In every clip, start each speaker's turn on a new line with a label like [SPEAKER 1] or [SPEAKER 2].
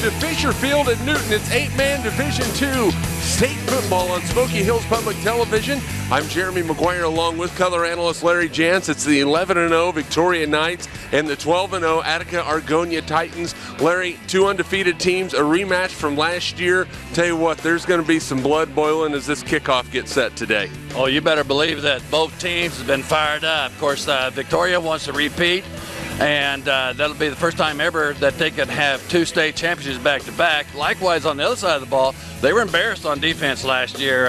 [SPEAKER 1] To Fisher Field and Newton. It's 8-man Division II state football on Smoky Hills Public Television. I'm Jeremy McGuire along with color analyst Larry Jantz. It's the 11-0 Victoria Knights and the 12-0 Attica-Argonia Titans. Larry, two undefeated teams, a rematch from last year. Tell you what, there's going to be some blood boiling as this kickoff gets set today.
[SPEAKER 2] Oh, you better believe that both teams have been fired up. Of course, Victoria wants to repeat. And that'll be the first time ever that they could have two state championships back-to-back. Likewise, on the other side of the ball, they were embarrassed on defense last year,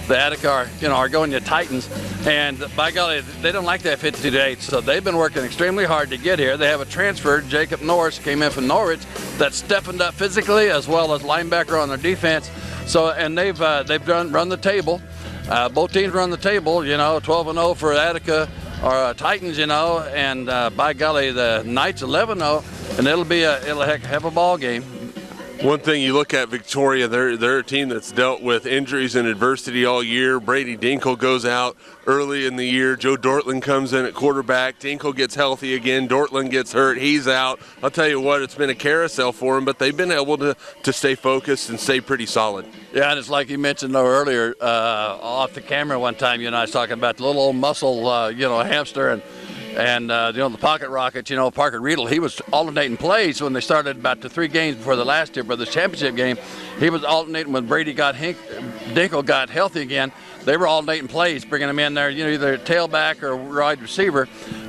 [SPEAKER 2] the Attica-Argonia Titans. And by golly, they don't like that 52-8, so they've been working extremely hard to get here. They have a transfer, Jacob Norris, came in from Norwich, that's stepping up physically as well as linebacker on their defense. So, and they've run the table. Both teams run the table, 12-0 for Attica. Or Titans, and by golly, the Knights 11-0, and it'll a heck of a ball game.
[SPEAKER 1] One thing you look at Victoria, they're a team that's dealt with injuries and adversity all year. Brady Dinkle goes out early in the year. Joe Dortland comes in at quarterback. Dinkle gets healthy again. Dortland gets hurt. He's out. I'll tell you what, it's been a carousel for them, but they've been able to stay focused and stay pretty solid.
[SPEAKER 2] Yeah, and it's like you mentioned earlier off the camera one time, you and I was talking about the little old muscle, hamster and the pocket rocket, Parker Riedel, he was alternating plays when they started about the 3 games before the last year, for the championship game. He was alternating when Brady Dinkle got healthy again. They were alternating plays, bringing him in there, either tailback or wide receiver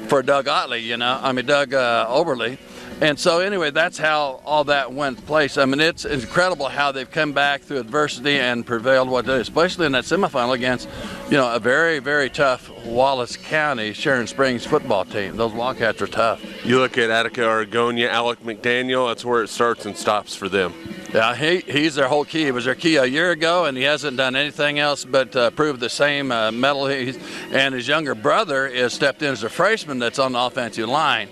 [SPEAKER 2] for Doug Oberle. And so anyway, that's how all that went place. I mean, it's incredible how they've come back through adversity and prevailed, especially in that semifinal against, a very, very tough Wallace County Sharon Springs football team. Those Wildcats are tough.
[SPEAKER 1] You look at Attica-Argonia, Alec McDaniel, that's where it starts and stops for them.
[SPEAKER 2] Yeah, he's their whole key. He was their key a year ago, and he hasn't done anything else but prove the same medal. And his younger brother is stepped in as a freshman that's on the offensive line.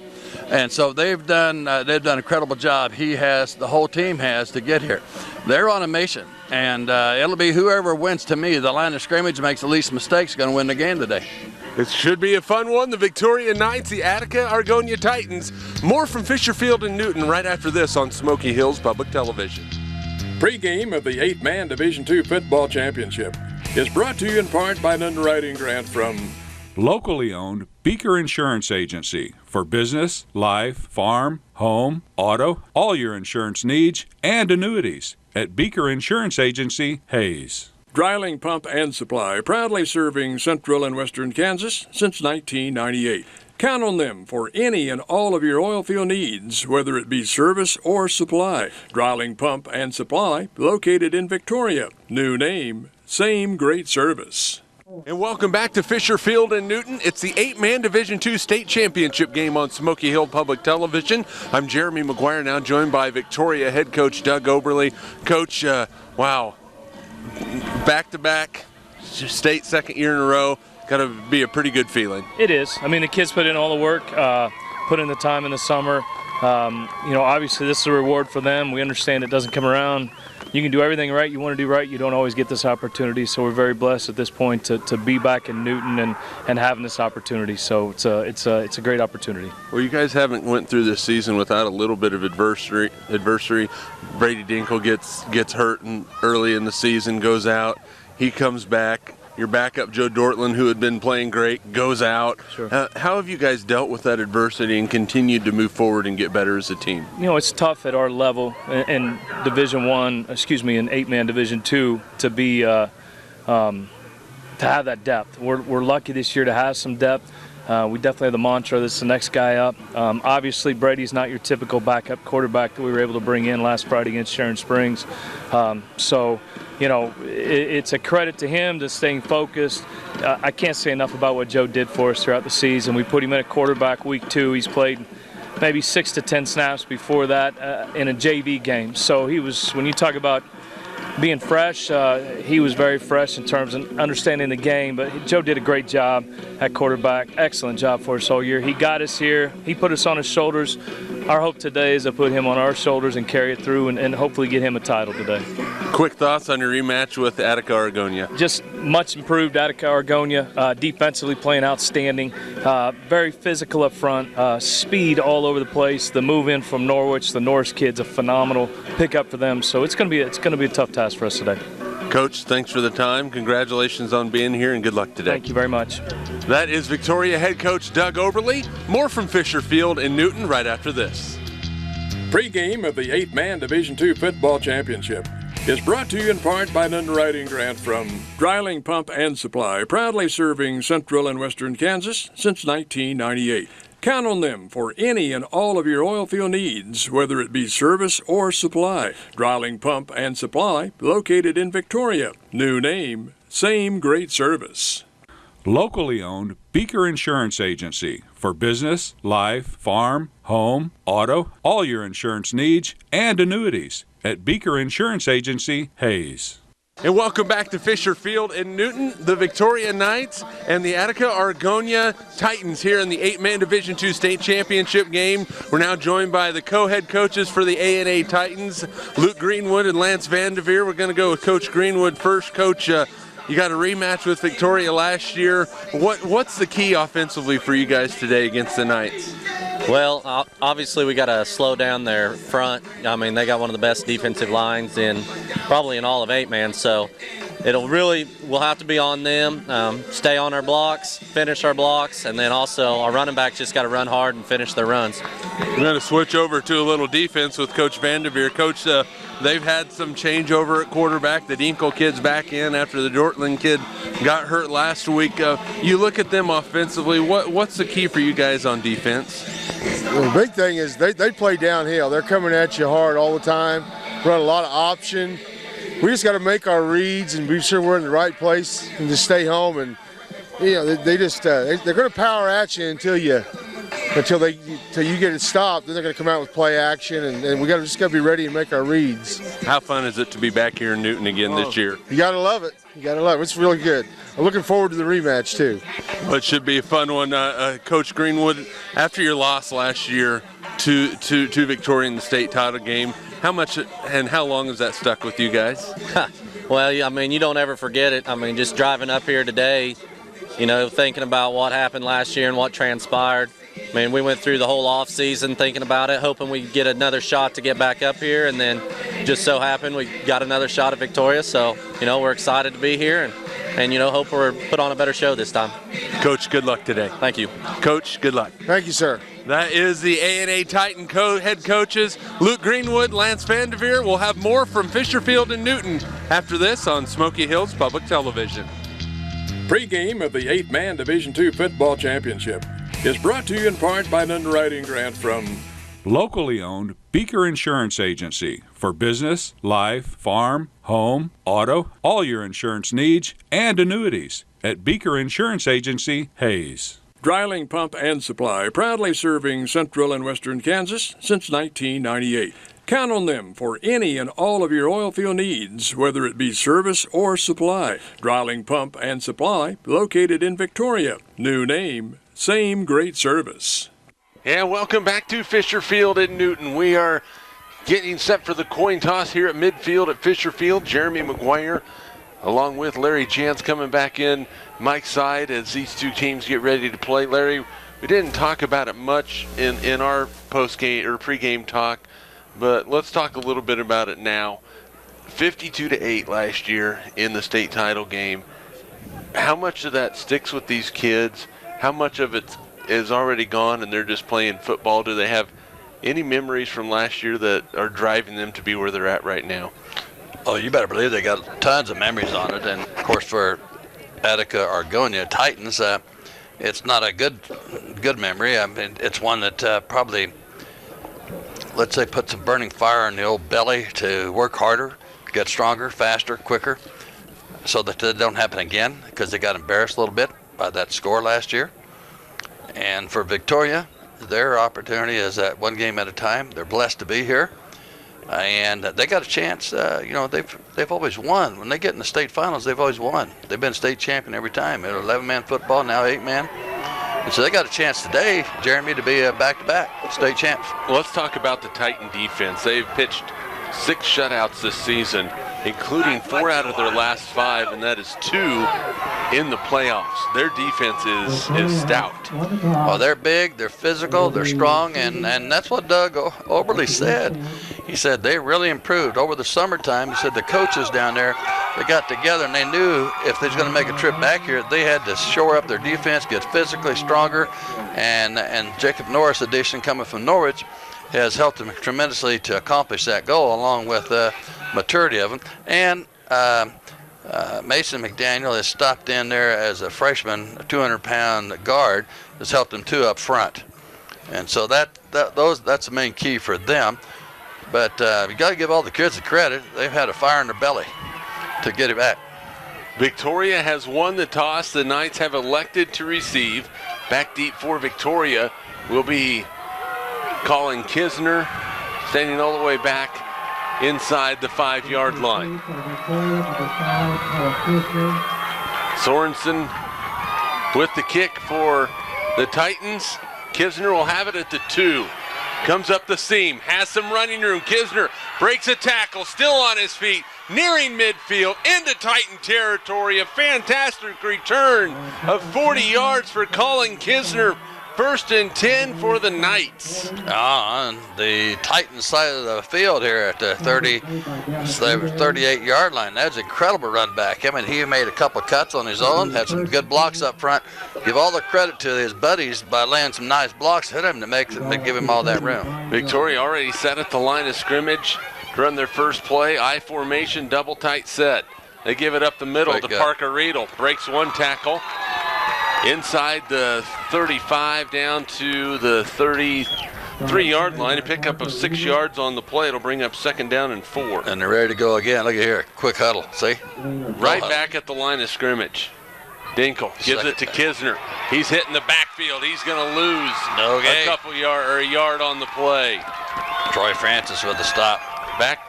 [SPEAKER 2] And so they've done an incredible job. The whole team has to get here. They're on a mission, and it'll be whoever wins. To me, the line of scrimmage makes the least mistakes going to win the game today.
[SPEAKER 1] It should be a fun one. The Victoria Knights, the Attica-Argonia Titans. More from Fisher Field and Newton right after this on Smoky Hills Public Television.
[SPEAKER 3] Pre-game of the 8-man Division II Football Championship is brought to you in part by an underwriting grant from
[SPEAKER 4] locally owned Beaker Insurance Agency for business, life, farm, home, auto, all your insurance needs, and annuities at Beaker Insurance Agency, Hayes.
[SPEAKER 3] Dryling Pump and Supply, proudly serving central and western Kansas since 1998. Count on them for any and all of your oil field needs, whether it be service or supply. Dryling Pump and Supply, located in Victoria. New name, same great service.
[SPEAKER 1] And welcome back to Fisher Field and Newton. It's the 8-man Division II state championship game on Smoky Hill Public Television. I'm Jeremy McGuire, now joined by Victoria head coach Doug Oberle. Coach, wow, back-to-back state second year in a row. Got to be a pretty good feeling.
[SPEAKER 5] It is. I mean, the kids put in all the work, put in the time in the summer. Obviously this is a reward for them. We understand it doesn't come around. You can do everything right you want to do right. You don't always get this opportunity. So we're very blessed at this point to be back in Newton and having this opportunity. So it's a great opportunity.
[SPEAKER 1] Well, you guys haven't went through this season without a little bit of adversity. Brady Dinkle gets hurt early in the season, goes out. He comes back. Your backup, Joe Dortland, who had been playing great, goes out.
[SPEAKER 5] Sure.
[SPEAKER 1] How have you guys dealt with that adversity and continued to move forward and get better as a team?
[SPEAKER 5] It's tough at our level in Division I, in 8-man Division II, to be to have that depth. We're lucky this year to have some depth. We definitely have the mantra, this is the next guy up. Obviously, Brady's not your typical backup quarterback that we were able to bring in last Friday against Sharon Springs. It's a credit to him to staying focused. I can't say enough about what Joe did for us throughout the season. We put him in at quarterback week 2. He's played maybe 6 to 10 snaps before that in a JV game. So he was, when you talk about being fresh, he was very fresh in terms of understanding the game, but Joe did a great job at quarterback. Excellent job for us all year. He got us here. He put us on his shoulders. Our hope today is to put him on our shoulders and carry it through and hopefully get him a title today.
[SPEAKER 1] Quick thoughts on your rematch with Attica-Argonia?
[SPEAKER 5] Just much improved Attica-Argonia, defensively playing outstanding, very physical up front, speed all over the place. The move in from Norwich, the Norris kids, a phenomenal pickup for them. So it's going to be a tough task for us today.
[SPEAKER 1] Coach, thanks for the time. Congratulations on being here and good luck today.
[SPEAKER 5] Thank you very much.
[SPEAKER 1] That is Victoria head coach Doug Oberle. More from Fisher Field in Newton right after this.
[SPEAKER 3] Pre-game of the 8-man Division II Football Championship is brought to you in part by an underwriting grant from Dryling Pump and Supply, proudly serving central and western Kansas since 1998. Count on them for any and all of your oil field needs, whether it be service or supply. Dryling Pump and Supply, located in Victoria. New name, same great service.
[SPEAKER 4] Locally owned Beaker Insurance Agency for business, life, farm, home, auto, all your insurance needs and annuities at Beaker Insurance Agency, Hayes.
[SPEAKER 1] And welcome back to Fisher Field in Newton. The Victoria Knights and the Attica-Argonia Titans here in the 8-man Division II state championship game. We're now joined by the co-head coaches for the A&A Titans, Luke Greenwood and Lance Vanderveer. We're going to go with Coach Greenwood first. Coach, you got a rematch with Victoria last year. What's the key offensively for you guys today against the Knights?
[SPEAKER 6] Well, obviously we got to slow down their front. I mean, they got one of the best defensive lines probably in all of 8-man, so we'll have to be on them, stay on our blocks, finish our blocks, and then also our running backs just got to run hard and finish their runs.
[SPEAKER 1] We're going to switch over to a little defense with Coach Vanderveer. Coach, they've had some changeover at quarterback. The Dinkle kid's back in after the Dortland kid got hurt last week. You look at them offensively, what's the key for you guys on defense?
[SPEAKER 7] The big thing is they play downhill. They're coming at you hard all the time, run a lot of option. We just got to make our reads and be sure we're in the right place and just stay home. And they're going to power at you until you get it stopped. Then they're going to come out with play action, and we just got to be ready and make our reads.
[SPEAKER 1] How fun is it to be back here in Newton again this year?
[SPEAKER 7] You got to love it. It's really good. I'm looking forward to the rematch too.
[SPEAKER 1] Well, it should be a fun one. Coach Greenwood, after your loss last year to Victoria in the state title game, how much and how long has that stuck with you guys?
[SPEAKER 6] Well, I mean, you don't ever forget it. I mean, just driving up here today, thinking about what happened last year and what transpired. I mean, we went through the whole off season thinking about it, hoping we'd get another shot to get back up here, and then just so happened we got another shot at Victoria. So, we're excited to be here and hope we're put on a better show this time.
[SPEAKER 1] Coach, good luck today.
[SPEAKER 6] Thank you.
[SPEAKER 1] Coach, good luck.
[SPEAKER 7] Thank you, sir.
[SPEAKER 1] That is the A&A Titan head coaches, Luke Greenwood, Lance Vanderveer. We'll have more from Fisher Field and Newton after this on Smoky Hills Public Television.
[SPEAKER 3] Pre-game of the 8-man Division II Football Championship is brought to you in part by an underwriting grant from
[SPEAKER 4] Locally owned Beaker Insurance Agency for business, life, farm, home, auto, all your insurance needs and annuities at Beaker Insurance Agency, Hayes.
[SPEAKER 3] Dryling Pump and Supply, proudly serving central and western Kansas since 1998. Count on them for any and all of your oil field needs, whether it be service or supply. Dryling Pump and Supply, located in Victoria. New name, same great service.
[SPEAKER 1] And welcome back to Fisher Field in Newton. We are getting set for the coin toss here at midfield at Fisher Field. Jeremy McGuire, along with Larry Jantz, coming back in Mike's side as these two teams get ready to play. Larry, we didn't talk about it much in our post-game or pre-game talk, but let's talk a little bit about it now. 52-8 last year in the state title game. How much of that sticks with these kids? How much of it is already gone and they're just playing football? Do they have any memories from last year that are driving them to be where they're at right now?
[SPEAKER 2] Oh, you better believe they got tons of memories on it. And, of course, for Attica-Argonia Titans, it's not a good memory. I mean, it's one that probably, let's say, put some burning fire in the old belly to work harder, get stronger, faster, quicker, so that they don't happen again, because they got embarrassed a little bit by that score last year. And for Victoria, their opportunity is at one game at a time. They're blessed to be here. and they got a chance. They've always won. When they get in the state finals, they've always won. They've been state champion every time. They're 11-man football, now 8-man. And so they got a chance today, Jeremy, to be back-to-back state champs.
[SPEAKER 1] Well, let's talk about the Titan defense. They've pitched 6 shutouts this season, including 4 out of their last 5, and that is 2 in the playoffs. Their defense is stout.
[SPEAKER 2] Well, they're big, they're physical, they're strong, and that's what Doug Oberle said. He said they really improved over the summertime. He said the coaches down there, they got together and they knew if they was going to make a trip back here, they had to shore up their defense, get physically stronger, and Jacob Norris' addition coming from Norwich has helped them tremendously to accomplish that goal, along with maturity of them. And Mason McDaniel has stopped in there as a freshman, a 200-pound guard, has helped them too up front. And so that's the main key for them. But you got to give all the kids the credit. They've had a fire in their belly to get it back.
[SPEAKER 1] Victoria has won the toss. The Knights have elected to receive. Back deep for Victoria will be calling Kisner, standing all the way back inside the 5-yard line. Sorensen with the kick for the Titans. Kisner will have it at the 2. Comes up the seam, has some running room. Kisner breaks a tackle, still on his feet, nearing midfield, into Titan territory. A fantastic return of 40 yards for Colin Kisner. 1st and 10 for the Knights.
[SPEAKER 2] On the Titan side of the field here at the 38-yard line. That's an incredible run back. I mean, he made a couple of cuts on his own, had some good blocks up front. Give all the credit to his buddies by laying some nice blocks, hit him to give him all that room.
[SPEAKER 1] Victoria already set at the line of scrimmage to run their first play. I formation, double tight set. They give it up the middle to Parker Riedel. Breaks 1 tackle. Inside the 35 down to the 33-yard line. A pickup of 6 yards on the play. It'll bring up 2nd down and 4.
[SPEAKER 2] And they're ready to go again. Look at here. Quick huddle. See?
[SPEAKER 1] Right back at the line of scrimmage. Dinkle gives it to Kisner. He's hitting the backfield. He's going to lose a couple a yard on the play.
[SPEAKER 2] Troy Francis with the stop.
[SPEAKER 1] Back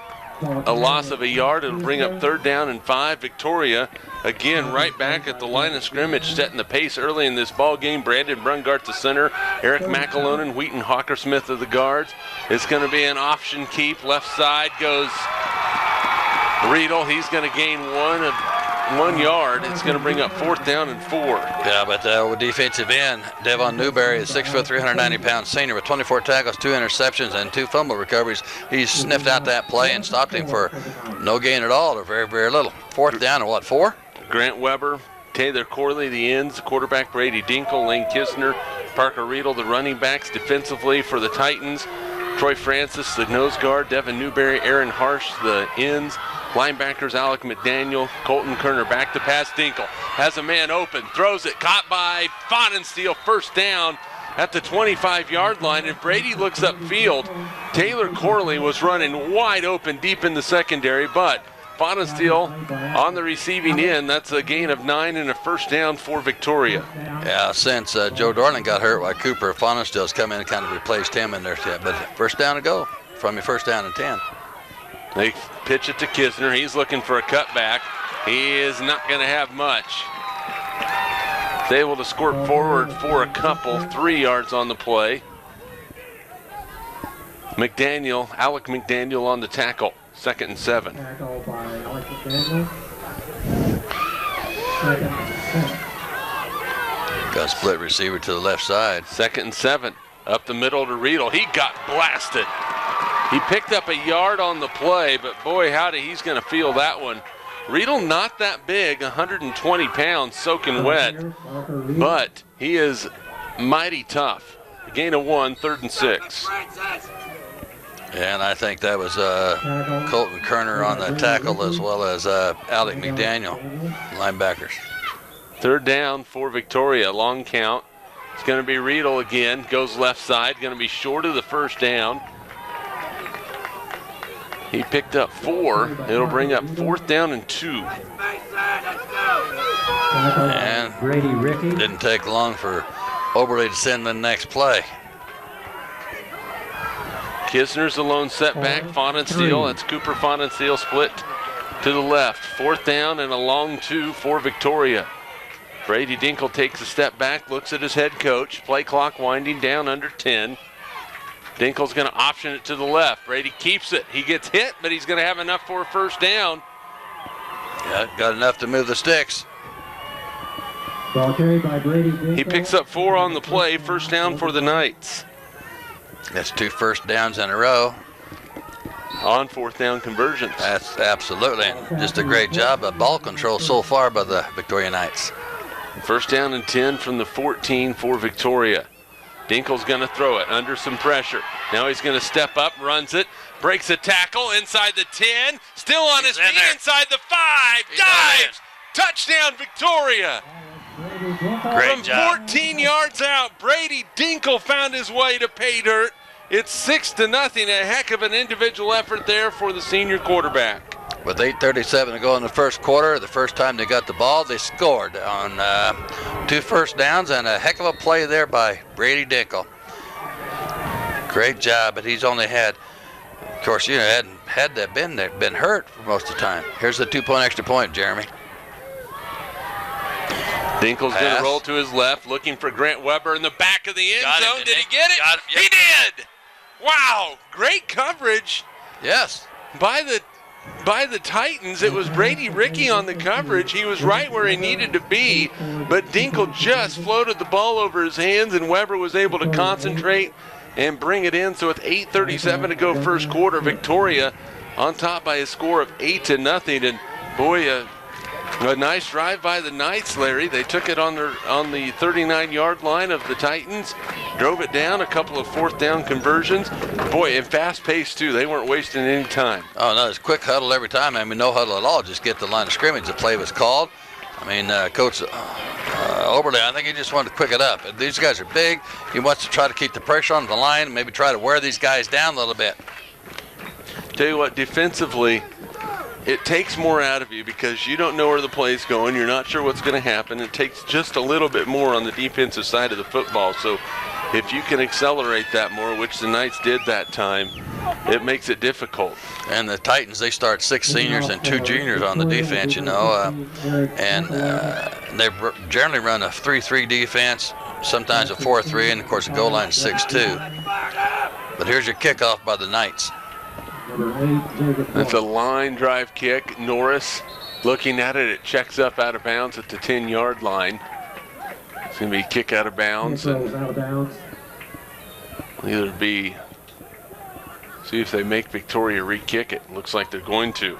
[SPEAKER 1] a loss of a yard. It'll bring up 3rd down and 5. Victoria again right back at the line of scrimmage, setting the pace early in this ball game. Brandon Brungart the center, Eric McAlonen, Wheaton Hawkersmith of the guards. It's going to be an option keep. Left side goes Riedel. He's going to gain 1 yard. It's going to bring up 4th down and 4.
[SPEAKER 2] Yeah, but with defensive end, Devon Newberry is 6 foot, 390-pound senior with 24 tackles, 2 interceptions, and 2 fumble recoveries. He sniffed out that play and stopped him for no gain at all, or very, very little. 4th down and 4?
[SPEAKER 1] Grant Weber, Taylor Corley, the ends, quarterback Brady Dinkle, Lane Kisner, Parker Riedel, the running backs defensively for the Titans. Troy Francis, the nose guard, Devin Newberry, Aaron Harsh, the ends. Linebackers Alec McDaniel, Colton Kerner back to pass. Dinkle has a man open, throws it, caught by Fonensteel, 1st down at the 25-yard line. And Brady looks upfield. Taylor Corley was running wide open deep in the secondary, but Fonensteel on the receiving end. That's a gain of 9 and a 1st down for Victoria.
[SPEAKER 2] Yeah, since Joe Darling got hurt while Cooper Fonensteel's come in and kind of replaced him in there. But 1st down to go from your 1st down and 10.
[SPEAKER 1] They pitch it to Kisner. He's looking for a cutback. He is not going to have much. He's able to squirt forward for a couple, 3 yards on the play. Alec McDaniel on the tackle. 2nd and 7.
[SPEAKER 2] Got a split receiver to the left side.
[SPEAKER 1] 2nd and 7. Up the middle to Riedel. He got blasted. He picked up a yard on the play, but boy, howdy, he's going to feel that one. Riedel not that big, 120 pounds, soaking wet, but he is mighty tough. A gain of 1, 3rd and 6.
[SPEAKER 2] And I think that was Colton Kerner on the tackle, as well as Alec McDaniel, linebackers.
[SPEAKER 1] 3rd down for Victoria, long count. It's going to be Riedel again, goes left side, going to be short of the 1st down. He picked up 4. It'll bring up 4th down and 2.
[SPEAKER 2] And didn't take long for Oberle to send the next play.
[SPEAKER 1] Kisner's the lone setback. Fontensteel, that's Cooper Fontensteel split to the left. 4th down and a long 2 for Victoria. Brady Dinkle takes a step back, looks at his head coach. Play clock winding down under 10. Dinkle's going to option it to the left. Brady keeps it. He gets hit, but he's going to have enough for a 1st down.
[SPEAKER 2] Yeah, got enough to move the sticks.
[SPEAKER 8] Ball carried by Brady Dinkle.
[SPEAKER 1] He picks up 4 on the play. 1st down for the Knights.
[SPEAKER 2] That's 2 first downs in a row.
[SPEAKER 1] On 4th down conversions.
[SPEAKER 2] That's absolutely just a great job of ball control so far by the Victoria Knights.
[SPEAKER 1] 1st down and 10 from the 14 for Victoria. Dinkle's going to throw it under some pressure. Now he's going to step up, runs it, breaks a tackle inside the 10, still on his feet inside the 5, dives, touchdown Victoria.
[SPEAKER 2] Great job.
[SPEAKER 1] 14 yards out, Brady Dinkle found his way to pay dirt. It's 6-0. A heck of an individual effort there for the senior quarterback.
[SPEAKER 2] With 8:37 to go in the first quarter, the first time they got the ball, they scored on 2 first downs and a heck of a play there by Brady Dinkle. Great job, but he's only had, of course, you know, had that been hurt for most of the time. Here's the 2-point extra point, Jeremy.
[SPEAKER 1] Dinkle's going to roll to his left, looking for Grant Weber in the back of the end zone. Did he get it?
[SPEAKER 2] Got him. Yep.
[SPEAKER 1] He did! Wow, great coverage.
[SPEAKER 2] Yes.
[SPEAKER 1] By the Titans. It was Brady Rickey on the coverage. He was right where he needed to be, but Dinkle just floated the ball over his hands, and Weber was able to concentrate and bring it in. So with 8:37 to go first quarter, Victoria on top by a score of 8-0. And boy, a nice drive by the Knights, Larry. They took it on the 39-yard line of the Titans, drove it down, a couple of 4th down conversions. Boy, and fast paced too. They weren't wasting any time.
[SPEAKER 2] Oh no, it's quick huddle every time. I mean, no huddle at all. Just get the line of scrimmage. The play was called. I mean, Coach Oberle, I think he just wanted to quick it up. These guys are big. He wants to try to keep the pressure on the line, maybe try to wear these guys down a little bit.
[SPEAKER 1] Tell you what, defensively, it takes more out of you because you don't know where the play's going. You're not sure what's going to happen. It takes just a little bit more on the defensive side of the football. So if you can accelerate that more, which the Knights did that time, it makes it difficult.
[SPEAKER 2] And the Titans, they start 6 seniors and 2 juniors on the defense, you know. They generally run a 3-3 defense, sometimes a 4-3, and of course the goal line is 6-2. But here's your kickoff by the Knights.
[SPEAKER 1] That's a line drive kick. Norris looking at it. It checks up out of bounds at the 10-yard line. It's going to be a kick out of bounds. And either be, see if they make Victoria re-kick it. Looks like they're going to.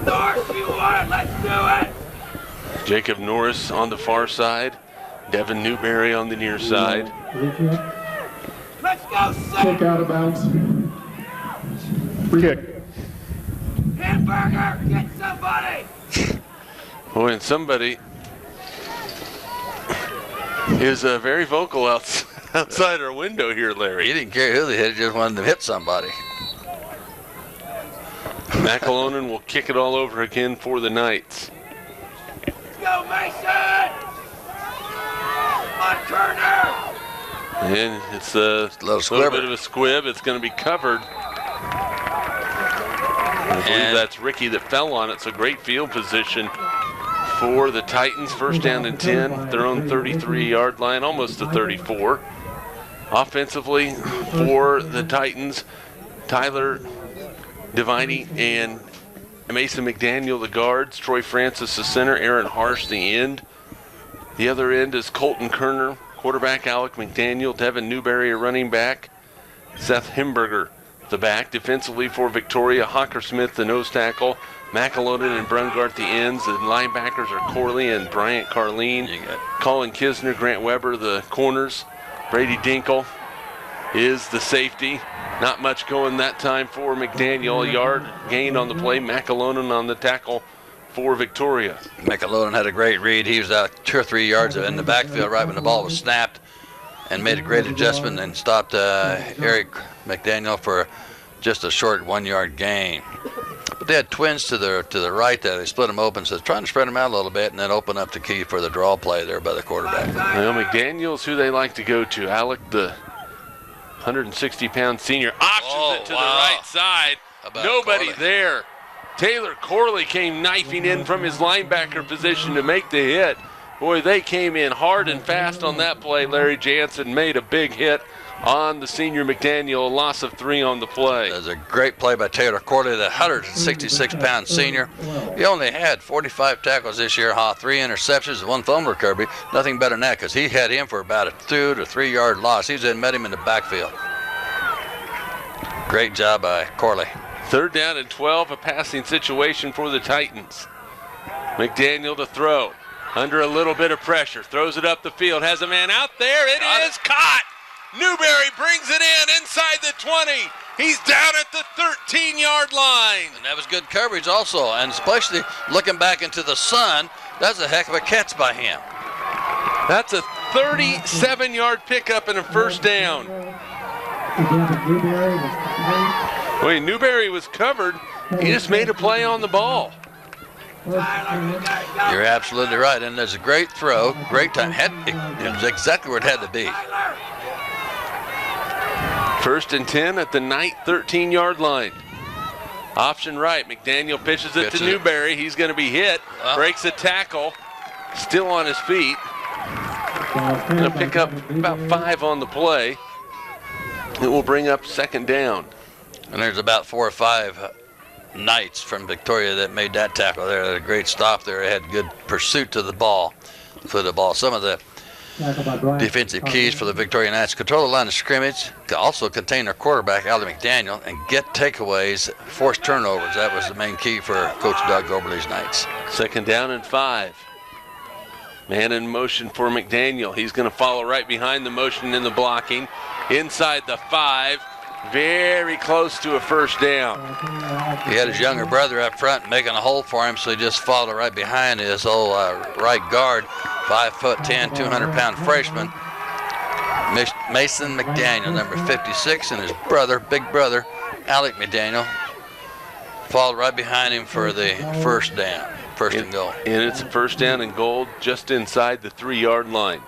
[SPEAKER 9] Norris, you want it, let's do it!
[SPEAKER 1] Jacob Norris on the far side. Devin Newberry on the near side.
[SPEAKER 9] Let's go,
[SPEAKER 8] Kick out of bounds. Free kick.
[SPEAKER 9] Hamburger, get somebody!
[SPEAKER 1] Boy, and somebody is very vocal outside our window here, Larry.
[SPEAKER 2] He didn't care who they hit, he just wanted to hit somebody.
[SPEAKER 1] McAlonen will kick it all over again for the Knights.
[SPEAKER 9] Let's go, Mason! On Turner!
[SPEAKER 1] And it's a little bit of a squib. It's going to be covered. I believe that's Ricky that fell on it, so great field position for the Titans. 1st down and 10, their own 33-yard line, almost to 34. Offensively for the Titans, Tyler Deviney and Mason McDaniel, the guards, Troy Francis, the center, Aaron Harsh, the end. The other end is Colton Kerner, quarterback Alec McDaniel, Devin Newberry, a running back, Seth Himberger, the back. Defensively for Victoria, Hawker Smith, the nose tackle, McAlonen and Brungart, the ends. The linebackers are Corley and Bryant Carleen. Colin Kisner, Grant Weber, the corners. Brady Dinkle is the safety. Not much going that time for McDaniel. A yard gain on the play. McAlonen on the tackle for Victoria.
[SPEAKER 2] McAlonen had a great read. He was out 2 or 3 yards in the backfield right when the ball was snapped and made a great adjustment and stopped Eric McDaniel for just a short 1-yard gain. But they had twins to the right there. They split them open, so trying to spread them out a little bit and then open up the key for the draw play there by the quarterback.
[SPEAKER 1] Well, McDaniel's who they like to go to. Alec, the 160-pound senior options it to the right side. Nobody
[SPEAKER 2] Corley
[SPEAKER 1] there. Taylor Corley came knifing in from his linebacker position to make the hit. Boy, they came in hard and fast on that play. Larry Jansen made a big hit on the senior McDaniel, a loss of 3 on the play.
[SPEAKER 2] That's a great play by Taylor Corley, the 166-pound senior. He only had 45 tackles this year, 3 interceptions, and 1 fumble recovery. Nothing better than that, because he had him for about a 2 to 3 yard loss. He met him in the backfield. Great job by Corley.
[SPEAKER 1] 3rd down and 12, a passing situation for the Titans. McDaniel to throw. Under a little bit of pressure, throws it up the field, has a man out there. It is caught. Newberry brings it in inside the 20. He's down at the 13-yard line.
[SPEAKER 2] And that was good coverage also, and especially looking back into the sun, that's a heck of a catch by him.
[SPEAKER 1] That's a 37-yard pickup and a 1st down. Wait, Newberry was covered. He just made a play on the ball.
[SPEAKER 2] You're absolutely right, and there's a great throw, great time. It was exactly where it had to be.
[SPEAKER 1] 1st and 10 at the 13-yard line. Option right. McDaniel pitches it to Newberry. He's going to be hit. Breaks a tackle. Still on his feet. Going to pick up about 5 on the play. It will bring up 2nd down.
[SPEAKER 2] And there's about 4 or 5 Knights from Victoria that made that tackle there. They had a great stop there. They had good pursuit to the ball, for the ball. Some of the defensive keys for the Victoria Knights: control the line of scrimmage, also contain their quarterback, Allie McDaniel, and get takeaways, force turnovers. That was the main key for Coach Doug Oberle's Knights.
[SPEAKER 1] 2nd down and 5. Man in motion for McDaniel. He's going to follow right behind the motion in the blocking. Inside the 5. Very close to a 1st down.
[SPEAKER 2] He had his younger brother up front making a hole for him, so he just followed right behind his old right guard, 5'10", 200-pound freshman, Mason McDaniel, number 56, and his brother, big brother, Alec McDaniel, followed right behind him for the 1st down, 1st and goal.
[SPEAKER 1] And it's a 1st down and goal just inside the 3-yard line.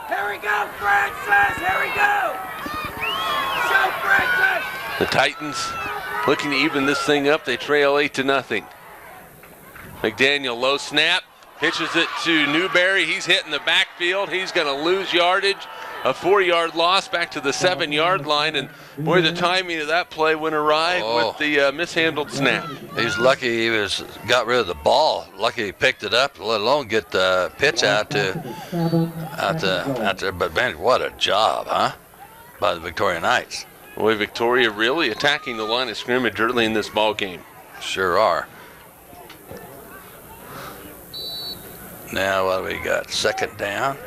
[SPEAKER 9] Here we go, Francis! Here we go! Show Francis!
[SPEAKER 1] The Titans looking to even this thing up. They trail 8-0. McDaniel, low snap, pitches it to Newberry. He's hitting the backfield. He's going to lose yardage. A 4-yard loss back to the 7-yard line. And boy, the timing of that play went awry with the mishandled snap.
[SPEAKER 2] He's lucky he got rid of the ball. Lucky he picked it up, let alone get the pitch out there. But man, what a job, huh? By the Victoria Knights.
[SPEAKER 1] Boy, Victoria really attacking the line of scrimmage early in this ball game.
[SPEAKER 2] Sure are. Now what do we got? 2nd down.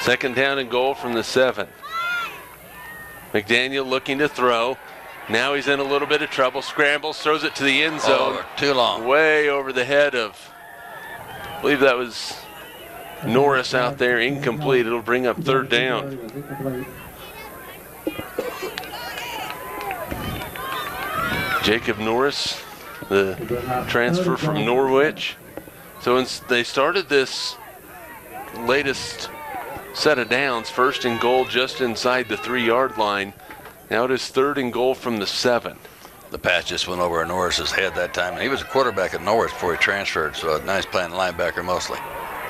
[SPEAKER 1] 2nd down and goal from the 7. McDaniel looking to throw. Now he's in a little bit of trouble. Scrambles, throws it to the end zone.
[SPEAKER 2] Too long.
[SPEAKER 1] Way over the head of, I believe that was Norris out there. Incomplete. It'll bring up 3rd down. Jacob Norris, the transfer from Norwich. So they started this latest set of downs, 1st and goal just inside the 3-yard line. Now it is 3rd and goal from the 7.
[SPEAKER 2] The pass just went over Norris's head that time. And he was a quarterback at Norwich before he transferred, so a nice playing linebacker mostly.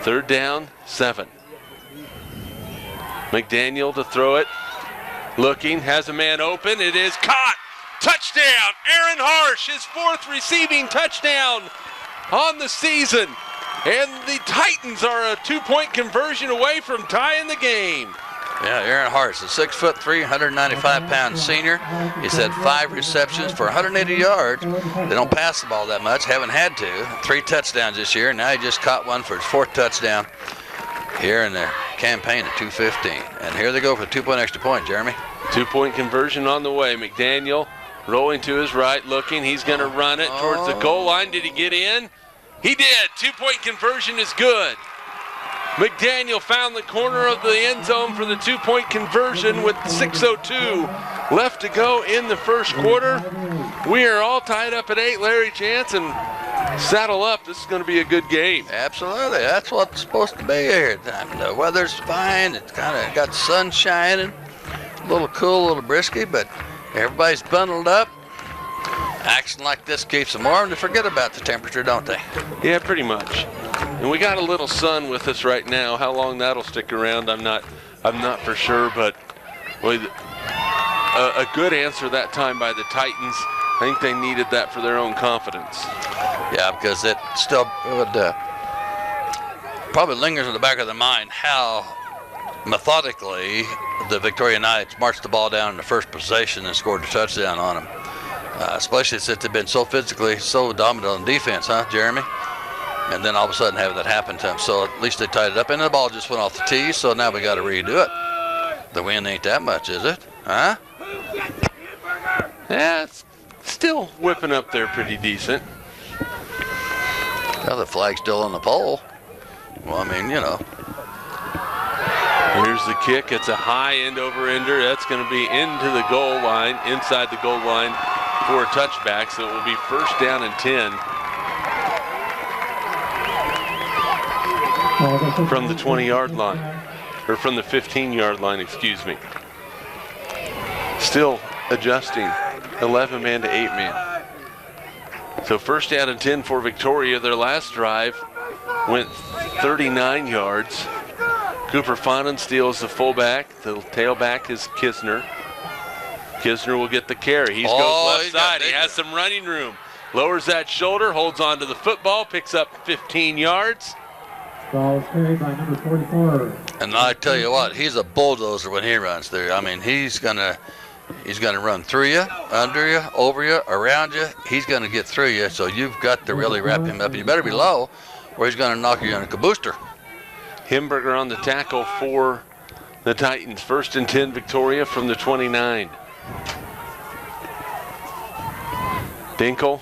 [SPEAKER 1] 3rd down, 7. McDaniel to throw it. Looking, has a man open. It is caught. Touchdown, Aaron Harsh, his 4th receiving touchdown on the season. And the Titans are a 2-point conversion away from tying the game.
[SPEAKER 2] Yeah, Aaron Harsh, a 6'3", 195-pound senior. He's had 5 receptions for 180 yards. They don't pass the ball that much, haven't had to. 3 touchdowns this year. Now he just caught one for his 4th touchdown here in their campaign at 2:15. And here they go for a 2-point extra point, Jeremy.
[SPEAKER 1] 2-point conversion on the way. McDaniel rolling to his right, looking. He's going to run it towards the goal line. Did he get in? He did. 2-point conversion is good. McDaniel found the corner of the end zone for the 2-point conversion with 6:02 left to go in the 1st quarter. We are all tied up at 8. Larry Jansen, saddle up. This is going to be a good game.
[SPEAKER 2] Absolutely. That's what it's supposed to be here. The weather's fine. It's kind of got the sun shining. A little cool, a little brisky, but everybody's bundled up. Action like this keeps them warm. They forget about the temperature, don't they?
[SPEAKER 1] Yeah, pretty much. And we got a little sun with us right now. How long that'll stick around, I'm not for sure, but boy, a good answer that time by the Titans. I think they needed that for their own confidence.
[SPEAKER 2] Yeah, because it still would probably lingers in the back of their mind how methodically the Victoria Knights marched the ball down in the first possession and scored a touchdown on them. Especially since they've been so physically so dominant on defense, huh, Jeremy? And then all of a sudden have that happen to them. So at least they tied it up, and the ball just went off the tee, so now we got to redo it. The wind ain't that much, is it? Huh?
[SPEAKER 1] Yeah, it's still whipping up there pretty decent.
[SPEAKER 2] Well, the flag's still on the pole. Well, I mean, you know.
[SPEAKER 1] Here's the kick. It's a high end-over-ender. That's going to be into the goal line, inside the goal line for a touchback, so it will be first down and 10 from the 20-yard line, or from the 15-yard line, excuse me. Still adjusting 11-man to 8-man. So first down and 10 for Victoria. Their last drive went 39 yards. Cooper Fonan steals the fullback. The tailback is Kisner. Kisner will get the carry. He goes left side. He has some running room. Lowers that shoulder, holds on to the football, picks up 15 yards.
[SPEAKER 8] Ball is carried by number 44.
[SPEAKER 2] And I tell you what, he's a bulldozer when he runs through. I mean, he's gonna run through you, under you, over you, around you. He's gonna get through you, so you've got to really wrap him up. You better be low, or he's gonna knock you in a cabooster.
[SPEAKER 1] Himberger on the tackle for the Titans. First and 10 Victoria from the 29. Dinkel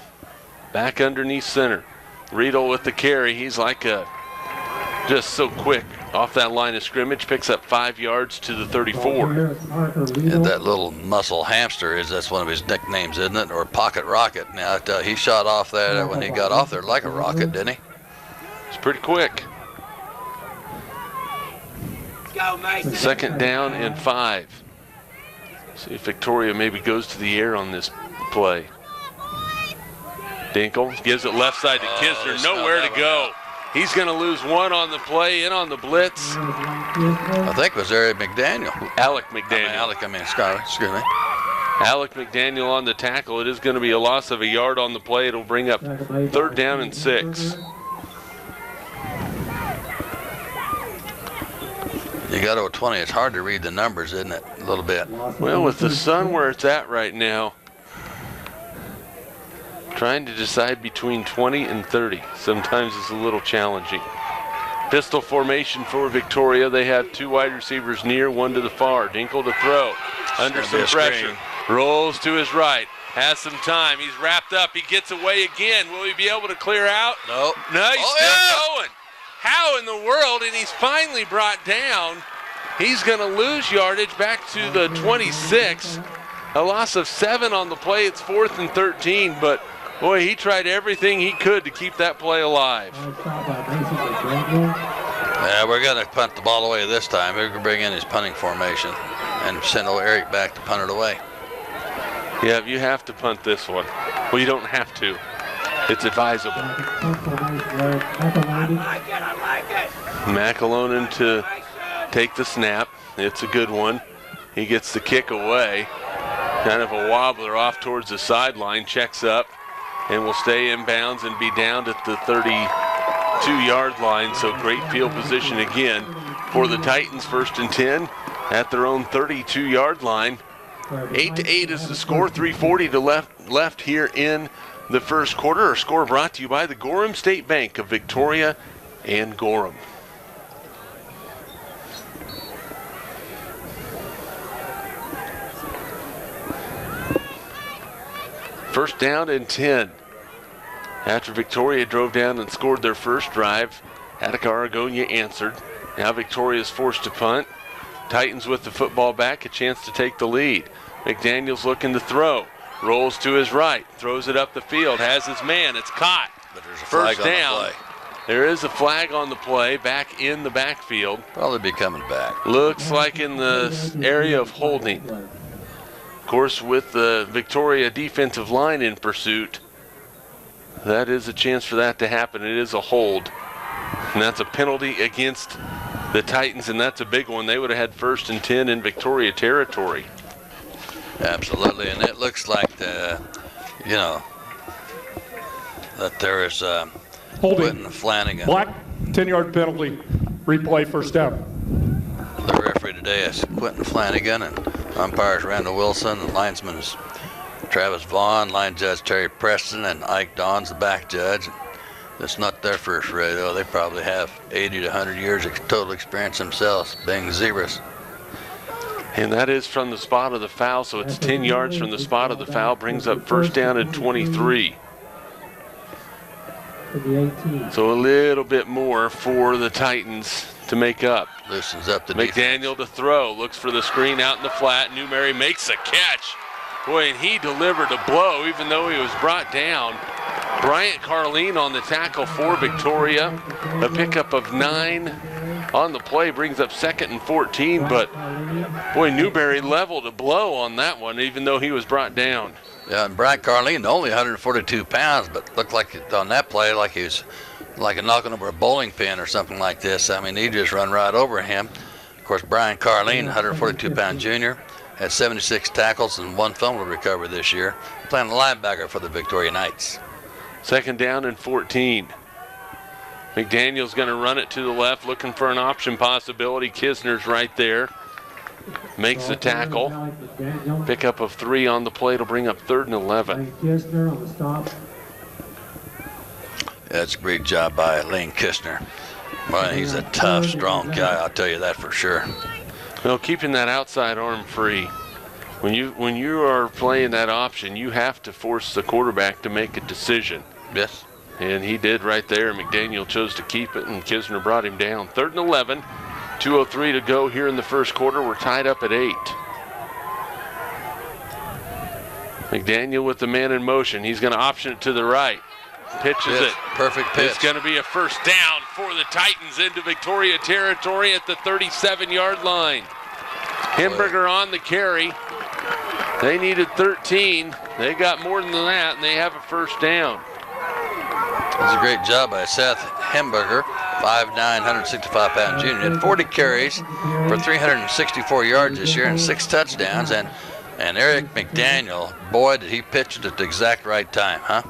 [SPEAKER 1] back underneath center. Riedel with the carry. He's like just so quick off that line of scrimmage. Picks up 5 yards to the 34.
[SPEAKER 2] And that little muscle hamster that's one of his nicknames, isn't it? Or pocket rocket. Now he shot off that when he got off there like a rocket, didn't he?
[SPEAKER 1] It's pretty quick. Second down and 5. See if Victoria maybe goes to the air on this play. Dinkel gives it left side to Kisner. Nowhere to go. He's going to lose one on the play, in on the blitz.
[SPEAKER 2] I think it was Eric McDaniel.
[SPEAKER 1] Alec McDaniel.
[SPEAKER 2] Excuse me.
[SPEAKER 1] Alec McDaniel on the tackle. It is going to be a loss of a yard on the play. It'll bring up third down and 6.
[SPEAKER 2] You got over 20. It's hard to read the numbers, isn't it? A little bit.
[SPEAKER 1] Well, with the sun where it's at right now, trying to decide between 20 and 30 sometimes is a little challenging. Pistol formation for Victoria. They have 2 wide receivers near, 1 to the far. Dinkel to throw. Under some pressure. Rolls to his right. Has some time. He's wrapped up. He gets away again. Will he be able to clear out?
[SPEAKER 2] No.
[SPEAKER 1] No, he's still going. How in the world? And he's finally brought down. He's going to lose yardage back to the 26. A loss of 7 on the play. It's 4th and 13, but boy, he tried everything he could to keep that play alive.
[SPEAKER 2] Yeah, we're going to punt the ball away this time. We're going to bring in his punting formation and send old Eric back to punt it away.
[SPEAKER 1] Yeah, you have to punt this one. Well, you don't have to. It's advisable. McAlonen to take the snap. It's a good one. He gets the kick away. Kind of a wobbler off towards the sideline. Checks up and will stay inbounds and be down at the 32-yard line. So great field position again for the Titans. First and 10 at their own 32-yard line. 8-8 is the score. 3:40 to left here in the first quarter. Our score brought to you by the Gorham State Bank of Victoria and Gorham. First down and 10. After Victoria drove down and scored their first drive, Attica-Argonia answered. Now Victoria's forced to punt. Titans with the football back, a chance to take the lead. McDaniel's looking to throw. Rolls to his right, throws it up the field, has his man, it's caught.
[SPEAKER 2] but there's a flag
[SPEAKER 1] First down.
[SPEAKER 2] on the play.
[SPEAKER 1] There is a flag on the play back in the backfield.
[SPEAKER 2] Probably be coming back.
[SPEAKER 1] Looks like in the area of holding. Of course, with the Victoria defensive line in pursuit, that is a chance for that to happen. It is a hold. And that's a penalty against the Titans, and that's a big one. They would have had 1st and 10 in Victoria territory.
[SPEAKER 2] Absolutely, and it looks like, that there is Quentin Flanagan.
[SPEAKER 8] Black, 10-yard penalty. Replay, first down.
[SPEAKER 2] The referee today is Quentin Flanagan, and umpires Randall Wilson, and linesman is Travis Vaughn, line judge Terry Preston, and Ike Don's the back judge. It's not their first rodeo. They probably have 80 to 100 years of total experience themselves, being zebras.
[SPEAKER 1] And that is from the spot of the foul, so it's 10 yards from the spot of the foul, brings up 1st down and 23. So a little bit more for the Titans to make up.
[SPEAKER 2] Loosens up the
[SPEAKER 1] McDaniel to throw, looks for the screen out in the flat. Newberry makes a catch. Boy, and he delivered a blow even though he was brought down. Bryant Carleen on the tackle for Victoria. A pickup of 9 on the play brings up 2nd and 14, but boy, Newberry leveled a blow on that one even though he was brought down.
[SPEAKER 2] Yeah, and Bryant Carleen only 142 pounds, but looked like on that play like he was like knocking over a bowling pin or something like this. I mean, he just run right over him. Of course, Brian Carleen, 142-pound junior, had 76 tackles and 1 fumble recovery this year, playing linebacker for the Victoria Knights.
[SPEAKER 1] 2nd down and 14. McDaniel's going to run it to the left, looking for an option possibility. Kisner's right there. Makes the tackle. Pickup of 3 on the play to bring up 3rd and 11.
[SPEAKER 8] Kisner on the stop.
[SPEAKER 2] That's a great job by Lane Kistner. Well, he's a tough, strong guy, I'll tell you that for sure.
[SPEAKER 1] Well, keeping that outside arm free. When you are playing that option, you have to force the quarterback to make a decision.
[SPEAKER 2] Yes.
[SPEAKER 1] And he did right there. McDaniel chose to keep it, and Kisner brought him down. 3rd and 11. 2:03 to go here in the first quarter. We're tied up at 8. McDaniel with the man in motion. He's going to option it to the right. Pitches it.
[SPEAKER 2] Perfect pitch.
[SPEAKER 1] It's going to be a 1st down for the Titans into Victoria territory at the 37-yard line. Hemberger on the carry. They needed 13. They got more than that, and they have a 1st down.
[SPEAKER 2] That's a great job by Seth Hemberger, 5'9", 165-pound junior. Had 40 carries for 364 yards this year and 6 touchdowns. And Eric McDaniel, boy, did he pitch it at the exact right time, huh?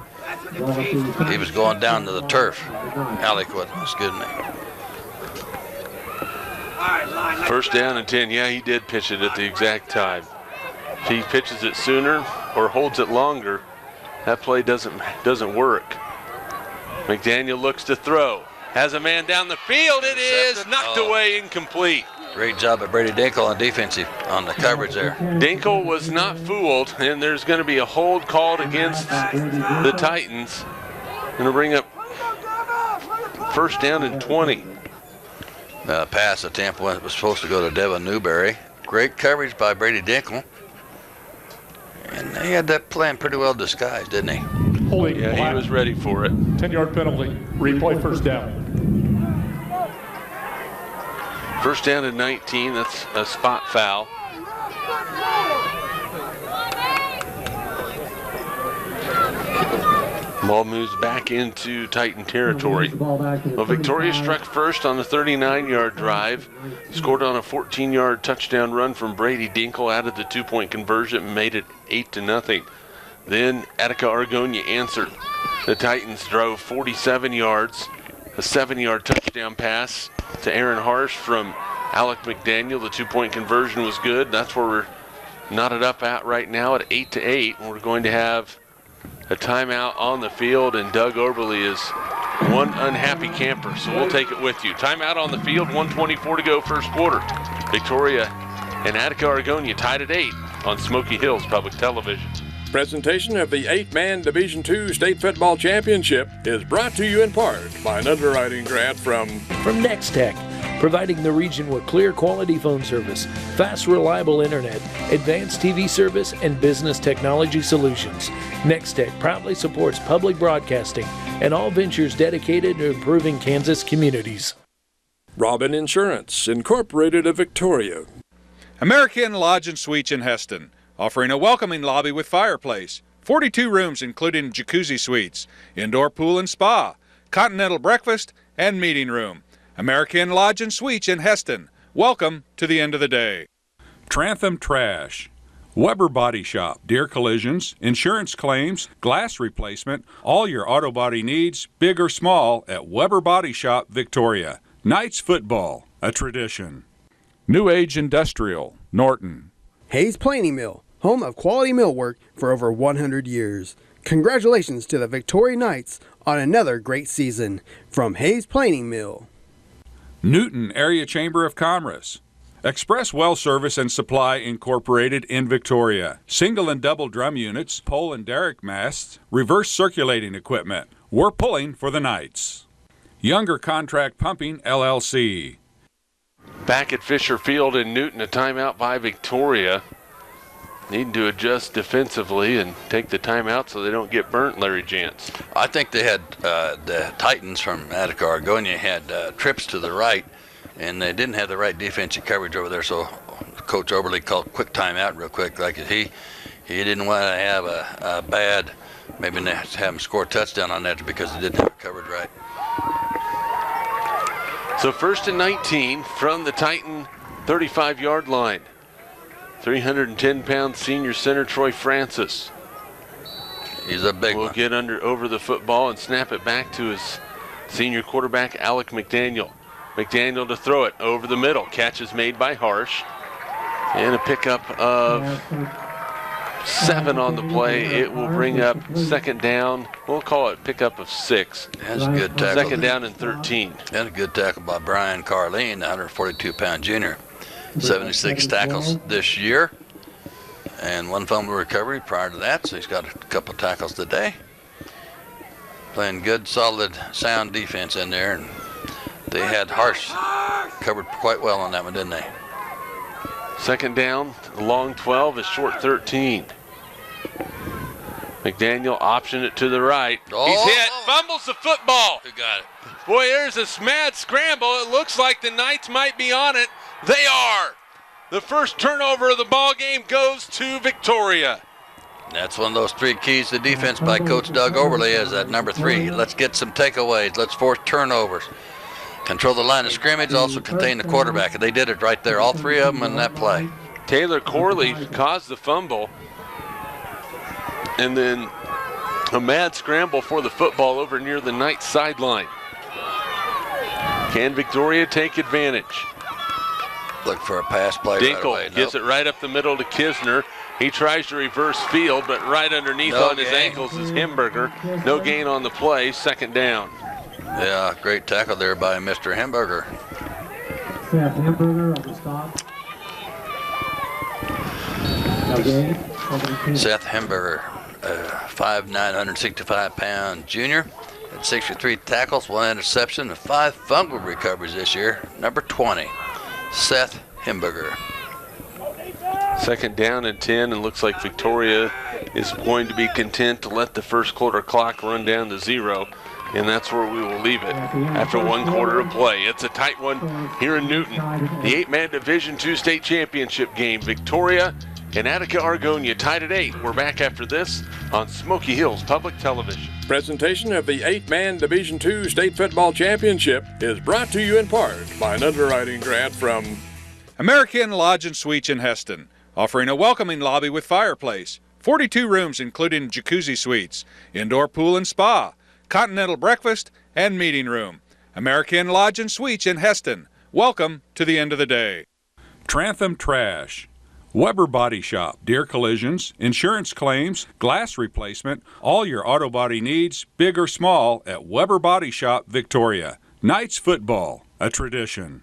[SPEAKER 2] He was going down to the turf. Aliquid was good, man.
[SPEAKER 1] 1st down and 10. Yeah, he did pitch it at the exact time. If he pitches it sooner or holds it longer, that play doesn't work. McDaniel looks to throw. Has a man down the field. It is knocked away, incomplete.
[SPEAKER 2] Great job by Brady Dinkle on defensive on the coverage there.
[SPEAKER 1] Dinkle was not fooled, and there's going to be a hold called against the Titans. Going to bring up 1st down and 20.
[SPEAKER 2] Pass attempt was supposed to go to Devin Newberry. Great coverage by Brady Dinkle. And he had that plan pretty well disguised, didn't he?
[SPEAKER 8] Holding.
[SPEAKER 1] Yeah, he was ready for it.
[SPEAKER 8] 10-yard penalty. Replay, 1st down.
[SPEAKER 1] 1st down and 19. That's a spot foul. Ball moves back into Titan territory. Well, Victoria struck first on the 39-yard drive, scored on a 14-yard touchdown run from Brady Dinkle, added the 2-point conversion and made it 8-0. Then Attica-Argonia answered. The Titans drove 47 yards, a 7-yard touchdown pass to Aaron Harsh from Alec McDaniel. The 2-point conversion was good. That's where we're knotted up at right now at 8-8. And we're going to have a timeout on the field, and Doug Oberly is one unhappy camper, so we'll take it with you. Timeout on the field, 1:24 to go first quarter. Victoria and Attica-Argonia tied at 8 on Smoky Hills Public Television.
[SPEAKER 3] Presentation of the 8-man Division II State Football Championship is brought to you in part by an underwriting grant from
[SPEAKER 10] Nextech, providing the region with clear quality phone service, fast reliable internet, advanced TV service, and business technology solutions. Nextech proudly supports public broadcasting and all ventures dedicated to improving Kansas communities.
[SPEAKER 3] Robin Insurance, Incorporated of Victoria.
[SPEAKER 4] American Lodge and Suites in Heston, offering a welcoming lobby with fireplace, 42 rooms including jacuzzi suites, indoor pool and spa, continental breakfast, and meeting room. American Lodge and Suites in Heston. Welcome to the end of the day. Trantham Trash, Weber Body Shop, deer collisions, insurance claims, glass replacement, all your auto body needs, big or small, at Weber Body Shop, Victoria. Knights Football, a tradition. New Age Industrial, Norton.
[SPEAKER 11] Hayes Planing Mill, home of quality millwork for over 100 years. Congratulations to the Victoria Knights on another great season from Hayes Planing Mill.
[SPEAKER 4] Newton Area Chamber of Commerce. Express Well Service and Supply Incorporated in Victoria. Single and double drum units, pole and derrick masts, reverse circulating equipment. We're pulling for the Knights. Younger Contract Pumping, LLC.
[SPEAKER 1] Back at Fisher Field in Newton, a timeout by Victoria. Need to adjust defensively and take the timeout so they don't get burnt, Larry Jantz.
[SPEAKER 2] I think they had the Titans from Attica-Argonia had trips to the right, and they didn't have the right defensive coverage over there, so Coach Oberle called quick timeout real quick. Like he didn't want to have a bad, maybe have him score a touchdown on that because they didn't have it covered right.
[SPEAKER 1] So 1st and 19 from the Titan 35-yard line. 310-pound senior center Troy Francis.
[SPEAKER 2] He's a big one.
[SPEAKER 1] Will get over the football and snap it back to his senior quarterback, Alec McDaniel. McDaniel to throw it over the middle. Catch is made by Harsh. And a pickup of 7 on the play. It will bring up second down. We'll call it pickup of 6.
[SPEAKER 2] That's a good tackle.
[SPEAKER 1] Second down and 13.
[SPEAKER 2] And a good tackle by Brian Carleen, the 142-pound junior. 76 tackles this year, and 1 fumble recovery prior to that, so he's got a couple tackles today. Playing good, solid, sound defense in there, and they had Harsh covered quite well on that one, didn't they?
[SPEAKER 1] Second down, long 12 is short 13. McDaniel optioned it to the right. He's hit, fumbles the football.
[SPEAKER 2] Who got it?
[SPEAKER 1] Boy, there's a mad scramble. It looks like the Knights might be on it. They are. The first turnover of the ball game goes to Victoria.
[SPEAKER 2] That's one of those 3 keys to defense by Coach Doug Oberle is at number 3. Let's get some takeaways. Let's force turnovers. Control the line of scrimmage, also contain the quarterback. And they did it right there, all 3 of them in that play.
[SPEAKER 1] Taylor Corley caused the fumble. And then a mad scramble for the football over near the Knights sideline. Can Victoria take advantage?
[SPEAKER 2] Look for a pass play
[SPEAKER 1] Dinkle
[SPEAKER 2] right away.
[SPEAKER 1] gives it right up the middle to Kisner. He tries to reverse field, but right underneath on his ankles is Hemberger. No gain on the play, second down.
[SPEAKER 2] Yeah, great tackle there by Mr. Hemberger.
[SPEAKER 8] Seth Hemberger on the stop. Okay.
[SPEAKER 2] Seth Hemberger, 5'9", 165-pound junior. Had 63 tackles, 1 interception, and 5 fumble recoveries this year. Number 20. Seth Hemberger.
[SPEAKER 1] Second down and 10, and looks like Victoria is going to be content to let the first quarter clock run down to 0, and that's where we will leave it after 1 quarter of play. It's a tight one here in Newton. The 8-man Division II state championship game. Victoria and Attica-Argonia tied at 8. We're back after this on Smoky Hills Public Television.
[SPEAKER 3] Presentation of the 8-man Division II State Football Championship is brought to you in part by an underwriting grant from
[SPEAKER 4] American Lodge and Suites in Heston, offering a welcoming lobby with fireplace, 42 rooms including jacuzzi suites, indoor pool and spa, continental breakfast, and meeting room. American Lodge and Suites in Heston. Welcome to the end of the day. Trantham Trash, Weber Body Shop, deer collisions, insurance claims, glass replacement, all your auto body needs, big or small, at Weber Body Shop, Victoria. Knights Football, a tradition.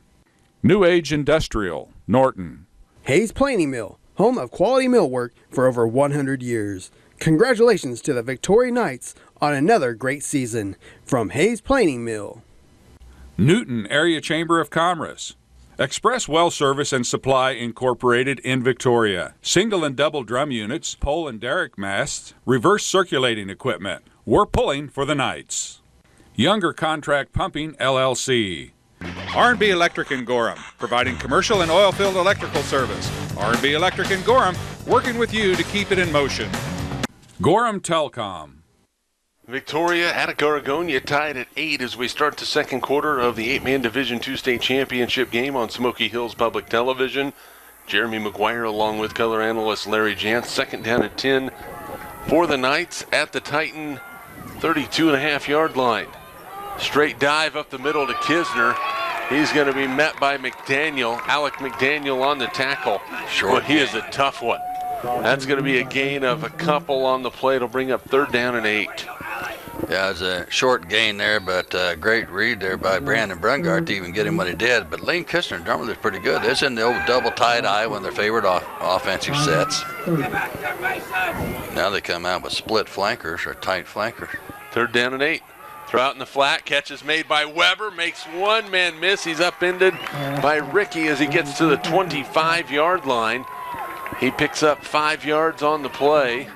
[SPEAKER 4] New Age Industrial, Norton.
[SPEAKER 11] Hayes Planing Mill, home of quality millwork for over 100 years. Congratulations to the Victoria Knights on another great season from Hayes Planing Mill.
[SPEAKER 4] Newton Area Chamber of Commerce. Express Well Service and Supply Incorporated in Victoria. Single and double drum units, pole and derrick masts, reverse circulating equipment. We're pulling for the Knights. Younger Contract Pumping, LLC. R&B Electric in Gorham, providing commercial and oil-filled electrical service. R&B Electric in Gorham, working with you to keep it in motion. Gorham Telcom.
[SPEAKER 1] Victoria, Attica-Argonia tied at 8 as we start the second quarter of the 8-man Division II state championship game on Smoky Hills Public Television. Jeremy McGuire along with color analyst Larry Jantz. Second down at 10 for the Knights at the Titan 32.5-yard line. Straight dive up the middle to Kisner. He's going to be met by McDaniel. Alec McDaniel on the tackle. Sure, he is a tough one. That's going to be a gain of a couple on the play. It'll bring up 3rd down and 8.
[SPEAKER 2] Yeah, it's a short gain there, but great read there by Brandon Brungart to even get him what he did. But Lane Kistner normally is pretty good. It's in the old double tie-dye when they're favored offensive sets. Now they come out with split flankers or tight flankers.
[SPEAKER 1] 3rd down and 8. Throw out in the flat. Catch is made by Weber. Makes one man miss. He's upended by Ricky as he gets to the 25-yard line. He picks up 5 yards on the play.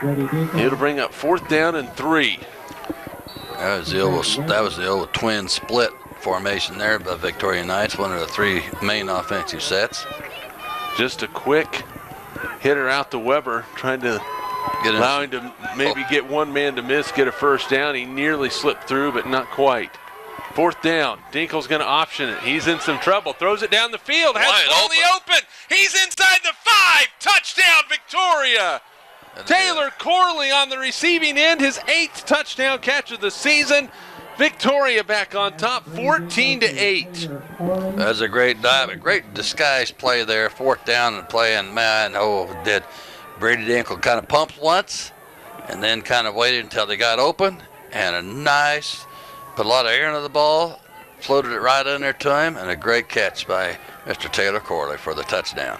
[SPEAKER 1] It'll bring up 4th down and 3.
[SPEAKER 2] That was the old twin split formation there by Victoria Knights, one of the 3 main offensive sets.
[SPEAKER 1] Just a quick hitter out to Weber, trying to allow him to maybe get one man to miss, get a 1st down. He nearly slipped through, but not quite. 4th down. Dinkel's going to option it. He's in some trouble. Throws it down the field. Has only open. He's inside the 5. Touchdown, Victoria. Taylor Corley on the receiving end, his 8th touchdown catch of the season. Victoria back on top, 14-8.
[SPEAKER 2] That's a great dive, a great disguise play there. 4th down and play, and man, did Brady Dinkle kind of pumped once, and then kind of waited until they got open, and a nice, put a lot of air into the ball, floated it right in there to him, and a great catch by Mr. Taylor Corley for the touchdown.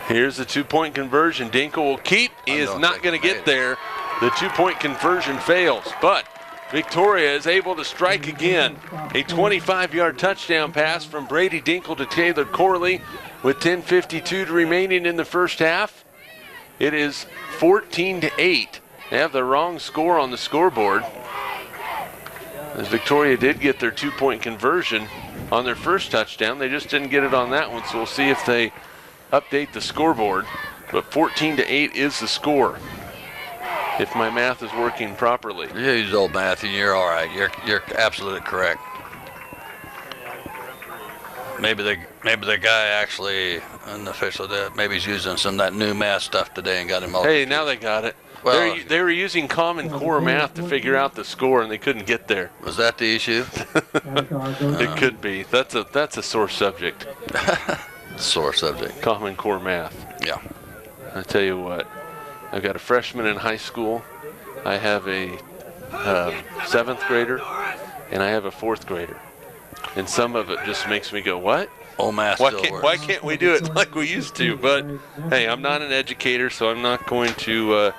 [SPEAKER 1] Here's the 2-point conversion. Dinkle will keep. He is not going to get there. The 2-point conversion fails, but Victoria is able to strike again. A 25-yard touchdown pass from Brady Dinkle to Taylor Corley with 10:52 remaining in the first half. It is 14-8. They have the wrong score on the scoreboard, as Victoria did get their 2-point conversion on their first touchdown. They just didn't get it on that one, so we'll see if they update the scoreboard. But 14-8 is the score, if my math is working properly.
[SPEAKER 2] You use old math and you're all right. You're absolutely correct. Maybe the guy actually, an official, maybe he's using some of that new math stuff today and got him all.
[SPEAKER 1] Hey, now they got it. Well, they were using Common Core math to figure out the score, and they couldn't get there.
[SPEAKER 2] Was that the issue?
[SPEAKER 1] It could be. That's a sore subject.
[SPEAKER 2] Sore subject.
[SPEAKER 1] Common Core math.
[SPEAKER 2] Yeah.
[SPEAKER 1] I tell you what, I've got a freshman in high school. I have a 7th grader, and I have a 4th grader. And some of it just makes me go, what?
[SPEAKER 2] Old math
[SPEAKER 1] why can't we do it like we used to? But, hey, I'm not an educator, so I'm not going to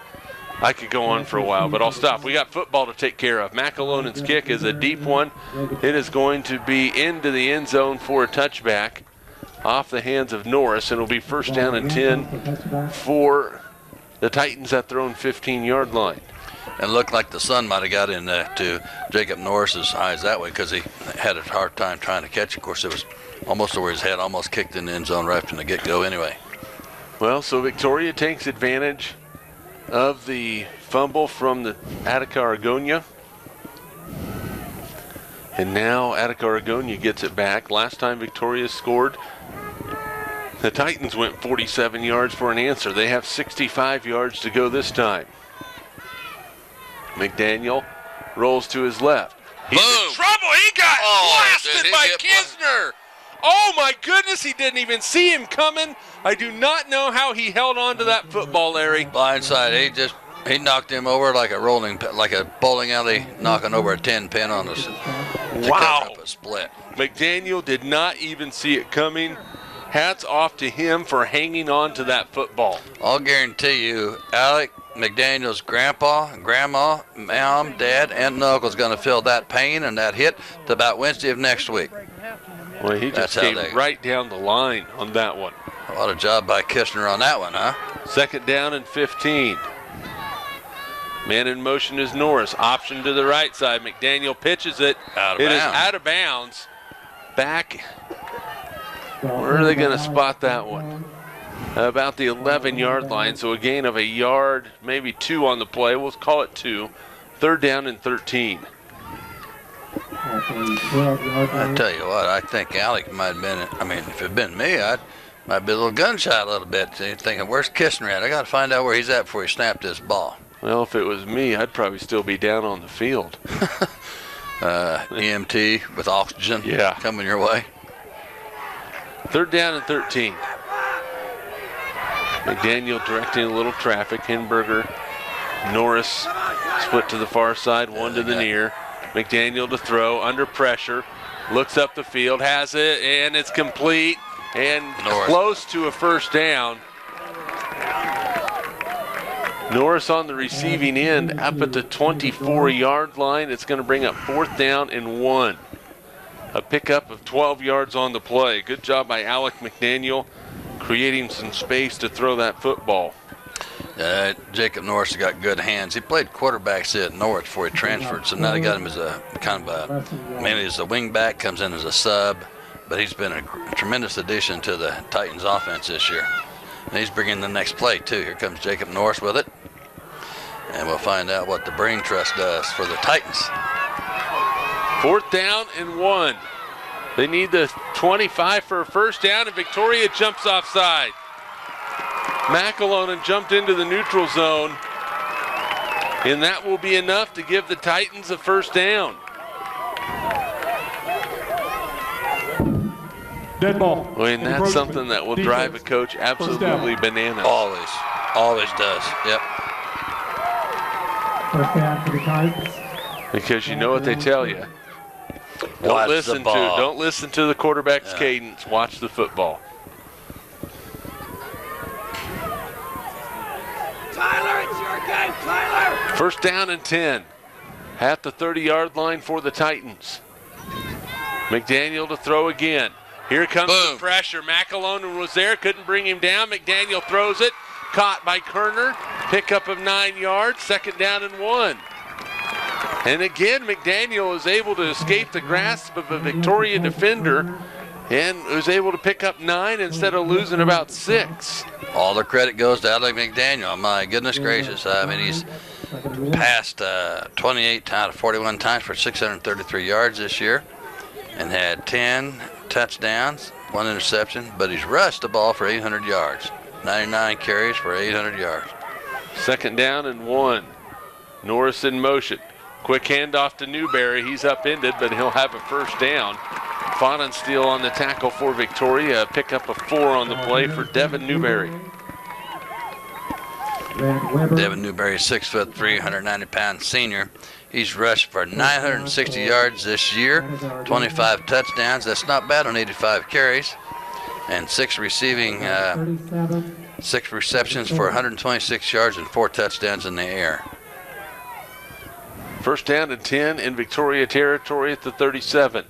[SPEAKER 1] I could go on for a while, but I'll stop. We got football to take care of. McAlonen's kick is a deep one. It is going to be into the end zone for a touchback off the hands of Norris, and it'll be 1st down and 10 for the Titans at their own 15-yard line.
[SPEAKER 2] And it looked like the sun might have got in to Jacob Norris's eyes that way, because he had a hard time trying to catch it. Of course, it was almost over his head, almost kicked in the end zone right from the get-go anyway.
[SPEAKER 1] Well, so Victoria takes advantage of the fumble from the Attica-Argonia. And now Attica-Argonia gets it back. Last time Victoria scored, the Titans went 47 yards for an answer. They have 65 yards to go this time. McDaniel rolls to his left. He's in trouble. He got blasted by Kisner. Oh, my goodness. He didn't even see him coming. I do not know how he held on to that football, Larry.
[SPEAKER 2] Blindside. He knocked him over like a bowling alley knocking over a 10-pin on us.
[SPEAKER 1] Wow.
[SPEAKER 2] Up a split.
[SPEAKER 1] McDaniel did not even see it coming. Hats off to him for hanging on to that football.
[SPEAKER 2] I'll guarantee you, Alec McDaniel's grandpa, grandma, mom, dad, aunt, and uncle's going to feel that pain and that hit to about Wednesday of next week.
[SPEAKER 1] Well, he just came right down the line on that one.
[SPEAKER 2] What a job by Kistner on that one, huh?
[SPEAKER 1] 2nd down and 15. Man in motion is Norris. Option to the right side. McDaniel pitches it. It is out of bounds. Back. Where are they going to spot that one? About the 11-yard line, so a gain of a yard, maybe 2 on the play. We'll call it 2. 3rd down and 13.
[SPEAKER 12] I tell you what, I think Alec might have been, if it had been me, might be a little gun shy a little bit, thinking, where's Kistner at? I got to find out where he's at before he snapped this ball.
[SPEAKER 1] Well, if it was me, I'd probably still be down on the field.
[SPEAKER 12] EMT with oxygen coming your way.
[SPEAKER 1] 3rd down and 13. McDaniel directing a little traffic. Hinberger, Norris split to the far side, one to the near. McDaniel to throw, under pressure, looks up the field, has it, and it's complete and close to a 1st down. Norris on the receiving end up at the 24-yard line. It's going to bring up 4th down and 1. A pickup of 12 yards on the play. Good job by Alec McDaniel creating some space to throw that football.
[SPEAKER 12] Jacob Norris has got good hands. He played quarterback at Norwich before he transferred, so now they got him as a kind of mainly as a wing back, comes in as a sub, but he's been a tremendous addition to the Titans offense this year. And he's bringing the next play too. Here comes Jacob Norris with it, and we'll find out what the brain trust does for the Titans.
[SPEAKER 1] 4th down and 1. They need the 25 for a 1st down, and Victoria jumps offside. McAlonen jumped into the neutral zone, and that will be enough to give the Titans a 1st down.
[SPEAKER 8] Dead ball.
[SPEAKER 1] Well, and that's something that will drive a coach absolutely bananas.
[SPEAKER 12] Always does. Yep.
[SPEAKER 8] 1st down for the Titans.
[SPEAKER 1] Because you know what they tell you. Don't listen to the quarterback's cadence. Watch the football.
[SPEAKER 9] Tyler, it's your game, Tyler!
[SPEAKER 1] 1st down and 10. At the 30-yard line for the Titans. McDaniel to throw again. Here comes the pressure. McAlonen was there, couldn't bring him down. McDaniel throws it. Caught by Kerner. Pickup of 9 yards. 2nd down and 1. And again, McDaniel is able to escape the grasp of a Victoria defender and was able to pick up 9 instead of losing about 6.
[SPEAKER 12] All the credit goes to Alec McDaniel. My goodness gracious. He's passed 28 out of 41 times for 633 yards this year and had 10 touchdowns, 1 interception, but he's rushed the ball for 800 yards. 99 carries for 800 yards.
[SPEAKER 1] 2nd down and 1. Norris in motion. Quick handoff to Newberry. He's upended, but he'll have a 1st down. Fahnenstiel on the tackle for Victoria. A pickup of 4 on the play for Devin Newberry.
[SPEAKER 12] Devin Newberry, 6'3", 190-pound senior. He's rushed for 960 yards this year, 25 touchdowns. That's not bad on 85 carries, and 6 receptions for 126 yards and 4 touchdowns in the air.
[SPEAKER 1] 1st down and 10 in Victoria territory at the 37.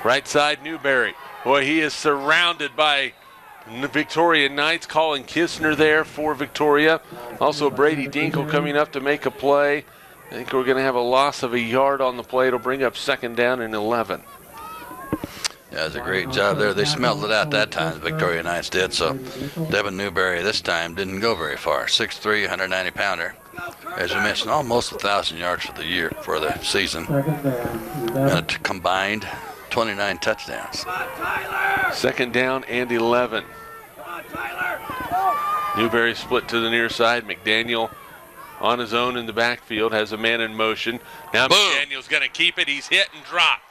[SPEAKER 1] Right side, Newberry. Boy, he is surrounded by Victoria Knights. Colin Kistner there for Victoria. Also Brady Dinkle coming up to make a play. I think we're going to have a loss of a yard on the play. It'll bring up 2nd down and 11.
[SPEAKER 12] Yeah, it was a great job there. They smelled it out that time, the Victoria Knights did. So Devin Newberry this time didn't go very far. 6'3", 190-pounder. As we mentioned, almost 1,000 yards for the year, for the season. And a combined 29 touchdowns.
[SPEAKER 1] 2nd down and 11. Newberry split to the near side. McDaniel on his own in the backfield, has a man in motion. Now McDaniel's going to keep it. He's hit and dropped.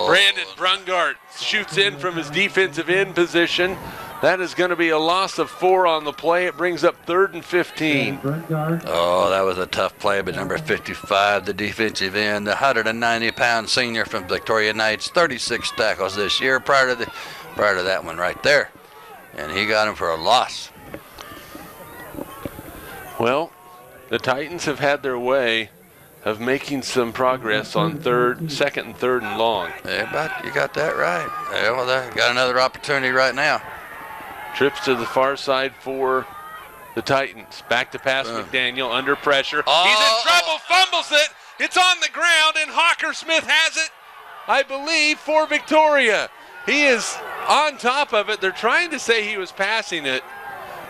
[SPEAKER 1] Brandon Brungart shoots in from his defensive end position. That is going to be a loss of 4 on the play. It brings up 3rd and 15.
[SPEAKER 12] Oh, that was a tough play, but number 55, the defensive end, the 190-pound senior from Victoria Knights, 36 tackles this year prior to that one right there. And he got him for a loss.
[SPEAKER 1] Well, the Titans have had their way of making some progress on 2nd and 3rd and long.
[SPEAKER 12] Yeah, but you got that right. Yeah, well, they got another opportunity right now.
[SPEAKER 1] Trips to the far side for the Titans. Back to pass McDaniel under pressure.
[SPEAKER 12] Oh.
[SPEAKER 1] He's in trouble, fumbles it. It's on the ground, and Hawker Smith has it, I believe, for Victoria. He is on top of it. They're trying to say he was passing it.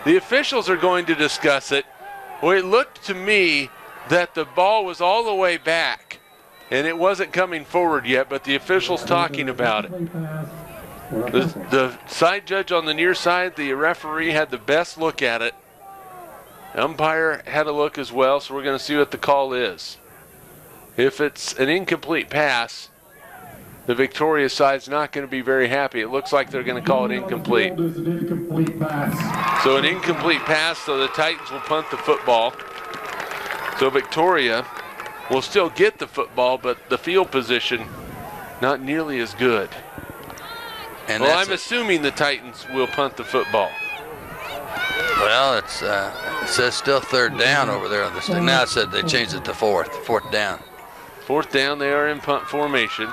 [SPEAKER 1] The officials are going to discuss it. Well, it looked to me that the ball was all the way back, and it wasn't coming forward yet, but the official's talking about it. The side judge on the near side, the referee, had the best look at it. Umpire had a look as well, so we're going to see what the call is. If it's an incomplete pass, the Victoria side's not going to be very happy. It looks like they're going to call it incomplete. So an incomplete pass, so the Titans will punt the football. So Victoria will still get the football, but the field position not nearly as good.
[SPEAKER 12] And
[SPEAKER 1] well, I'm assuming the Titans will punt the football.
[SPEAKER 12] Well, it says still third down over there on this thing. Now it said they changed it to fourth down.
[SPEAKER 1] Fourth down, they are in punt formation.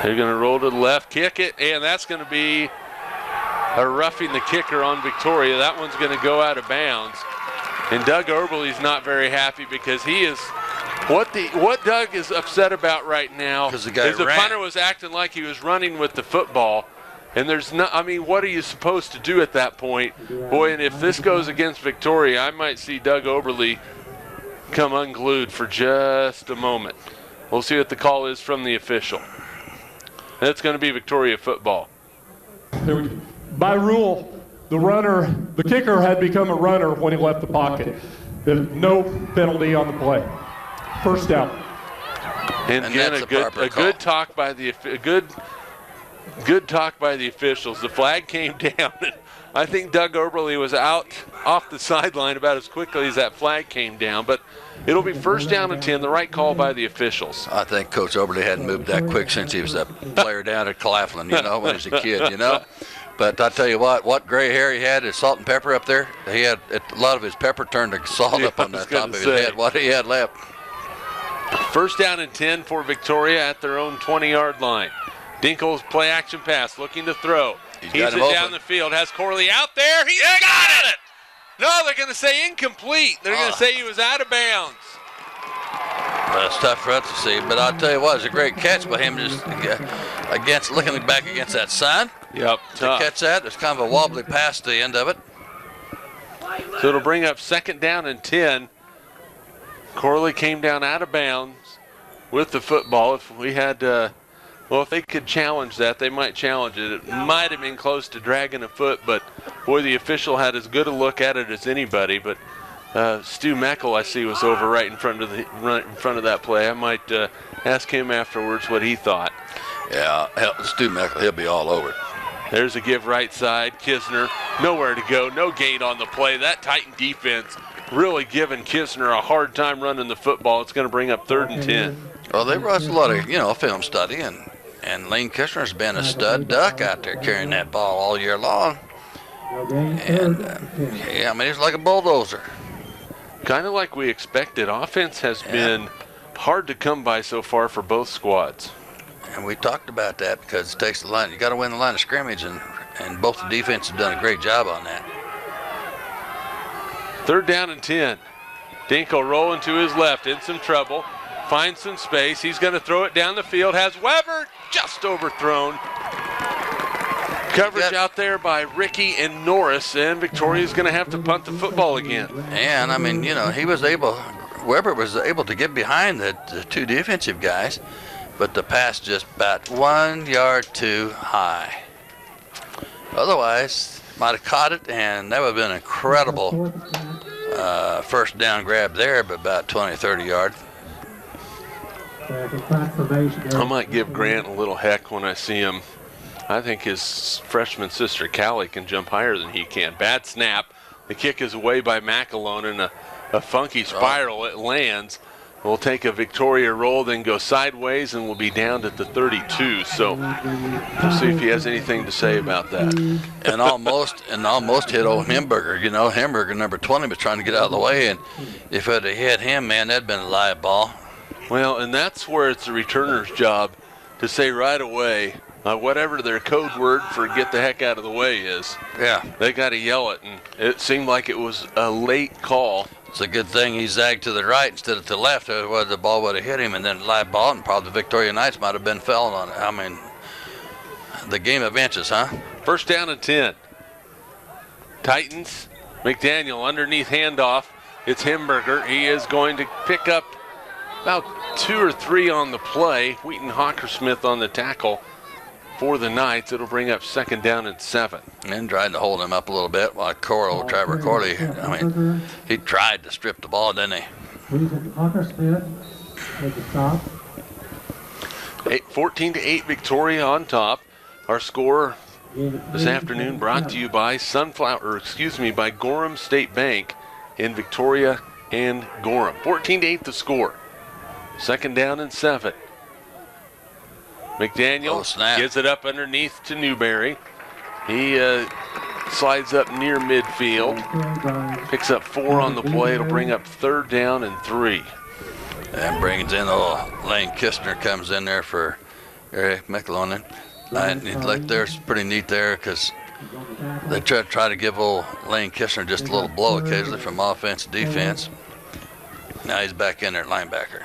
[SPEAKER 1] They're going to roll to the left, kick it, and that's going to be a roughing the kicker on Victoria. That one's going to go out of bounds. And Doug Oberle's not very happy because he is what Doug is upset about right now is the punter was acting like he was running with the football. And there's no, I mean, what are you supposed to do at that point? Boy, and if this goes against Victoria, I might see Doug Oberle come unglued for just a moment. We'll see what the call is from the official. That's going to be Victoria football.
[SPEAKER 8] By rule, the kicker had become a runner when he left the pocket. There's no penalty on the play. First down.
[SPEAKER 1] And again, a good talk by the good talk by the officials. The flag came down, and I think Doug Oberle was out off the sideline about as quickly as that flag came down. But it'll be first down and 10, the right call by the officials.
[SPEAKER 12] I think Coach Oberle hadn't moved that quick since he was a player down at Claflin, when he was a kid, But I tell you what gray hair he had, his salt and pepper up there, he had a lot of his pepper turned to salt up on the top of his head, what he had left.
[SPEAKER 1] First down and 10 for Victoria at their own 20-yard line. Dinkel's play action pass, looking to throw. He's it down the field, has Corley out there. He's got it! No, they're going to say incomplete. They're going to say he was out of bounds.
[SPEAKER 12] Well, it's tough for us to see, but I'll tell you what, it's a great catch by him just looking back against that sign.
[SPEAKER 1] Yep,
[SPEAKER 12] to catch that. It's kind of a wobbly pass to the end of it.
[SPEAKER 1] So it'll bring up second down and 10. Corley came down out of bounds with the football. If we had, if they could challenge that, they might challenge it. It might have been close to dragging a foot, but boy, the official had as good a look at it as anybody. But Stu Meckel, I see, was over right in front of that play. I might ask him afterwards what he thought.
[SPEAKER 12] Yeah, Stu Meckel, he'll be all over it.
[SPEAKER 1] There's a give right side. Kisner, nowhere to go, no gain on the play. That Titan defense really giving Kisner a hard time running the football. It's going to bring up third and 10.
[SPEAKER 12] Well, they watched a lot of, film study, and Lane Kisner's been a stud duck out there carrying that ball all year long. And, he's like a bulldozer.
[SPEAKER 1] Kind of like we expected. Offense has been hard to come by so far for both squads.
[SPEAKER 12] And we talked about that because it takes the line. You got to win the line of scrimmage, and both the defense have done a great job on that.
[SPEAKER 1] Third down and 10. Dinkel rolling to his left, in some trouble, finds some space. He's going to throw it down the field. Has Weber just overthrown. Coverage out there by Ricky and Norris, and Victoria's going to have to punt the football again.
[SPEAKER 12] And Weber was able to get behind the two defensive guys, but the pass just about 1 yard too high. Otherwise, might have caught it, and that would have been an incredible first down grab there, but about 20, 30 yards.
[SPEAKER 1] I might give Grant a little heck when I see him. I think his freshman sister, Callie, can jump higher than he can. Bad snap. The kick is away by McAlone in a funky spiral. It lands. We'll take a Victoria roll, then go sideways, and we'll be down at the 32. So we'll see if he has anything to say about that.
[SPEAKER 12] And almost hit old Hemberger. Hemberger, number 20, was trying to get out of the way, and if it had hit him, man, that'd been a live ball.
[SPEAKER 1] Well, and that's where it's the returner's job to say right away, whatever their code word for get the heck out of the way is.
[SPEAKER 12] Yeah.
[SPEAKER 1] They got to yell it, and it seemed like it was a late call.
[SPEAKER 12] It's a good thing he zagged to the right instead of to the left. Otherwise, the ball would have hit him, and then live ball, and probably the Victoria Knights might have been fouling on it. I mean, the game of inches, huh?
[SPEAKER 1] First down and 10. Titans, McDaniel underneath handoff. It's Himberger. He is going to pick up about 2 or 3 on the play. Wheaton Hockersmith on the tackle for the Knights. It'll bring up 2nd down and 7.
[SPEAKER 12] And tried to hold him up a little bit while Trevor Corley, I mean, he tried to strip the ball, didn't he?
[SPEAKER 13] Hockersmith with the stop.
[SPEAKER 1] 14-8 Victoria on top. Our score this afternoon brought to you by by Gorham State Bank in Victoria and Gorham. 14-8 the score. 2nd down and 7. McDaniel gives it up underneath to Newberry. He slides up near midfield. Picks up 4 on the play. It'll bring up 3rd down and 3.
[SPEAKER 12] And brings in Lane Kistner comes in there for Eric McLonan. There's pretty neat there because they try to give Lane Kistner just a little blow occasionally from offense to defense. Now he's back in there at linebacker.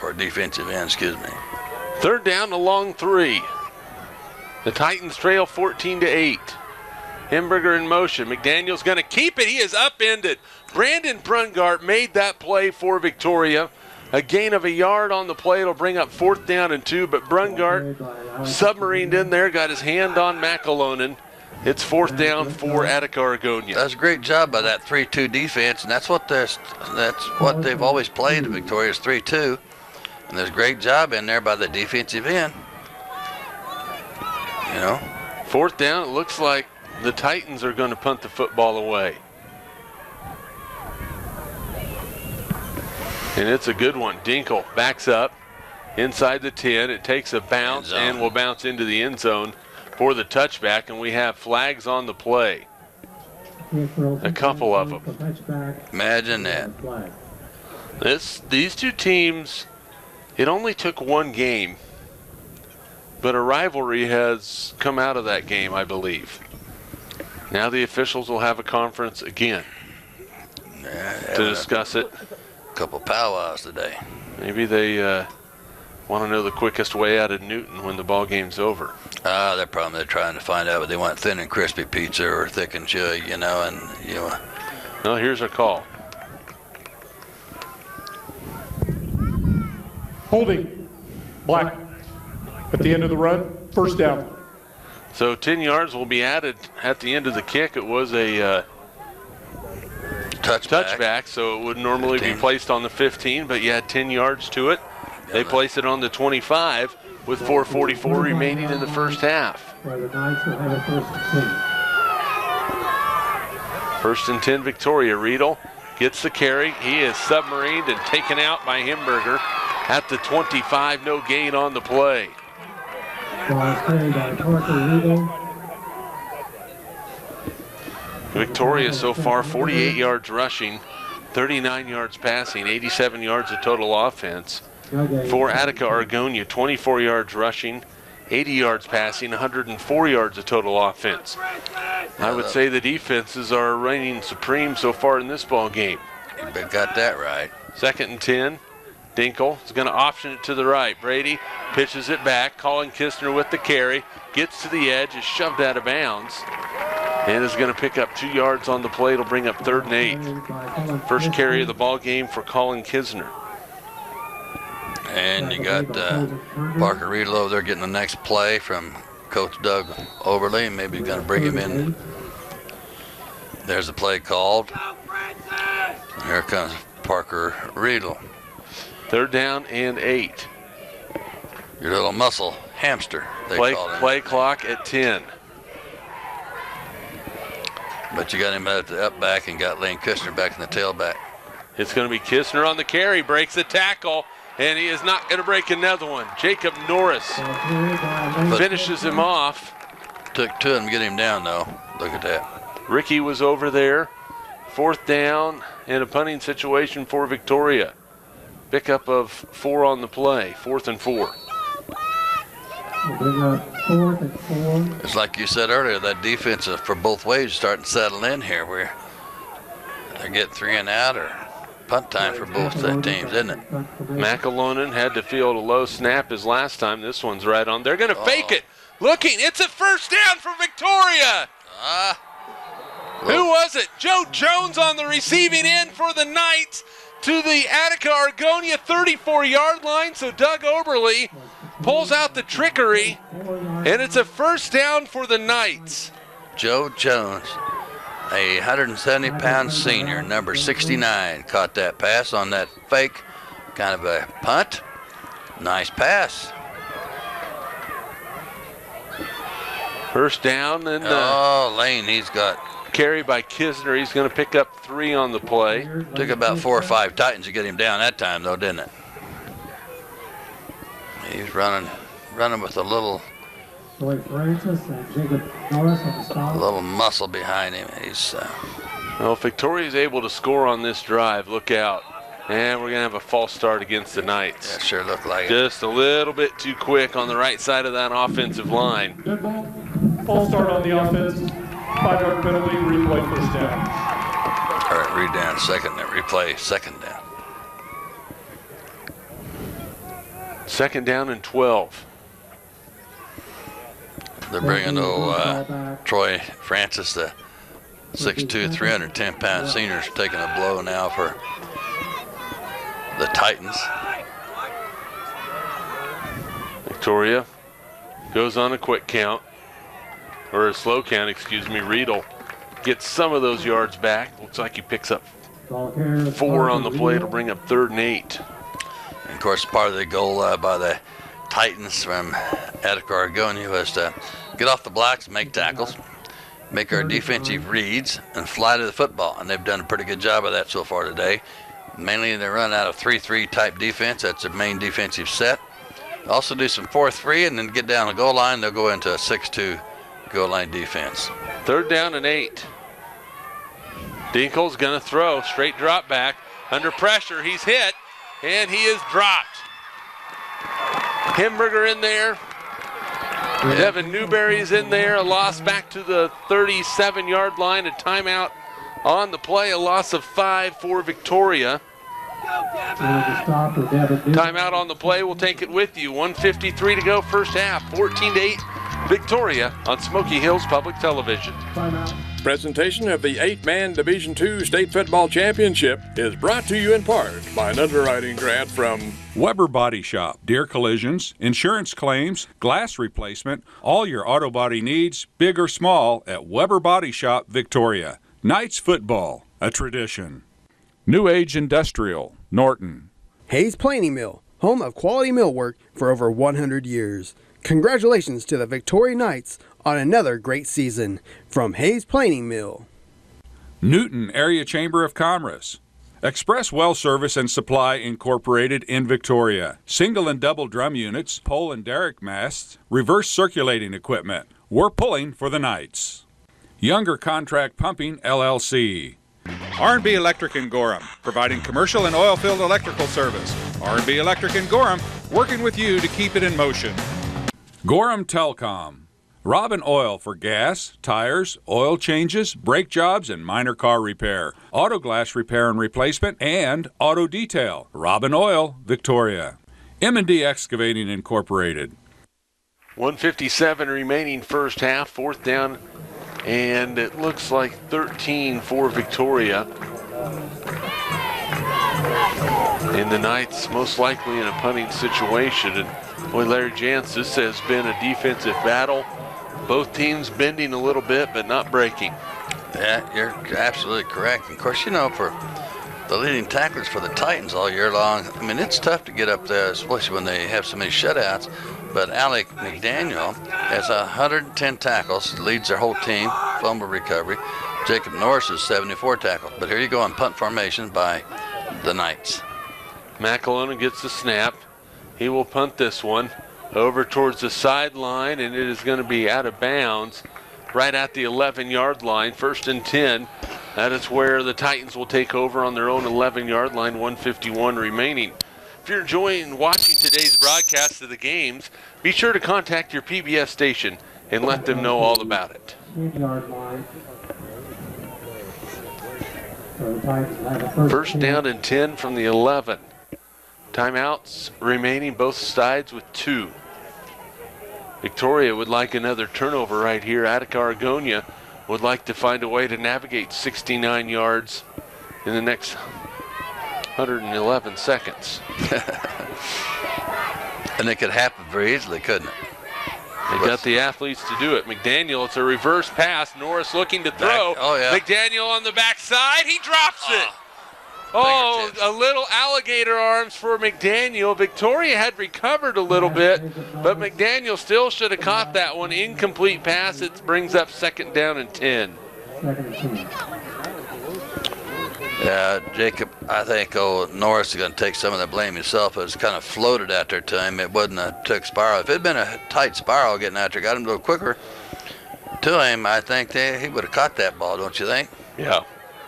[SPEAKER 12] Or defensive end, excuse me.
[SPEAKER 1] 3rd down, a long 3. The Titans trail 14-8. Himberger in motion. McDaniel's going to keep it. He is upended. Brandon Brungart made that play for Victoria. A gain of a yard on the play. It'll bring up 4th down and 2, but Brungart submarined in there, got his hand on McAlonen. It's 4th down for Attica-Argonia.
[SPEAKER 12] That's a great job by that 3-2 defense, and that's what they've always played. Victoria's 3-2, and there's a great job in there by the defensive end.
[SPEAKER 1] 4th down. It looks like the Titans are going to punt the football away. And it's a good one. Dinkle backs up inside the 10. It takes a bounce and will bounce into the end zone for the touchback, and we have flags on the play. A couple of them.
[SPEAKER 12] Imagine that.
[SPEAKER 1] These two teams, it only took one game, but a rivalry has come out of that game, I believe. Now the officials will have a conference again to discuss it.
[SPEAKER 12] Couple powwows today.
[SPEAKER 1] Maybe they want to know the quickest way out of Newton when the ball game's over.
[SPEAKER 12] They're trying to find out, but they want thin and crispy pizza or thick and chewy,
[SPEAKER 1] No, here's a call.
[SPEAKER 8] Holding. Black. At the end of the run, 1st down.
[SPEAKER 1] So 10 yards will be added at the end of the kick. It was a touchback, so it would normally be placed on the 15, but you had 10 yards to it. They placed it on the 25 with 4:44 remaining in the first half. 1st and 10 Victoria. Riedel gets the carry. He is submarined and taken out by Himberger at the 25. No gain on the play. Victoria so far 48 yards rushing, 39 yards passing, 87 yards of total offense. For Attica-Argonia, 24 yards rushing, 80 yards passing, 104 yards of total offense. I would say the defenses are reigning supreme so far in this ball game.
[SPEAKER 12] You got that right.
[SPEAKER 1] 2nd and 10. Dinkle is going to option it to the right. Brady pitches it back. Colin Kistner with the carry. Gets to the edge, is shoved out of bounds, and is going to pick up 2 yards on the play. It'll bring up 3rd and 8. First carry of the ball game for Colin Kistner.
[SPEAKER 12] And you got Parker Riedel over there getting the next play from Coach Doug Overly. Maybe he's going to bring him in. There's the play called. Here comes Parker Riedel.
[SPEAKER 1] 3rd down and 8.
[SPEAKER 12] Your little muscle hamster, they call him.
[SPEAKER 1] Play clock at 10.
[SPEAKER 12] But you got him at the up back and got Lane Kistner back in the tailback.
[SPEAKER 1] It's going to be Kistner on the carry, breaks the tackle, and he is not going to break another one. Jacob Norris finishes him off.
[SPEAKER 12] Took 2 of them to get him down, though. Look at that.
[SPEAKER 1] Ricky was over there. 4th down and a punting situation for Victoria. Pickup of 4 on the play, 4th and 4.
[SPEAKER 13] We'll bring up 4th and 4.
[SPEAKER 12] It's like you said earlier, that defense for both ways is starting to settle in here. They get 3 and out or punt time for both teams, isn't it?
[SPEAKER 1] McAlonen had to field a low snap his last time. This one's right on. They're going to fake it. Looking, it's a first down for Victoria. Who was it? Joe Jones on the receiving end for the Knights to the Attica-Argonia 34-yard line. So Doug Oberly pulls out the trickery, and it's a first down for the Knights.
[SPEAKER 12] Joe Jones, a 170-pound senior, number 69, caught that pass on that fake, kind of a punt. Nice pass.
[SPEAKER 1] First down, and
[SPEAKER 12] Lane, he's got
[SPEAKER 1] carry by Kisner. He's going to pick up 3 on the play.
[SPEAKER 12] Took about 4 or 5 Titans to get him down that time, though, didn't it? He's running with a little
[SPEAKER 13] Francis and Jacob Norris on the stop.
[SPEAKER 12] little muscle behind him. He's
[SPEAKER 1] well, if Victoria's able to score on this drive, look out. And we're going to have a false start against the Knights.
[SPEAKER 12] That sure looked like it.
[SPEAKER 1] Just a little bit too quick on the right side of that offensive line.
[SPEAKER 8] Good ball. False start on the offense. 5-yard penalty, replay first down.
[SPEAKER 12] All right, read down second, then replay second down.
[SPEAKER 1] Second down and 12.
[SPEAKER 12] They're bringing Troy Francis, the 6'2", 310-pound senior, is taking a blow now for the Titans.
[SPEAKER 1] Victoria goes on a quick count, or a slow count, excuse me. Riedel gets some of those yards back. Looks like he picks up 4 on the play to bring up 3rd and 8.
[SPEAKER 12] And of course, part of the goal by the Titans from Attica-Argonia was to get off the blocks, make tackles, make our defensive reads, and fly to the football. And they've done a pretty good job of that so far today. Mainly they run out of 3-3 type defense. That's their main defensive set. Also do some 4-3 and then get down the goal line. They'll go into a 6-2 goal line defense.
[SPEAKER 1] 3rd down and 8. Dinkel's going to throw. Straight drop back. Under pressure. He's hit. And he is dropped. Himberger in there. Devin Newberry's in there. A loss back to the 37-yard line. A timeout on the play. A loss of 5 for Victoria. Timeout on the play. We'll take it with you. 1:53 to go first half. 14-8 Victoria on Smoky Hills Public Television.
[SPEAKER 3] Presentation of the 8-man Division II State Football Championship is brought to you in part by an underwriting grant from
[SPEAKER 4] Weber Body Shop. Deer collisions, insurance claims, glass replacement, all your auto body needs, big or small, at Weber Body Shop, Victoria. Knights football, a tradition. New Age Industrial, Norton.
[SPEAKER 11] Hayes Planing Mill, home of quality millwork for over 100 years. Congratulations to the Victoria Knights on another great season from Hayes Planing Mill.
[SPEAKER 4] Newton Area Chamber of Commerce. Express Well Service and Supply Incorporated in Victoria. Single and double drum units, pole and derrick masts, reverse circulating equipment. We're pulling for the Knights. Younger Contract Pumping, LLC. R&B Electric in Gorham, providing commercial and oil-filled electrical service. R&B Electric in Gorham, working with you to keep it in motion. Gorham Telcom. Robin Oil for gas, tires, oil changes, brake jobs, and minor car repair. Auto glass repair and replacement, and auto detail. Robin Oil, Victoria. M&D Excavating Incorporated.
[SPEAKER 1] 1:57 remaining first half. 4th down, and it looks like 13 for Victoria. And the Knights most likely in a punting situation. And boy, Larry Jantz, this has been a defensive battle. Both teams bending a little bit, but not breaking.
[SPEAKER 12] Yeah, you're absolutely correct. Of course, you know, for the leading tacklers for the Titans all year long, I mean, it's tough to get up there, especially when they have so many shutouts. But Alec McDaniel has 110 tackles, leads their whole team, fumble recovery. Jacob Norris is 74 tackles. But here you go on punt formation by the Knights.
[SPEAKER 1] McAlonen gets the snap. He will punt this one over towards the sideline, and it is going to be out of bounds right at the 11-yard line. 1st and 10. That is where the Titans will take over on their own 11-yard line. 1:51 remaining. If you're enjoying watching today's broadcast of the games, be sure to contact your PBS station and let them know all about it.
[SPEAKER 13] 10-yard line.
[SPEAKER 1] First down and 10 from the 11. Timeouts remaining, both sides with 2. Victoria would like another turnover right here. Attica-Argonia would like to find a way to navigate 69 yards in the next 111 seconds.
[SPEAKER 12] And it could happen very easily, couldn't it?
[SPEAKER 1] They got the athletes to do it. McDaniel, it's a reverse pass. Norris looking to throw.
[SPEAKER 12] Oh, yeah.
[SPEAKER 1] McDaniel on the backside. He drops it. Oh, a little alligator arms for McDaniel. Victoria had recovered a little bit, but McDaniel still should have caught that one. Incomplete pass. It brings up second down and 10.
[SPEAKER 12] Yeah, Jacob, I think Norris is going to take some of the blame himself. It was kind of floated out there to him. It wasn't a took spiral. If it had been a tight spiral getting out there, got him a little quicker to him, I think he would have caught that ball, don't you think?
[SPEAKER 1] Yeah.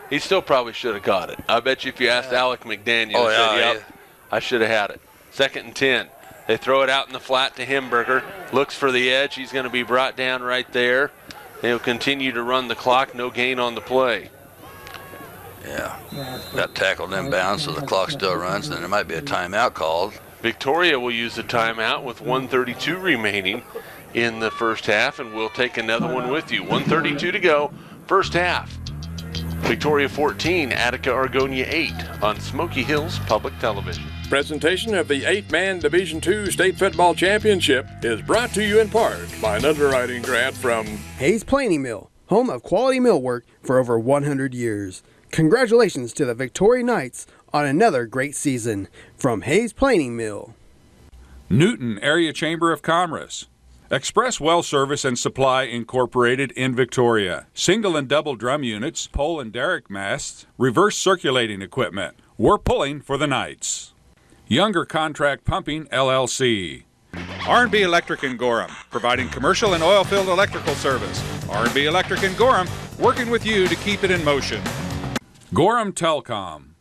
[SPEAKER 1] He still probably should have caught it. I bet you if you asked Alec McDaniel, he said, yep, I should have had it. Second and 10. They throw it out in the flat to Himberger. Looks for the edge. He's going to be brought down right there. They'll continue to run the clock. No gain on the play.
[SPEAKER 12] Yeah, got tackled inbounds, so the clock still runs, and then there might be a timeout called.
[SPEAKER 1] Victoria will use the timeout with 1:32 remaining in the first half, and we'll take another one with you. 1:32 to go, first half. Victoria 14, Attica-Argonia 8 on Smoky Hills Public Television.
[SPEAKER 3] Presentation of the 8-man Division II State Football Championship is brought to you in part by an underwriting grant from
[SPEAKER 11] Hayes Planing Mill, home of quality millwork for over 100 years. Congratulations to the Victoria Knights on another great season from Hayes Planing Mill.
[SPEAKER 4] Newton Area Chamber of Commerce. Express Well Service and Supply Incorporated in Victoria. Single and double drum units, pole and derrick masts, reverse circulating equipment. We're pulling for the Knights. Younger Contract Pumping, LLC. R&B Electric in Gorham, providing commercial and oil-filled electrical service. R&B Electric in Gorham, working with you to keep it in motion. Gorham Telcom.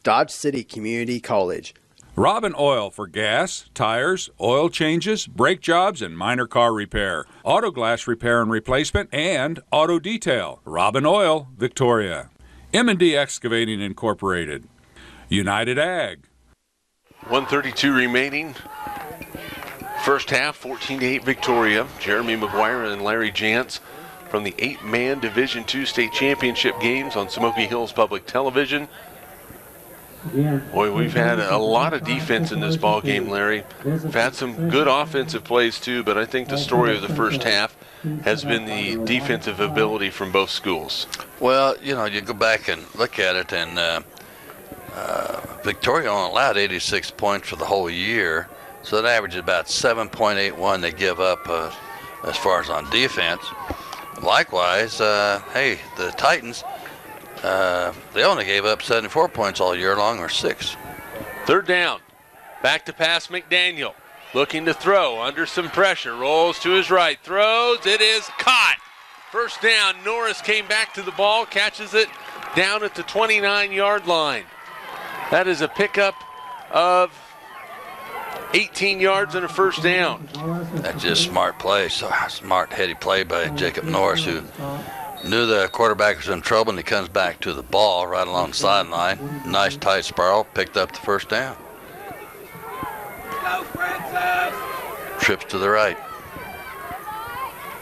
[SPEAKER 11] Dodge City Community College.
[SPEAKER 4] Robin Oil for gas, tires, oil changes, brake jobs, and minor car repair. Auto glass repair and replacement, and auto detail. Robin Oil, Victoria. M&D Excavating Incorporated. United Ag.
[SPEAKER 1] 1:32 remaining. First half, 14-8 Victoria. Jeremy McGuire and Larry Jantz from the 8-man Division II State Championship games on Smoky Hills Public Television. Boy, we've had a lot of defense in this ball game, Larry. We've had some good offensive plays too, but I think the story of the first half has been the defensive ability from both schools.
[SPEAKER 12] Well, you know, you go back and look at it, and Victoria only allowed 86 points for the whole year, so it averages about 7.81 they give up as far as on defense. Likewise, hey, the Titans, they only gave up 74 points all year long, or 6.
[SPEAKER 1] Third down. Back to pass McDaniel. Looking to throw under some pressure. Rolls to his right. Throws. It is caught. First down. Norris came back to the ball. Catches it down at the 29-yard line. That is a pickup of 18 yards and a first down.
[SPEAKER 12] That's just smart play. So smart, heady play by Jacob Norris, who knew the quarterback was in trouble, and he comes back to the ball right along the sideline. Nice tight spiral, picked up the first down.
[SPEAKER 9] Go, Francis!
[SPEAKER 12] Trips to the right.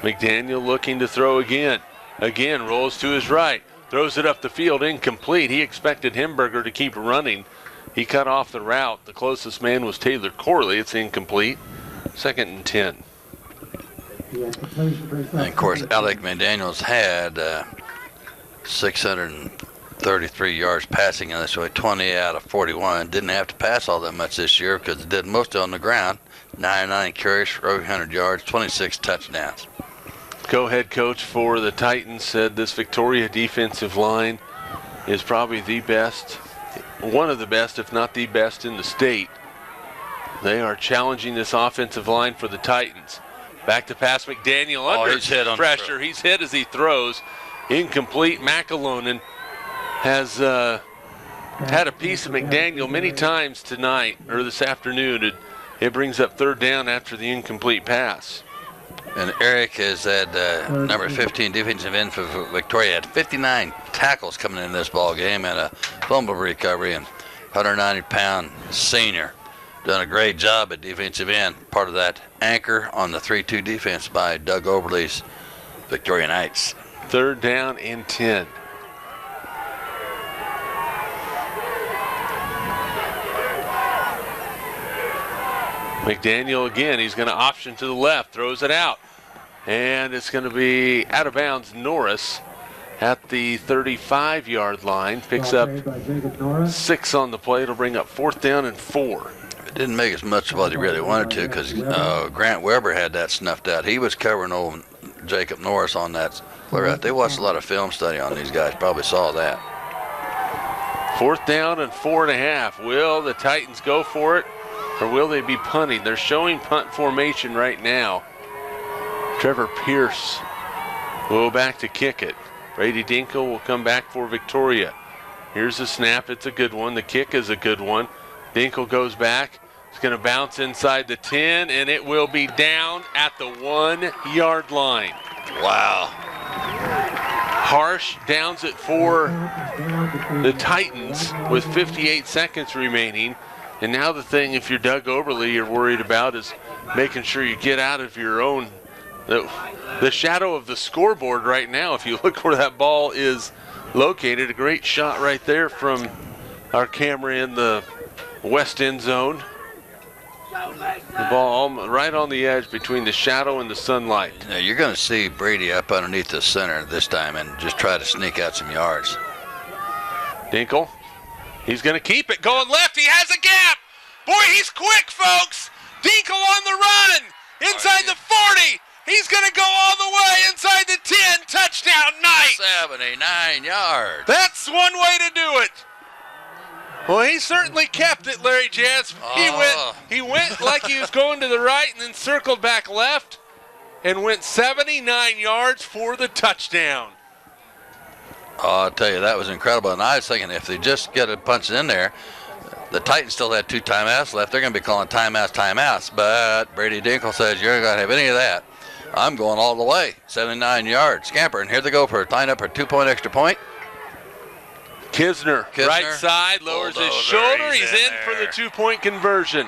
[SPEAKER 1] McDaniel looking to throw again. Again, rolls to his right. Throws it up the field, incomplete. He expected Himberger to keep running. He cut off the route. The closest man was Taylor Corley. It's incomplete. Second and 10.
[SPEAKER 12] And of course, Alec McDaniel's had 633 yards passing in this way, 20 out of 41. Didn't have to pass all that much this year because it did most on the ground. 99 carries for 800 yards, 26 touchdowns.
[SPEAKER 1] Co-head coach for the Titans said this Victoria defensive line is probably the best, one of the best, if not the best in the state. They are challenging this offensive line for the Titans. Back to pass McDaniel under pressure. He's hit as he throws. Incomplete. McAlonan has had a piece of McDaniel many times tonight or this afternoon. It brings up third down after the incomplete pass.
[SPEAKER 12] And Eric is at number 15 defensive end for Victoria. Had 59 tackles coming in this ball game and a fumble recovery, and 190-pound senior. Done a great job at defensive end. Part of that anchor on the 3-2 defense by Doug Oberle's Victoria Knights.
[SPEAKER 1] Third down and 10. McDaniel again, he's going to option to the left, throws it out. And it's going to be out of bounds. Norris at the 35-yard line. Picks up 6 on the play. It'll bring up 4th down and 4.
[SPEAKER 12] It didn't make as much of what he really wanted to because Grant Weber had that snuffed out. He was covering old Jacob Norris on that. They watched a lot of film study on these guys. Probably saw that.
[SPEAKER 1] 4th down and 4.5. Will the Titans go for it, or will they be punting? They're showing punt formation right now. Trevor Pierce will go back to kick it. Brady Dinkle will come back for Victoria. Here's the snap. It's a good one. The kick is a good one. Dinkle goes back. It's going to bounce inside the 10, and it will be down at the 1-yard line.
[SPEAKER 12] Wow.
[SPEAKER 1] Harsh downs it for the Titans with 58 seconds remaining. And now the thing, if you're Doug Oberle, you're worried about is making sure you get out of your own, the shadow of the scoreboard right now. If you look where that ball is located, a great shot right there from our camera in the west end zone. The ball right on the edge between the shadow and the sunlight.
[SPEAKER 12] Now you're going to see Brady up underneath the center this time and just try to sneak out some yards.
[SPEAKER 1] Dinkle, he's going to keep it going left. He has a gap. Boy, he's quick, folks. Dinkle on the run inside the 40. He's going to go all the way inside the 10. Touchdown, Knights.
[SPEAKER 12] 79 yards.
[SPEAKER 1] That's one way to do it. Well, he certainly kept it, Larry Jantz. He went like he was going to the right and then circled back left and went 79 yards for the touchdown.
[SPEAKER 12] Oh, I'll tell you, that was incredible. And I was thinking if they just get a punch in there, the Titans still had 2 timeouts left. They're going to be calling timeouts. But Brady Dinkle says, you're not going to have any of that. I'm going all the way. 79 yards. Scamper. And here they go for a line up for a 2-point extra point.
[SPEAKER 1] Kisner, right side, lowers his shoulder. He's in for the 2-point conversion.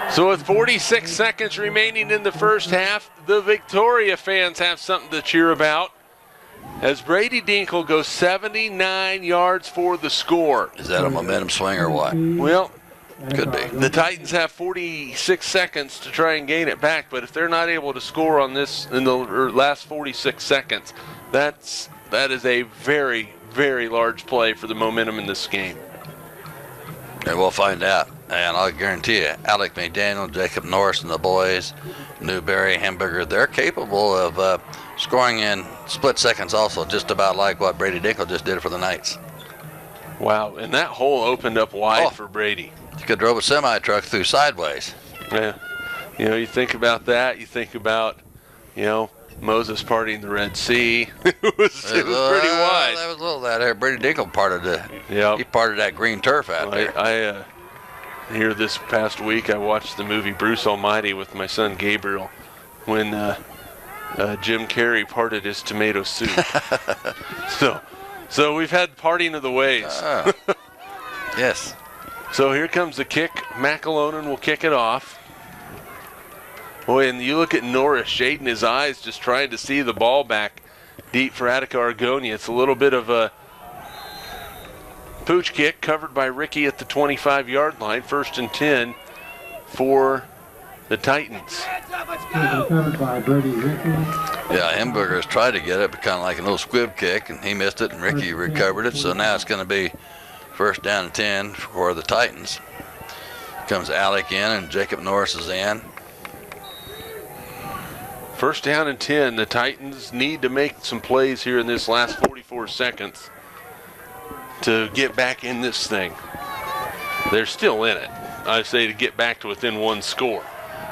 [SPEAKER 1] So with 46 seconds remaining in the first half, the Victoria fans have something to cheer about as Brady Dinkle goes 79 yards for the score.
[SPEAKER 12] Is that a momentum swing or what?
[SPEAKER 1] Well,
[SPEAKER 12] could be.
[SPEAKER 1] The Titans have 46 seconds to try and gain it back, but if they're not able to score on this in the last 46 seconds, that is a very, very large play for the momentum in this game.
[SPEAKER 12] And we'll find out. And I'll guarantee you, Alec McDaniel, Jacob Norris, and the boys, Newberry, Hamburger, they're capable of scoring in split seconds also, just about like what Brady Dinkle just did for the Knights.
[SPEAKER 1] Wow, and that hole opened up wide for Brady.
[SPEAKER 12] You could drove a semi-truck through sideways.
[SPEAKER 1] Yeah. You think about that. You think about, Moses parting the Red Sea. it was pretty wide.
[SPEAKER 12] That was a little that. Brady Dinkle parted he parted that green turf out there.
[SPEAKER 1] I here this past week I watched the movie Bruce Almighty with my son Gabriel when Jim Carrey parted his tomato soup. so we've had parting of the ways.
[SPEAKER 12] Yes.
[SPEAKER 1] So here comes the kick. McAlonan will kick it off. Boy, and you look at Norris shading his eyes, just trying to see the ball back deep for Attica-Argonia. It's a little bit of a pooch kick covered by Ricky at the 25-yard line. 1st and 10 for the Titans.
[SPEAKER 12] Yeah, Hamburgers tried to get it, but kind of like a little squib kick, and he missed it, and Ricky recovered it. So now it's going to be 1st down and 10 for the Titans. Comes Alec in, and Jacob Norris is in.
[SPEAKER 1] 1st down and 10. The Titans need to make some plays here in this last 44 seconds to get back in this thing. They're still in it. I say to get back to within 1 score.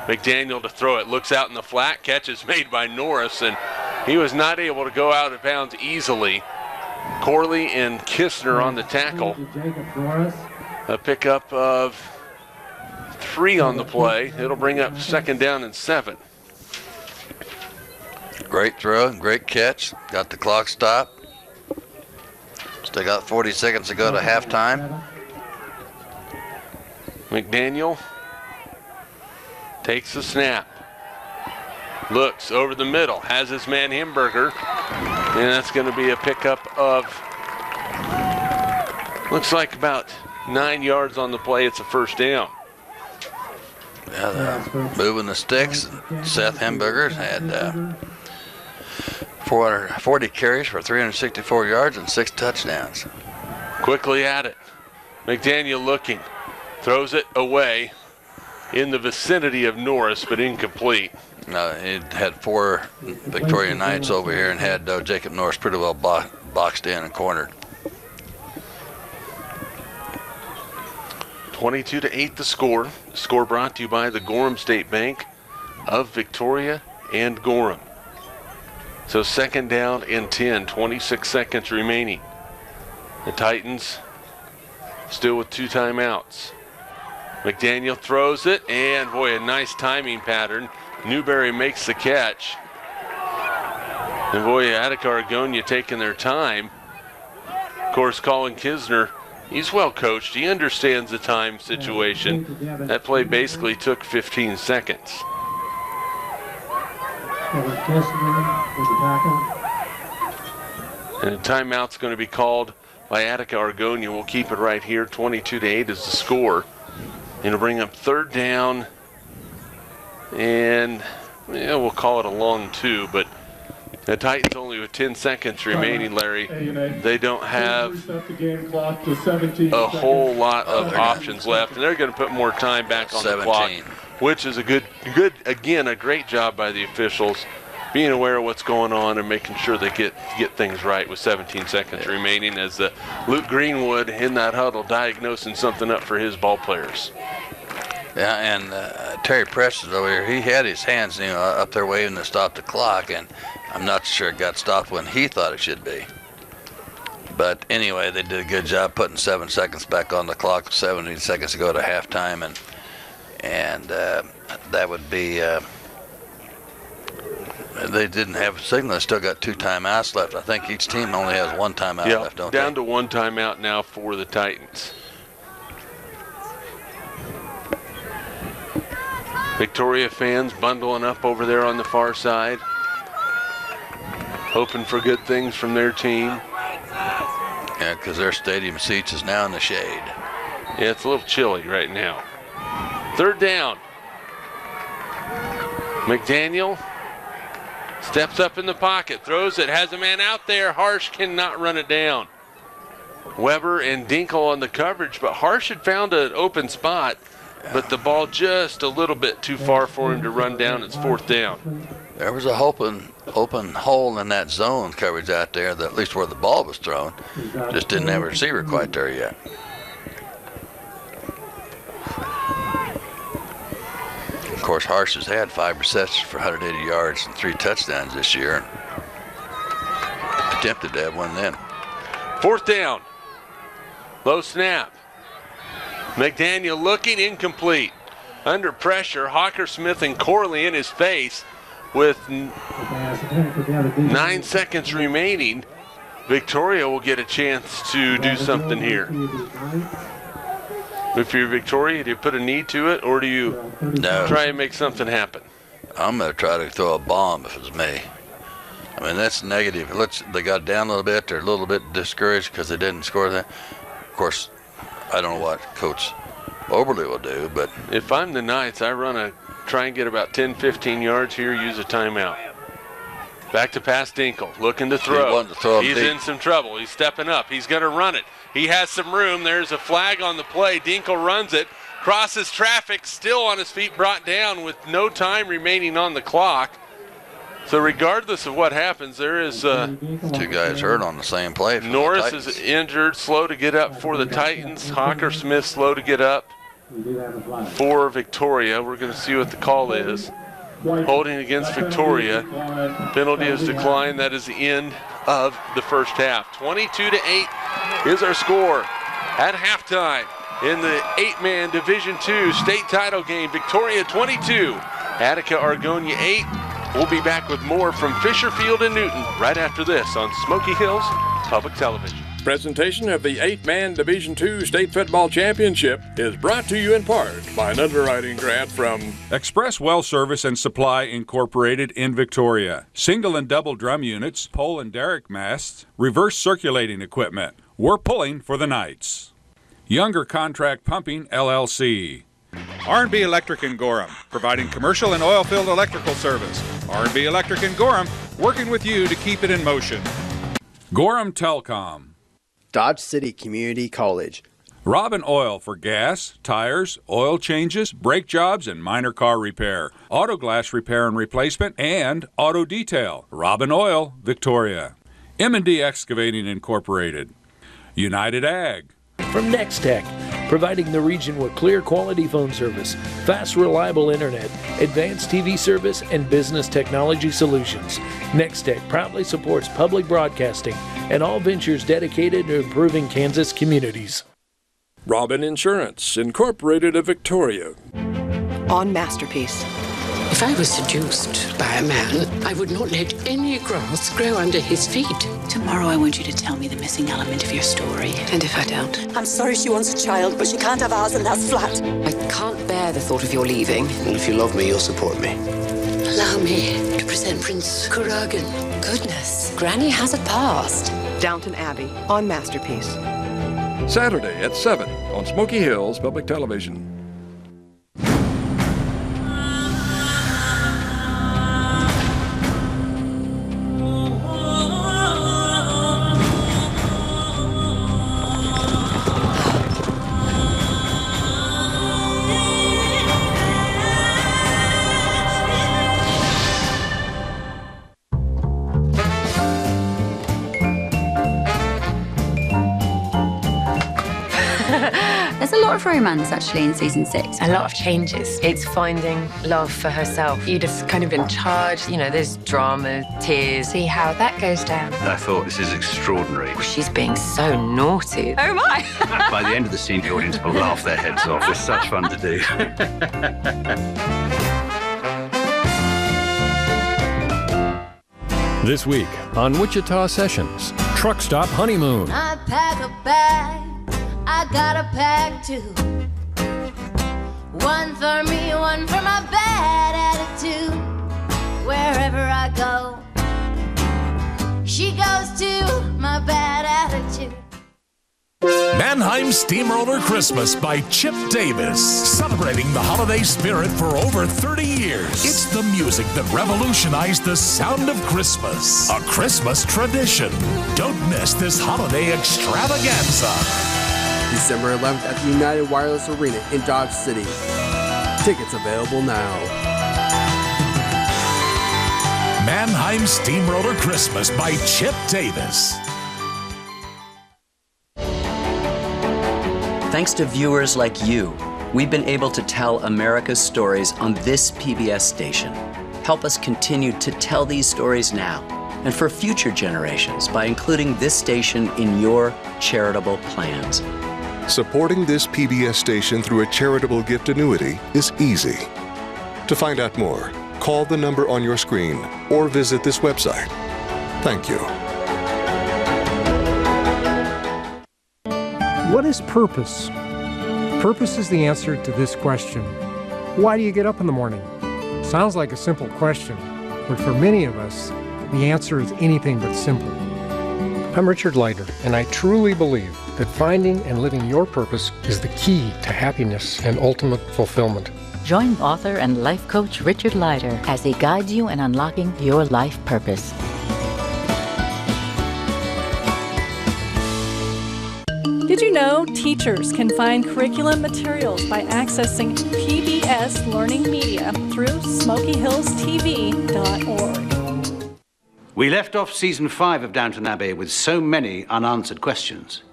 [SPEAKER 1] McDaniel to throw it. Looks out in the flat. Catch is made by Norris, and he was not able to go out of bounds easily. Corley and Kistner on the tackle. A pickup of 3 on the play. It'll bring up 2nd down and 7.
[SPEAKER 12] Great throw, great catch. Got the clock stopped. Still got 40 seconds to go to halftime.
[SPEAKER 1] McDaniel takes the snap. Looks over the middle, has his man Himberger, and that's going to be a pickup of, looks like about 9 yards on the play. It's a 1st down.
[SPEAKER 12] Yeah, they're moving the sticks. Seth Himberger had 440 carries for 364 yards and 6 touchdowns.
[SPEAKER 1] Quickly at it. McDaniel looking, throws it away in the vicinity of Norris, but incomplete.
[SPEAKER 12] No, he had 4 Victoria Knights over here and had Jacob Norris pretty well boxed in and cornered.
[SPEAKER 1] 22-8 the score. The score brought to you by the Gorham State Bank of Victoria and Gorham. So 2nd down and 10, 26 seconds remaining. The Titans still with 2 timeouts. McDaniel throws it, and boy, a nice timing pattern. Newberry makes the catch. And boy, Attica-Argonia taking their time. Of course, Colin Kisner, he's well coached. He understands the time situation. That play basically took 15 seconds. And a timeout's going to be called by Attica-Argonia. We'll keep it right here. 22-8 is the score. It'll bring up 3rd down, and we'll call it a long 2, but the Titans only with 10 seconds remaining, Larry. They don't have a whole lot of options left, and they're going to put more time back on 17. The clock, which is a good, again, a great job by the officials, being aware of what's going on and making sure they get things right with 17 seconds remaining, as Luke Greenwood in that huddle diagnosing something up for his ball players.
[SPEAKER 12] Yeah, and Terry Preston over here, he had his hands up there waving to stop the clock, and I'm not sure it got stopped when he thought it should be. But anyway, they did a good job putting 7 seconds back on the clock, 17 seconds to go to halftime, and that would be. They didn't have a signal. They still got 2 timeouts left. I think each team only has 1 timeout left, don't
[SPEAKER 1] down
[SPEAKER 12] they?
[SPEAKER 1] To 1 timeout now for the Titans. Victoria fans bundling up over there on the far side, hoping for good things from their team.
[SPEAKER 12] Yeah, because their stadium seats is now in the shade.
[SPEAKER 1] Yeah, it's a little chilly right now. 3rd down. McDaniel steps up in the pocket, throws it, has a man out there. Harsh cannot run it down. Weber and Dinkle on the coverage, but Harsh had found an open spot, but the ball just a little bit too far for him to run down. It's 4th down.
[SPEAKER 12] There was a open hole in that zone coverage out there, that at least where the ball was thrown. Just didn't have a receiver quite there yet. Of course, Harsh has had 5 receptions for 180 yards and 3 touchdowns this year. Attempted to have one then.
[SPEAKER 1] 4th down. Low snap. McDaniel looking, incomplete. Under pressure, Hawker Smith and Corley in his face with 9 seconds remaining. Victoria will get a chance to do something here. If you're Victoria, do you put a knee to it, or do you try and make something happen?
[SPEAKER 12] I'm going to try to throw a bomb if it's me. I mean, that's negative. They got down a little bit. They're a little bit discouraged because they didn't score that. Of course, I don't know what Coach Oberly will do, but
[SPEAKER 1] if I'm the Knights, try and get about 10, 15 yards here, use a timeout. Back to pass Dinkle, looking to throw. He's in some trouble. He's stepping up. He's going to run it. He has some room. There's a flag on the play. Dinkle runs it, crosses traffic, still on his feet, brought down with no time remaining on the clock. So regardless of what happens, there is
[SPEAKER 12] 2 guys hurt on the same play.
[SPEAKER 1] Norris is injured, slow to get up for the Titans. Hawker Smith slow to get up for Victoria. We're going to see what the call is. Holding against Victoria. Penalty is declined. That is the end of the first half. 22-8 is our score at halftime in the 8-man Division II state title game. Victoria 22, Attica-Argonia 8. We'll be back with more from Fisher Field and Newton right after this on Smoky Hills Public Television.
[SPEAKER 3] Presentation of the 8-man Division II State Football Championship is brought to you in part by an underwriting grant from
[SPEAKER 4] Express Well Service and Supply Incorporated in Victoria. Single and double drum units, pole and derrick masts, reverse circulating equipment. We're pulling for the Knights. Younger Contract Pumping, LLC. R&B Electric in Gorham, providing commercial and oil-filled electrical service. R&B Electric in Gorham, working with you to keep it in motion. Gorham Telcom.
[SPEAKER 11] Dodge City Community College.
[SPEAKER 4] Robin Oil for gas, tires, oil changes, brake jobs, and minor car repair. Auto glass repair and replacement, and auto detail. Robin Oil, Victoria. M&D Excavating Incorporated. United Ag.
[SPEAKER 10] From Nextech, providing the region with clear quality phone service, fast reliable internet, advanced TV service, and business technology solutions. Nextech proudly supports public broadcasting and all ventures dedicated to improving Kansas communities.
[SPEAKER 3] Robin Insurance Incorporated of Victoria.
[SPEAKER 14] On Masterpiece.
[SPEAKER 15] If I was seduced by a man, I would not let any grass grow under his feet.
[SPEAKER 16] Tomorrow I want you to tell me the missing element of your story.
[SPEAKER 14] And if I don't?
[SPEAKER 16] I'm sorry she wants a child, but she can't have ours, and that's flat.
[SPEAKER 14] I can't bear the thought of your leaving.
[SPEAKER 17] Well, if you love me, you'll support me.
[SPEAKER 15] Allow me to present Prince Kuragan.
[SPEAKER 14] Goodness, Granny has a past. Downton Abbey on Masterpiece.
[SPEAKER 3] Saturday at 7 on Smoky Hills Public Television.
[SPEAKER 18] There's a lot of romance, actually, in season 6.
[SPEAKER 19] A lot of changes. It's finding love for herself. You're just kind of in charge. You know, there's drama, tears. See how that goes down.
[SPEAKER 17] I thought, this is extraordinary.
[SPEAKER 19] Well, she's being so naughty.
[SPEAKER 18] Oh, my!
[SPEAKER 17] By the end of the scene, the audience will laugh their heads off. It's such fun to do.
[SPEAKER 20] This week on Wichita Sessions, Truck Stop Honeymoon.
[SPEAKER 21] I pack a bag, I got a pack too. One for me, one for my bad attitude. Wherever I go, she goes to my bad attitude.
[SPEAKER 22] Mannheim Steamroller Christmas by Chip Davis, celebrating the holiday spirit for over 30 years. It's the music that revolutionized the sound of Christmas, a Christmas tradition. Don't miss this holiday extravaganza.
[SPEAKER 11] December 11th at the United Wireless Arena in Dodge City. Tickets available now.
[SPEAKER 22] Mannheim Steamroller Christmas by Chip Davis.
[SPEAKER 23] Thanks to viewers like you, we've been able to tell America's stories on this PBS station. Help us continue to tell these stories now and for future generations by including this station in your charitable plans.
[SPEAKER 24] Supporting this PBS station through a charitable gift annuity is easy. To find out more, call the number on your screen or visit this website. Thank you.
[SPEAKER 25] What is purpose? Purpose is the answer to this question. Why do you get up in the morning? Sounds like a simple question, but for many of us, the answer is anything but simple. I'm Richard Leiter, and I truly believe that finding and living your purpose is the key to happiness and ultimate fulfillment.
[SPEAKER 26] Join author and life coach Richard Leiter as he guides you in unlocking your life purpose.
[SPEAKER 27] Did you know teachers can find curriculum materials by accessing PBS Learning Media through SmokyHillsTV.org?
[SPEAKER 28] We left off season 5 of Downton Abbey with so many unanswered questions.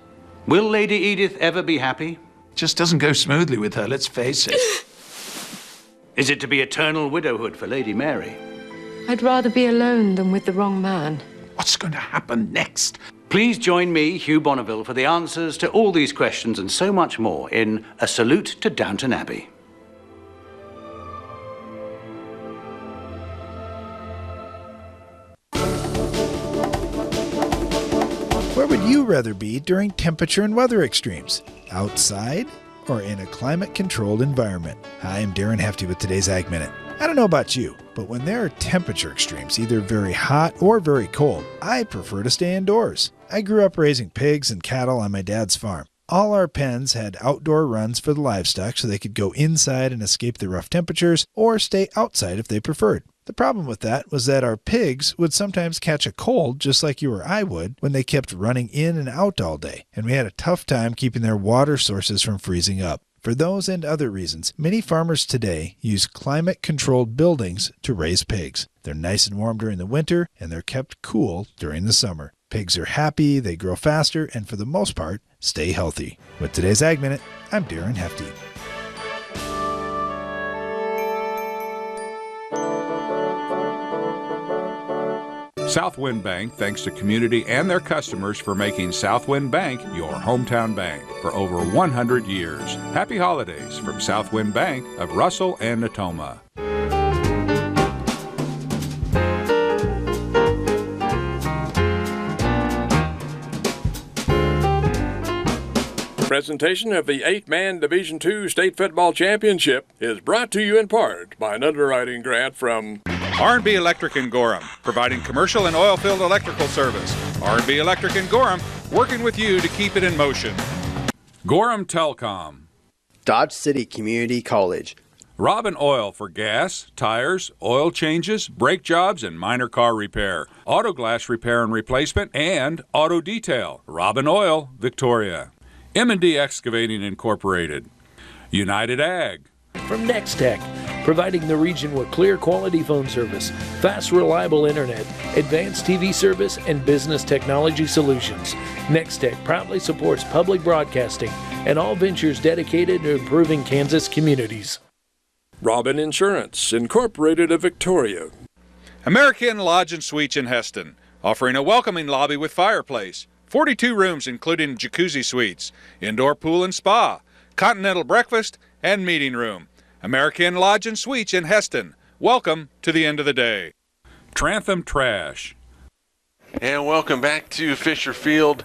[SPEAKER 28] Will Lady Edith ever be happy?
[SPEAKER 22] Just doesn't go smoothly with her, let's face it.
[SPEAKER 28] Is it to be eternal widowhood for Lady Mary?
[SPEAKER 19] I'd rather be alone than with the wrong man.
[SPEAKER 28] What's going to happen next? Please join me, Hugh Bonneville, for the answers to all these questions and so much more in A Salute to Downton Abbey.
[SPEAKER 2] Where would you rather be during temperature and weather extremes? Outside or in a climate-controlled environment? Hi, I'm Darren Hefty with today's Ag Minute. I don't know about you, but when there are temperature extremes, either very hot or very cold, I prefer to stay indoors. I grew up raising pigs and cattle on my dad's farm. All our pens had outdoor runs for the livestock so they could go inside and escape the rough temperatures, or stay outside if they preferred. The problem with that was that our pigs would sometimes catch a cold, just like you or I would, when they kept running in and out all day, and we had a tough time keeping their water sources from freezing up. For those and other reasons, many farmers today use climate-controlled buildings to raise pigs. They're nice and warm during the winter, and they're kept cool during the summer. Pigs are happy, they grow faster, and for the most part, stay healthy. With today's Ag Minute, I'm Darren Hefty.
[SPEAKER 4] Southwind Bank thanks the community and their customers for making Southwind Bank your hometown bank for over 100 years. Happy holidays from Southwind Bank of Russell and Natoma.
[SPEAKER 3] Presentation of the 8-man Division II State Football Championship is brought to you in part by an underwriting grant from
[SPEAKER 4] R&B Electric in Gorham, providing commercial and oil field electrical service. R&B Electric in Gorham, working with you to keep it in motion. Gorham Telcom.
[SPEAKER 11] Dodge City Community College.
[SPEAKER 4] Robin Oil for gas, tires, oil changes, brake jobs, and minor car repair. Auto glass repair and replacement, and auto detail. Robin Oil, Victoria. M&D Excavating Incorporated. United Ag.
[SPEAKER 10] From Nextech, providing the region with clear quality phone service, fast reliable internet, advanced TV service, and business technology solutions. Nextech proudly supports public broadcasting and all ventures dedicated to improving Kansas communities.
[SPEAKER 3] Robin Insurance Incorporated of Victoria.
[SPEAKER 4] American Lodge and Suites in Heston, offering a welcoming lobby with fireplace. 42 rooms including jacuzzi suites, indoor pool and spa, continental breakfast, and meeting room. American Lodge and Suites in Heston. Welcome to the end of the day. Trantham Trash.
[SPEAKER 1] And welcome back to Fisher Field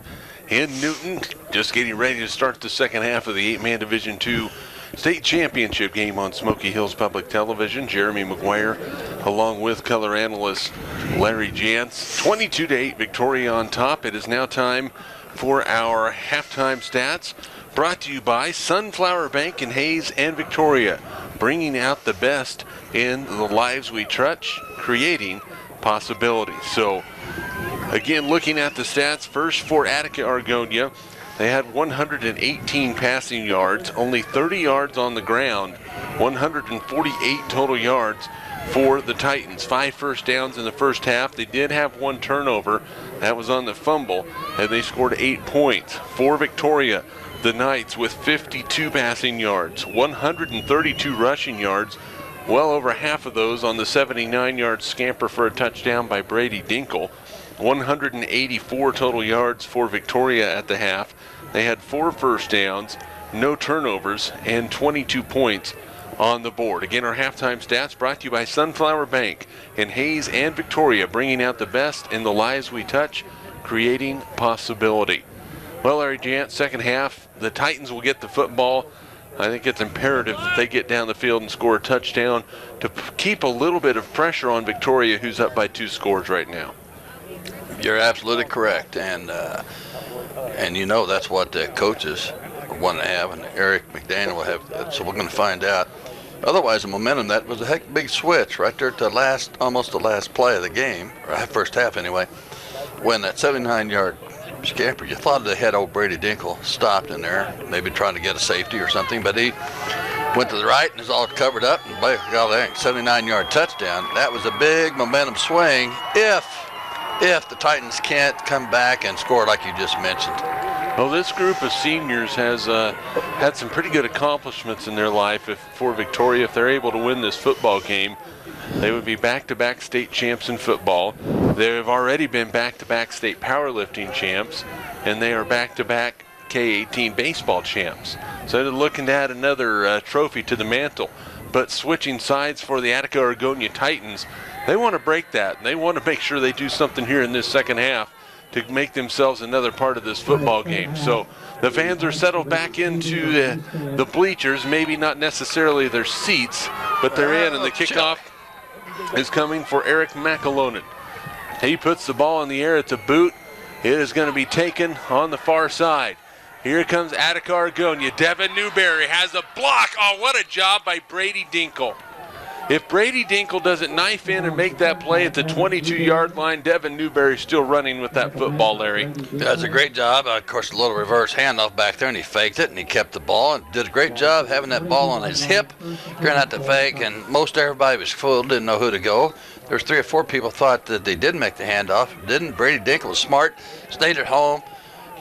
[SPEAKER 1] in Newton. Just getting ready to start the second half of the 8-man Division II State Championship game on Smoky Hills Public Television. Jeremy McGuire along with color analyst Larry Jantz. 22-8 Victoria on top. It is now time for our halftime stats, brought to you by Sunflower Bank in Hayes and Victoria, bringing out the best in the lives we touch, creating possibilities. So again, looking at the stats, first for Attica-Argonia, they had 118 passing yards, only 30 yards on the ground, 148 total yards for the Titans. 5 first downs in the first half. They did have 1 turnover. That was on the fumble, and they scored 8 points. For Victoria, the Knights with 52 passing yards, 132 rushing yards, well over half of those on the 79-yard scamper for a touchdown by Brady Dinkle. 184 total yards for Victoria at the half. They had 4 first downs, no turnovers, and 22 points on the board. Again, our halftime stats brought to you by Sunflower Bank in Hayes and Victoria, bringing out the best in the lives we touch, creating possibility. Well, Larry Jantz, second half, the Titans will get the football. I think it's imperative that they get down the field and score a touchdown to keep a little bit of pressure on Victoria, who's up by 2 scores right now.
[SPEAKER 5] You're absolutely correct, and you know that's what the coaches want to have, and Eric McDaniel will have. So we're going to find out. Otherwise, the momentum, that was a heck big switch right there to almost the last play of the game, or first half anyway, when that 79-yard scamper, you thought they had old Brady Dinkle stopped in there, maybe trying to get a safety or something, but he went to the right and is all covered up, and by God, 79-yard touchdown. That was a big momentum swing if the Titans can't come back and score like you just mentioned.
[SPEAKER 1] Well, this group of seniors has had some pretty good accomplishments in their life. For Victoria, if they're able to win this football game, they would be back-to-back state champs in football. They've already been back-to-back state powerlifting champs, and they are back-to-back K-18 baseball champs. So they're looking to add another trophy to the mantle. But switching sides for the Attica-Argonia Titans, they want to break that. And they want to make sure they do something here in this second half to make themselves another part of this football game. So the fans are settled back into the bleachers, maybe not necessarily their seats, but they're in, and the kickoff is coming for Eric McAlonen. He puts the ball in the air. It's a boot. It is going to be taken on the far side. Here comes Attica-Argonia. Devin Newberry has a block. Oh, what a job by Brady Dinkle. If Brady Dinkle doesn't knife in and make that play at the 22-yard line, Devin Newberry's still running with that football, Larry.
[SPEAKER 5] That's a great job. Of course, a little reverse handoff back there, and he faked it, and he kept the ball, and did a great job having that ball on his hip, trying not to fake, and most everybody was fooled, didn't know who to go. There's 3 or 4 people thought that they did make the handoff, didn't. Brady Dinkle was smart, stayed at home,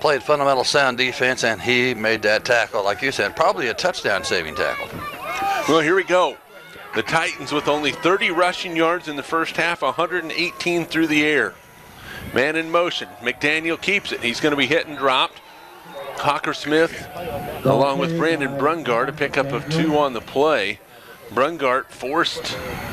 [SPEAKER 5] played fundamental sound defense, and he made that tackle, like you said, probably a touchdown-saving tackle.
[SPEAKER 1] Well, here we go. The Titans with only 30 rushing yards in the first half, 118 through the air. Man in motion. McDaniel keeps it. He's going to be hit and dropped. Hawker-Smith, along with Brandon Brungard, a pickup of 2 on the play. Brungard forced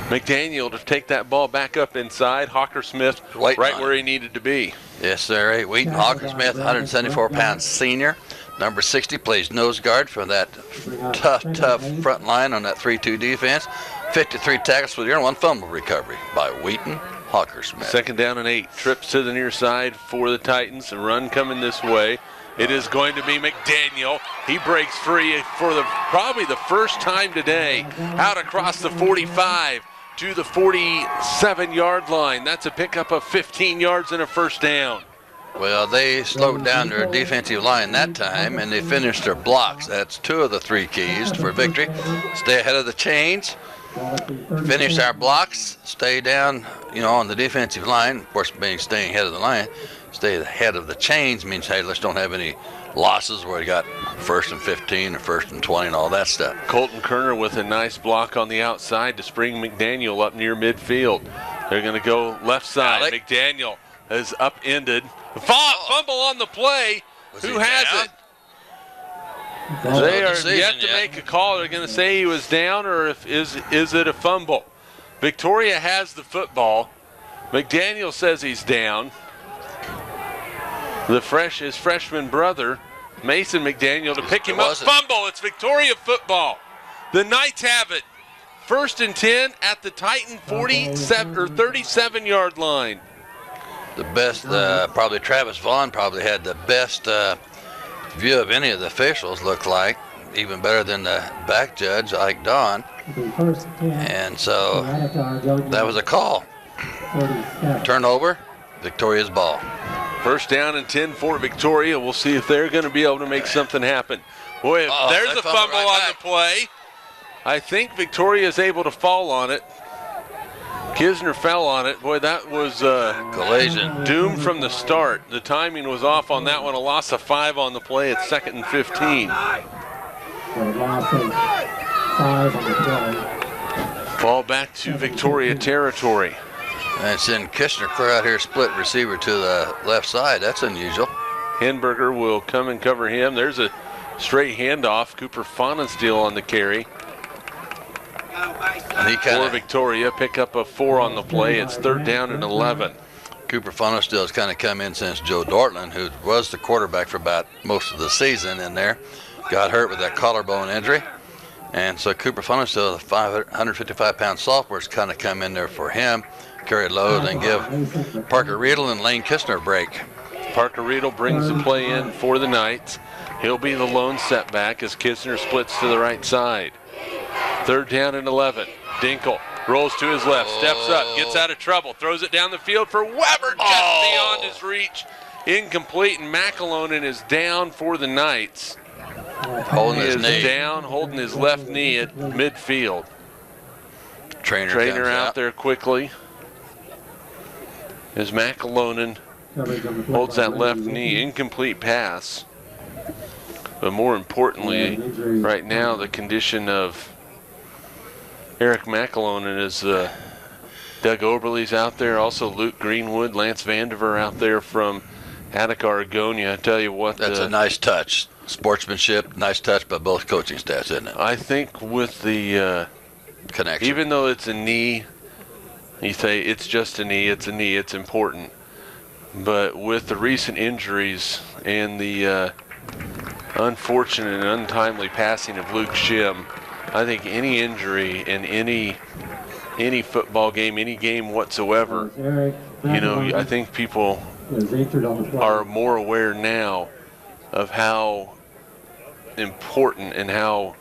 [SPEAKER 1] McDaniel to take that ball back up inside. Hawker-Smith right where he needed to be.
[SPEAKER 5] Yes, sir. Wheaton Hawker-Smith, 174-pound senior. Number 60 plays nose guard for that tough front line on that 3-2 defense. 53 tackles for the year and 1 fumble recovery by Wheaton Hawker-Smith.
[SPEAKER 1] 2nd down and 8. Trips to the near side for the Titans. A run coming this way. It is going to be McDaniel. He breaks free for probably the first time today. Out across the 45 to the 47-yard line. That's a pickup of 15 yards and a first down.
[SPEAKER 5] Well, they slowed down their defensive line that time, and they finished their blocks. That's 2 of the 3 keys for victory. Stay ahead of the chains, finish our blocks, stay down, on the defensive line. Of course, staying ahead of the line, stay ahead of the chains means, hey, let's don't have any losses where we got 1st and 15 or 1st and 20 and all that stuff.
[SPEAKER 1] Colton Kerner with a nice block on the outside to spring McDaniel up near midfield. They're going to go left side. McDaniel is upended. Fumble on the play. Who has it? They are yet to make a call. They're going to say he was down, or is it a fumble? Victoria has the football. McDaniel says he's down. His freshman brother, Mason McDaniel, to pick him up. Fumble. It's Victoria football. The Knights have it. 1st and 10 at the Titan 37-yard line.
[SPEAKER 5] The best, probably Travis Vaughn probably had the best view of any of the officials, looked like. Even better than the back judge, Ike Don. And so that was a call. Turnover, Victoria's ball.
[SPEAKER 1] 1st down and 10 for Victoria. We'll see if they're going to be able to make something happen. Boy, there's a fumble on the play. I think Victoria is able to fall on it. Kisner fell on it. Boy, that was
[SPEAKER 5] collision.
[SPEAKER 1] Doomed from the start. The timing was off on that one. A loss of 5 on the play at 2nd and 15. Ball back to Victoria territory.
[SPEAKER 5] And send Kishner clear out here, split receiver to the left side. That's unusual.
[SPEAKER 1] Henberger will come and cover him. There's a straight handoff. Cooper Fonensteel on the carry. For Victoria, pick up a 4 on the play. It's 3rd down and 11.
[SPEAKER 5] Cooper Fonensteel has kind of come in since Joe Dortland, who was the quarterback for about most of the season in there. Got hurt with that collarbone injury. And so Cooper Fonensteel, the 155-pound sophomore, has kind of come in there for him, carry load, and give Parker Riedel and Lane Kistner a break.
[SPEAKER 1] Parker Riedel brings the play in for the Knights. He'll be the lone setback as Kistner splits to the right side. 3rd down and 11. Dinkle rolls to his left, steps up, gets out of trouble, throws it down the field for Weber, just beyond his reach. Incomplete, and McAlonen is down for the Knights.
[SPEAKER 5] Holding his knee.
[SPEAKER 1] Down, holding his left knee at midfield.
[SPEAKER 5] Trainer
[SPEAKER 1] out there quickly. As McAlonen holds that left knee. Incomplete pass. But more importantly, right now, the condition of Eric McAlonen is Doug Oberle's out there. Also Luke Greenwood, Lance Vandiver out there from Attica-Argonia. I tell you what.
[SPEAKER 5] That's a nice touch. Sportsmanship, nice touch by both coaching staffs, isn't it?
[SPEAKER 1] I think with the
[SPEAKER 5] connection,
[SPEAKER 1] even though it's a knee, you say it's just a knee, it's important. But with the recent injuries and the unfortunate and untimely passing of Luke Shim, I think any injury in any football game, any game whatsoever, I think people are more aware now of how important and how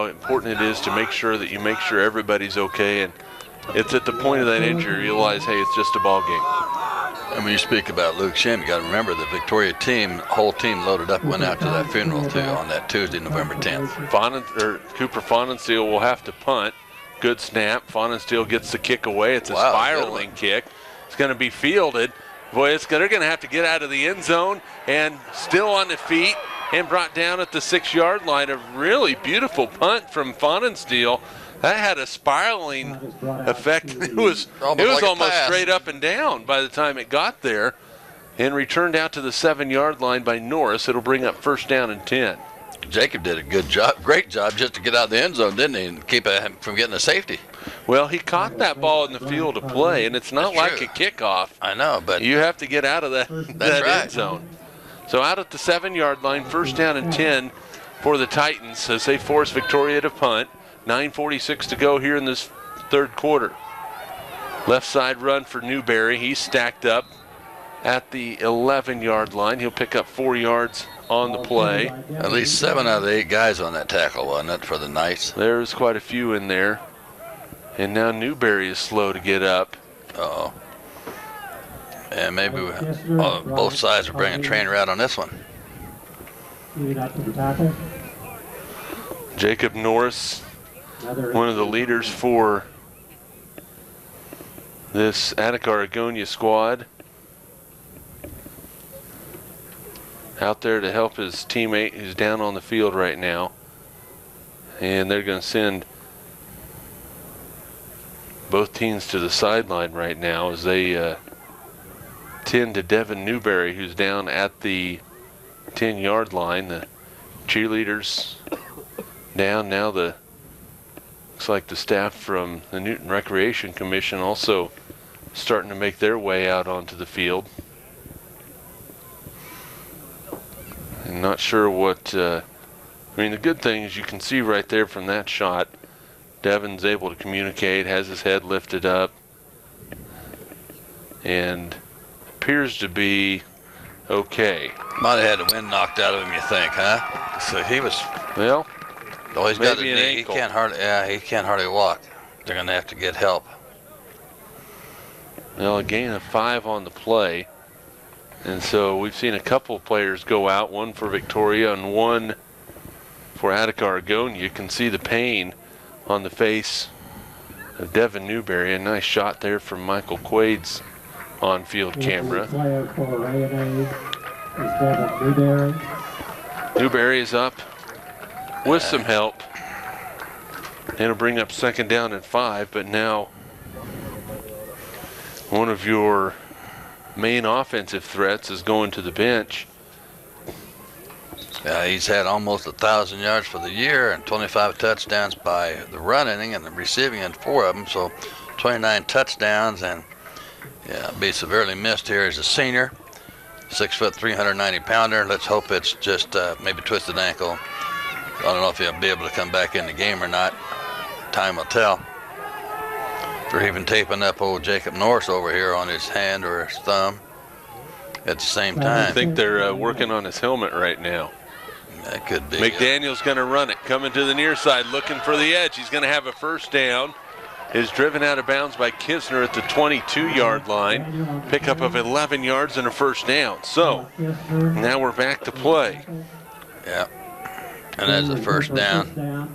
[SPEAKER 1] important it is to make sure that you make sure everybody's okay. And it's at the point of that injury you realize, hey, it's just a ball game.
[SPEAKER 5] And when you speak about Luke Shim, you got to remember the Victoria whole team loaded up, went out to that funeral too on that Tuesday, November 10th.
[SPEAKER 1] Cooper Fonensteel will have to punt. Good snap. Fonensteel gets the kick away. It's a spiraling kick. It's going to be fielded. Boy, they're going to have to get out of the end zone, and still on the feet and brought down at the 6-yard line. A really beautiful punt from Fonensteel. That had a spiraling effect. It was almost straight up and down by the time it got there, and returned out to the 7-yard line by Norris. It'll bring up first down and 10.
[SPEAKER 5] Jacob did a great job just to get out of the end zone, didn't he, and keep him from getting a safety.
[SPEAKER 1] Well, he caught that ball in the field of play, and it's not like a kickoff.
[SPEAKER 5] I know, but
[SPEAKER 1] you have to get out of that end zone. So out at the 7-yard line, first down and 10 for the Titans as they force Victoria to punt. 9:46 to go here in this third quarter. Left side run for Newberry. He's stacked up at the 11-yard line. He'll pick up 4 yards on the play.
[SPEAKER 5] At least 7 out of the 8 guys on that tackle, wasn't it, for the Knights?
[SPEAKER 1] There's quite a few in there. And now Newberry is slow to get up.
[SPEAKER 5] Uh-oh. And maybe both sides are bringing Trainer out on this one.
[SPEAKER 1] Jacob Norris, one of the leaders for this Attica-Argonia squad, out there to help his teammate who's down on the field right now. And they're going to send both teams to the sideline right now as they tend to Devin Newberry, who's down at the 10-yard line. The cheerleaders down now. Looks like the staff from the Newton Recreation Commission also starting to make their way out onto the field. I'm not sure what, the good thing is you can see right there from that shot, Devin's able to communicate, has his head lifted up, and appears to be okay.
[SPEAKER 5] Might have had the wind knocked out of him, you think, huh? So he was.
[SPEAKER 1] Well,
[SPEAKER 5] he's got a knee. He can't hardly walk. They're going to have to get help.
[SPEAKER 1] Well, a gain of 5 on the play. And so we've seen a couple of players go out, one for Victoria and one for Attica-Argonia. You can see the pain on the face of Devin Newberry. A nice shot there from Michael Quaid's on-field camera. Newberry is up with some help. It'll bring up second down and 5, but now one of your main offensive threats is going to the bench.
[SPEAKER 5] He's had almost 1,000 yards for the year and 25 touchdowns by the run inning and the receiving end, 4 of them, so 29 touchdowns, and be severely missed here as a senior. 6 foot, 390 pounder. Let's hope it's just maybe twisted ankle. I don't know if he'll be able to come back in the game or not. Time will tell. They're even taping up old Jacob Norris over here on his hand or his thumb at the same time.
[SPEAKER 1] I think they're working on his helmet right now.
[SPEAKER 5] That could be.
[SPEAKER 1] McDaniel's going to run it, coming to the near side, looking for the edge. He's going to have a first down. Is driven out of bounds by Kisner at the 22-yard line. Pickup of 11 yards and a first down. So now we're back to play.
[SPEAKER 5] Yeah, and that's a first down.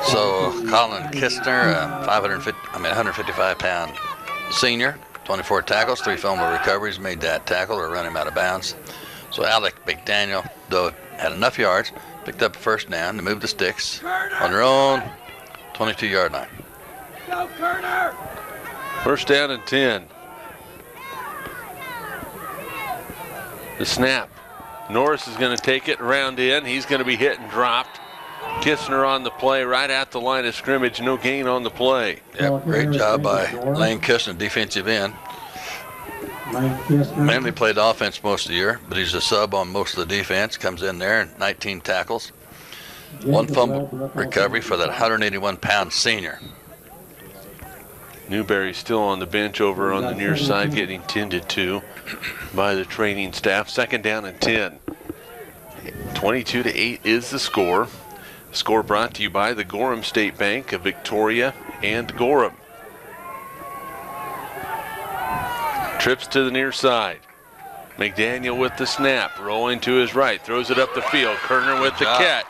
[SPEAKER 5] So Colin Kisner, 155-pound senior, 24 tackles, 3 fumble recoveries, made that tackle or run him out of bounds. So Alec McDaniel, though, had enough yards, picked up a first down to move the sticks on their own 22-yard line.
[SPEAKER 6] Go, Kerner!
[SPEAKER 1] First down and 10. The snap. Norris is going to take it around in. He's going to be hit and dropped. Kistner on the play right at the line of scrimmage. No gain on the play.
[SPEAKER 5] Yep, great job by Lane Kistner, defensive end. Mainly played offense most of the year, but he's a sub on most of the defense. Comes in there and 19 tackles. One fumble recovery for that 181-pound senior.
[SPEAKER 1] Newberry still on the bench over on the near side, getting tended to by the training staff. Second down and 10. 22-8 is the score. Score brought to you by the Gorham State Bank of Victoria and Gorham. Trips to the near side. McDaniel with the snap, rolling to his right, throws it up the field. Kerner with the catch.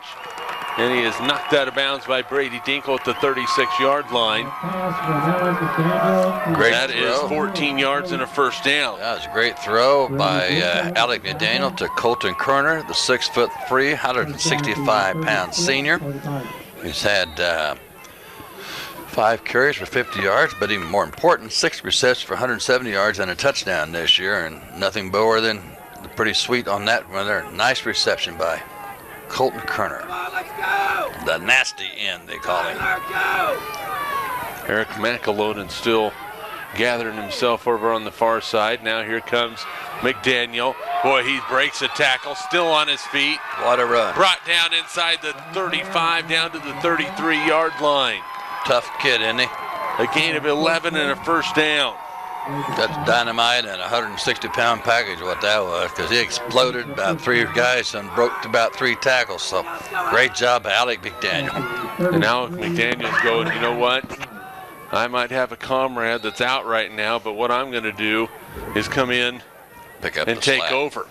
[SPEAKER 1] And he is knocked out of bounds by Brady Dinkle at the 36-yard line. That is 14 yards and a first down.
[SPEAKER 5] That was a great throw by Alec McDaniel to Colton Kerner, the 6'3", 165-pound senior. He's had 5 carries for 50 yards, but even more important, 6 receptions for 170 yards and a touchdown this year, and nothing more than pretty sweet on that one there. Nice reception by Colton Kerner. The nasty end, they call him.
[SPEAKER 1] Eric McAloden still gathering himself over on the far side. Now here comes McDaniel. Boy, he breaks a tackle, still on his feet.
[SPEAKER 5] What a run.
[SPEAKER 1] Brought down inside the 35, down to the 33-yard line.
[SPEAKER 5] Tough kid, isn't he?
[SPEAKER 1] A gain of 11 and a first down.
[SPEAKER 5] That's dynamite and a 160-pound package, what that was, because he exploded about 3 guys and broke about 3 tackles. So great job, Alec McDaniel.
[SPEAKER 1] And now McDaniel's going, you know what? I might have a comrade that's out right now, but what I'm going to do is come in and take over.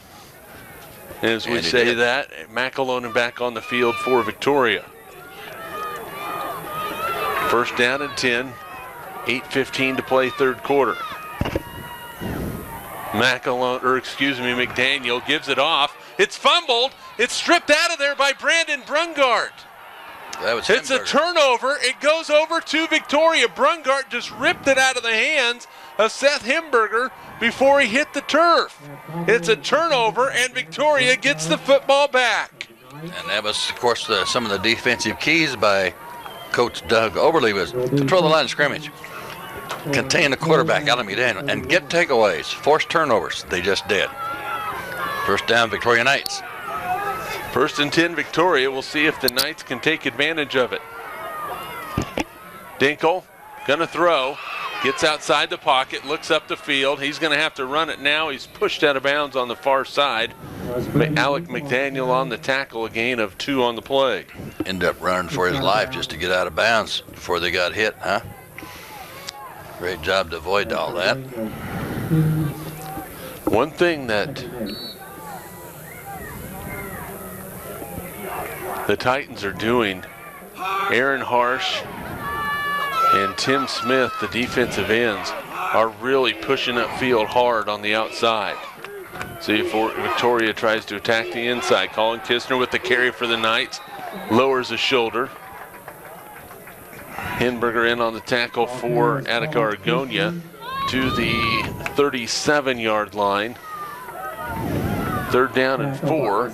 [SPEAKER 1] And as we say that, McAlonen back on the field for Victoria. First down and 10, 8:15 to play third quarter. McDaniel gives it off. It's fumbled. It's stripped out of there by Brandon Brungart. It's a turnover. It goes over to Victoria. Brungart just ripped it out of the hands of Seth Himberger before he hit the turf. It's a turnover, and Victoria gets the football back.
[SPEAKER 5] And that was, of course, some of the defensive keys by Coach Doug Overly was control the line of scrimmage, contain the quarterback, Alec McDaniel, and get takeaways, force turnovers. They just did. First down, Victoria Knights.
[SPEAKER 1] First and 10, Victoria. We'll see if the Knights can take advantage of it. Dinkle gonna throw, gets outside the pocket, looks up the field. He's gonna have to run it now. He's pushed out of bounds on the far side. Alec McDaniel on the tackle, a gain of 2 on the play.
[SPEAKER 5] Ended up running for his life just to get out of bounds before they got hit, huh? Great job to avoid all that.
[SPEAKER 1] One thing that the Titans are doing, Aaron Harsh and Tim Smith, the defensive ends, are really pushing upfield hard on the outside. See if Victoria tries to attack the inside. Colin Kistner with the carry for the Knights, lowers his shoulder. Hinberger in on the tackle for Attica-Argonia to the 37-yard line. Third down and 4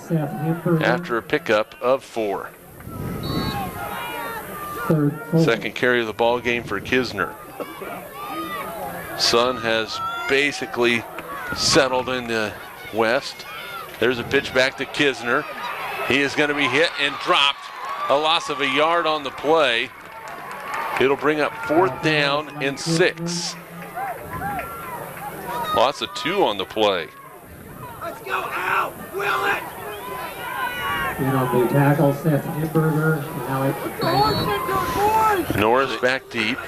[SPEAKER 1] after a pickup of 4. Second carry of the ball game for Kisner. Sun has basically settled in the west. There's a pitch back to Kisner. He is going to be hit and dropped. A loss of a yard on the play. It'll bring up 4th down and 6. Loss of 2 on the play.
[SPEAKER 6] Let's go out! Will it! Penalty tackle, Seth Himberger.
[SPEAKER 1] Norris back deep.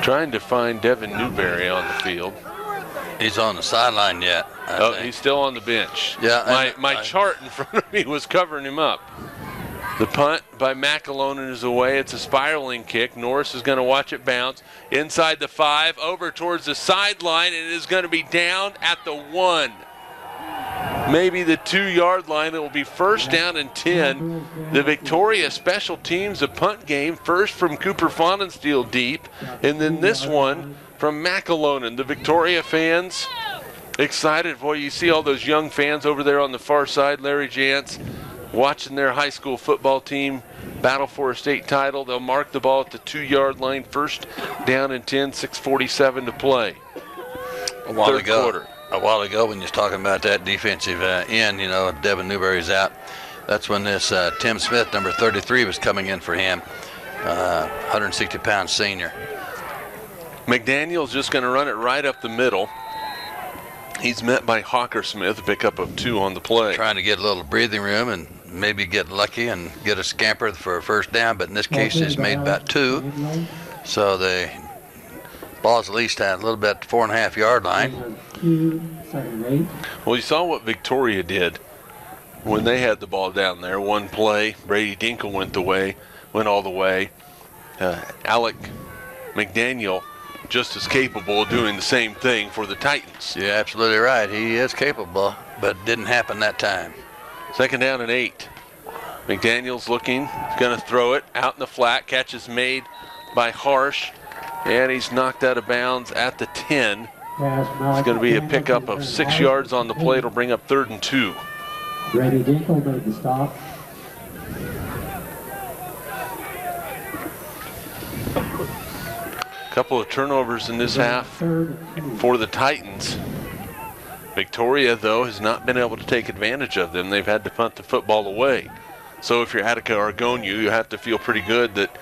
[SPEAKER 1] Trying to find Devin Newberry on the field.
[SPEAKER 5] He's on the sideline yet.
[SPEAKER 1] Oh, he's still on the bench.
[SPEAKER 5] Yeah.
[SPEAKER 1] My chart in front of me was covering him up. The punt by McAlonen is away. It's a spiraling kick. Norris is going to watch it bounce inside the 5, over towards the sideline, and it is going to be down at the 1. maybe the 2-yard line. It will be first down and 10. The Victoria special teams, a punt game, first from Cooper Faunensteel deep, and then this one from McAlonan. The Victoria fans excited. Boy, you see all those young fans over there on the far side, Larry Jantz, watching their high school football team battle for a state title. They'll mark the ball at the 2-yard line, first down and 10, 6:47 to play.
[SPEAKER 5] A while
[SPEAKER 1] Third quarter.
[SPEAKER 5] A while ago, when you was talking about that defensive end, Devin Newberry's out. That's when this Tim Smith, number 33, was coming in for him, 160-pound senior.
[SPEAKER 1] McDaniel's just going to run it right up the middle. He's met by Hawker Smith, a pickup of 2 on the play.
[SPEAKER 5] Trying to get a little breathing room and maybe get lucky and get a scamper for a first down, but in this case, it's made about 2. So the ball's at least at a little bit 4.5-yard line.
[SPEAKER 1] Well, you saw what Victoria did when they had the ball down there. One play, Brady Dinkle went all the way. Alec McDaniel just as capable of doing the same thing for the Titans.
[SPEAKER 5] You're absolutely right. He is capable, but it didn't happen that time.
[SPEAKER 1] Second down and 8. McDaniel's looking, going to throw it out in the flat. Catch is made by Harsh, and he's knocked out of bounds at the 10. It's going to be a pickup of 6 yards on the play. It'll bring up 3rd and 2.
[SPEAKER 6] Brady Dinkle made the stop.
[SPEAKER 1] Couple of turnovers in this half for the Titans. Victoria, though, has not been able to take advantage of them. They've had to punt the football away. So if you're Attica-Argonia, you have to feel pretty good that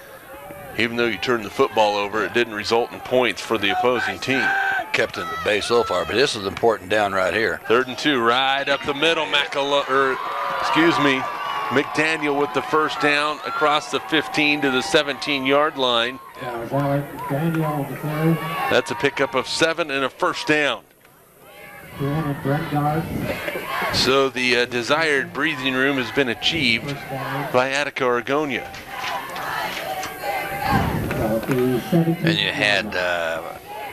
[SPEAKER 1] even though you turned the football over, it didn't result in points for the opposing team.
[SPEAKER 5] Kept in the bay so far, but this is important down right here.
[SPEAKER 1] 3rd and 2, right up the middle. McDaniel with the first down across the 15 to the 17-yard line. That's a pickup of 7 and a first down. So the desired breathing room has been achieved by Attica-Argonia.
[SPEAKER 5] And you had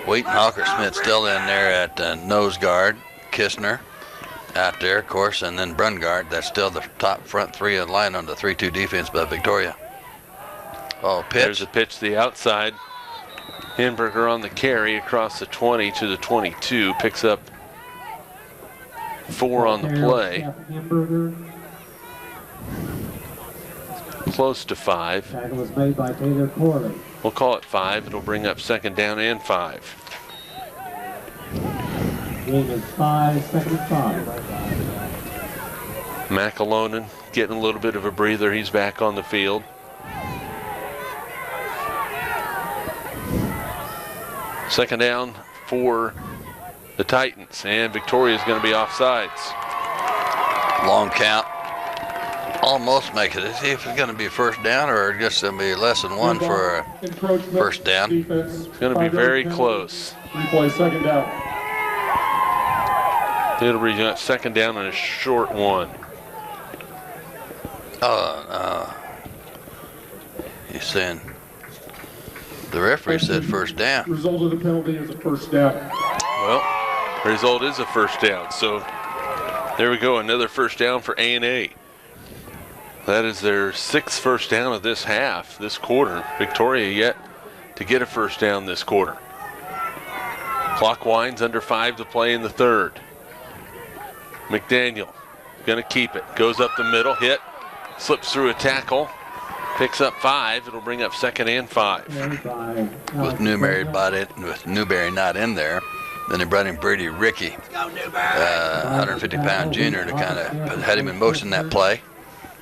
[SPEAKER 5] Wheaton Hawker Smith still in there at nose guard, Kistner out there, of course, and then Brungard. That's still the top front 3 of the line on the 3-2 defense by Victoria. Oh, pitch.
[SPEAKER 1] There's a pitch to the outside. Hinberger on the carry across the 20 to the 22. Picks up 4 on the play. Close to 5.
[SPEAKER 6] Tackle was made by Taylor Corley.
[SPEAKER 1] We'll call it 5. It'll bring up 2nd down and 5.
[SPEAKER 6] Game is 5, 2nd and 5.
[SPEAKER 1] McAlonan getting a little bit of a breather. He's back on the field. Second down for the Titans, and Victoria's going to be offsides.
[SPEAKER 5] Long count. Almost make it. See if it's going to be first down or just going to be less than 1 for a first down.
[SPEAKER 1] It's going to be very close.
[SPEAKER 6] Replay 2nd down.
[SPEAKER 1] It'll be 2nd down and a short 1.
[SPEAKER 5] He's saying the referee said first down.
[SPEAKER 6] Result of the penalty is a first down.
[SPEAKER 1] Well, the result is a first down. So there we go, another first down for A&A. That is their 6th first down of this half, this quarter. Victoria yet to get a first down this quarter. Clock winds, under 5 to play in the 3rd. McDaniel going to keep it. Goes up the middle, hit, slips through a tackle, picks up 5. It'll bring up 2nd and 5.
[SPEAKER 5] With Newberry not in there, then they brought in Brady Rickey, 150-pound junior, to kind of had him in motion that play.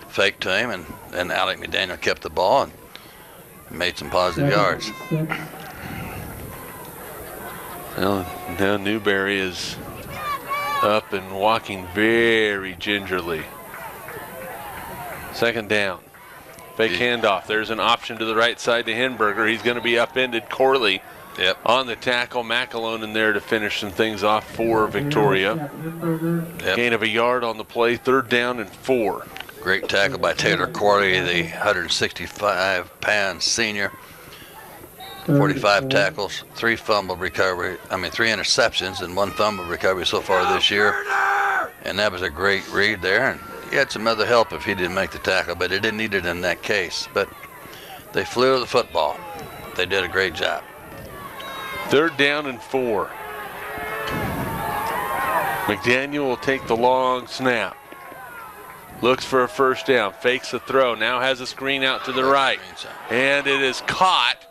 [SPEAKER 5] Fake to him, and Alec McDaniel kept the ball and made some positive yards.
[SPEAKER 1] Well, now Newberry is up and walking very gingerly. 2nd down. Fake handoff. There's an option to the right side to Hinberger. He's going to be upended. Corley on the tackle. McAlonan there to finish some things off for Victoria. Gain of a yard on the play. 3rd down and 4.
[SPEAKER 5] Great tackle by Taylor Corley, the 165-pound senior. 45 tackles, 3 interceptions, and 1 fumble recovery so far this year. And that was a great read there. And he had some other help if he didn't make the tackle, but he didn't need it in that case. But they flew the football. They did a great job.
[SPEAKER 1] 3rd down and 4. McDaniel will take the long snap. Looks for a first down. Fakes a throw. Now has a screen out to the right. And it is caught.